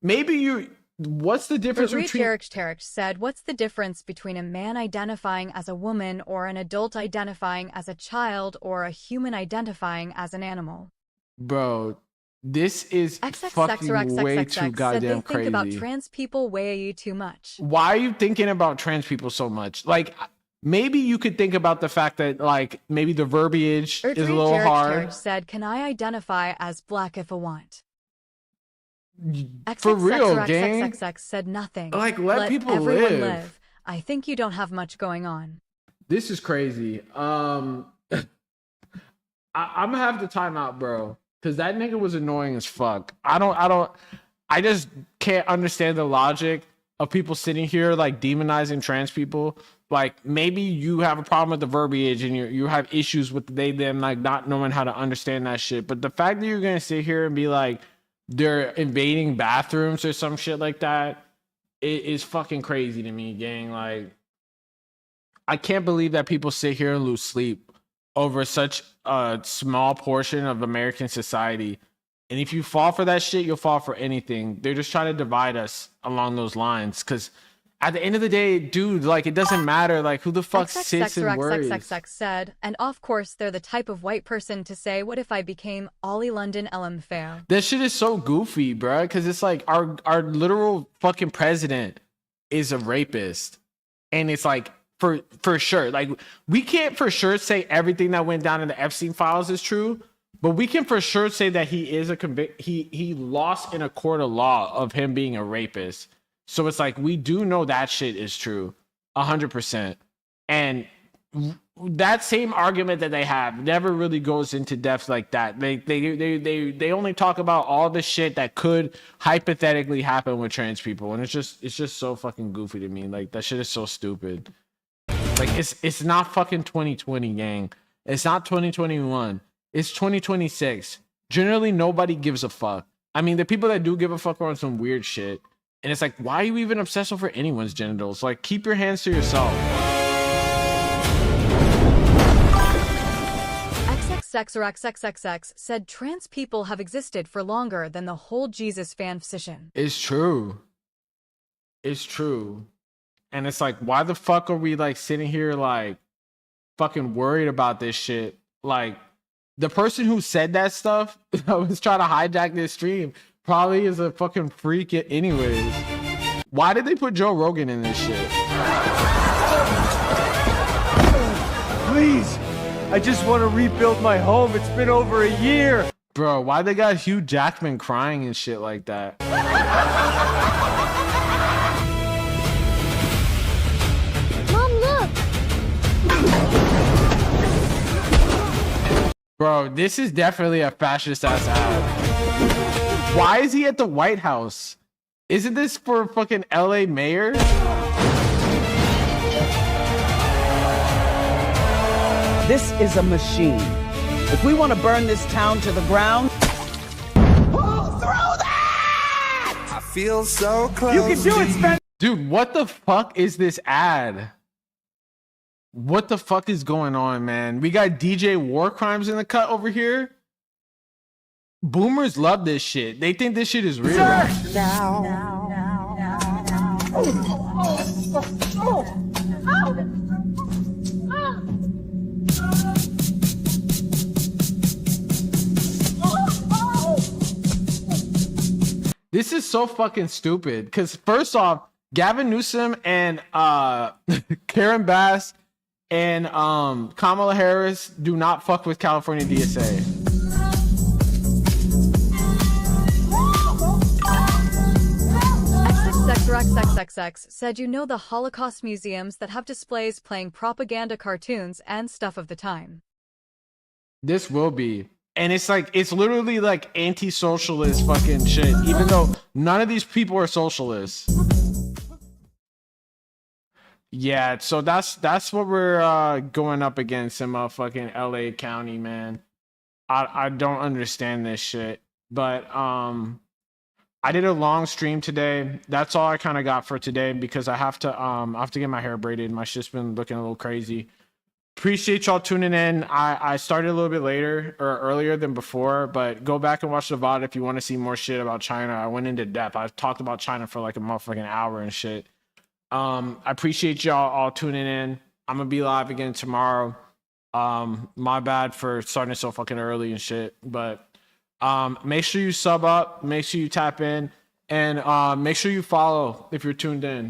maybe what's the difference between... Tarek said, what's the difference between a man identifying as a woman or an adult identifying as a child or a human identifying as an animal? Bro, this is fucking way too goddamn crazy. Think about trans people way too much. Why are you thinking about trans people so much? Like, maybe you could think about the fact that, like, maybe the verbiage is a little hard. Said, can I identify as black if I want? For real, gang. XXX said nothing. Like, let people everyone live. I think you don't have much going on. This is crazy. I'm gonna have to time out, bro, because that nigga was annoying as fuck. I just can't understand the logic of people sitting here like demonizing trans people. Like, maybe you have a problem with the verbiage and you have issues with they them like not knowing how to understand that shit. But the fact that you're gonna sit here and be like they're invading bathrooms or some shit like that, it is fucking crazy to me, gang. Like, I can't believe that people sit here and lose sleep over such a small portion of American society. And if you fall for that shit, you'll fall for anything. They're just trying to divide us along those lines. Because at the end of the day, dude, like, it doesn't matter, like, who the fuck sits and worries. XXX said, and of course, they're the type of white person to say, what if I became Ollie London LMFAO? That shit is so goofy, bro, because it's like our literal fucking president is a rapist. And it's like, for sure, like, we can't for sure say everything that went down in the Epstein files is true, but we can for sure say that he is he lost in a court of law of him being a rapist. So it's like, we do know that shit is true 100%. And that same argument that they have never really goes into depth like that. They only talk about all the shit that could hypothetically happen with trans people. And it's just so fucking goofy to me. Like, that shit is so stupid. Like, it's not fucking 2020, gang. It's not 2021. It's 2026. Generally, nobody gives a fuck. I mean, the people that do give a fuck are on some weird shit. And it's like, why are you even obsessed over anyone's genitals? Like, keep your hands to yourself. XXX or XXXX said trans people have existed for longer than the whole Jesus fan physician. It's true. It's true. And it's like, why the fuck are we like sitting here like fucking worried about this shit? Like, the person who said that stuff that was trying to hijack this stream probably is a fucking freak anyways. Why did they put Joe Rogan in this shit? Please, I just want to rebuild my home. It's been over a year. Bro, why they got Hugh Jackman crying and shit like that? Mom, look! Bro, this is definitely a fascist ass ad. Why is he at the White House? Isn't this for fucking LA mayor? This is a machine. If we want to burn this town to the ground, pull through that! I feel so close. You can do it, Spen. Dude, what the fuck is this ad? What the fuck is going on, man? We got DJ War Crimes in the cut over here. Boomers love this shit. They think this shit is real. This is so fucking stupid. Because first off, Gavin Newsom and Karen Bass and Kamala Harris do not fuck with California DSA. XXX said, you know, the Holocaust museums that have displays playing propaganda cartoons and stuff of the time. This will be. And it's like, it's literally like anti-socialist fucking shit, even though none of these people are socialists. Yeah, so that's what we're going up against in motherfucking LA County, man. I don't understand this shit. But I I did a long stream today. That's all I kind of got for today because I have to get my hair braided. My shit's been looking a little crazy. Appreciate y'all tuning in. I started a little bit later or earlier than before, but go back and watch the VOD if you want to see more shit about China. I went into depth. I talked about China for like a motherfucking hour and shit. I appreciate y'all all tuning in. I'm gonna be live again tomorrow. My bad for starting so fucking early and shit, but make sure you sub up, make sure you tap in, and make sure you follow if you're tuned in.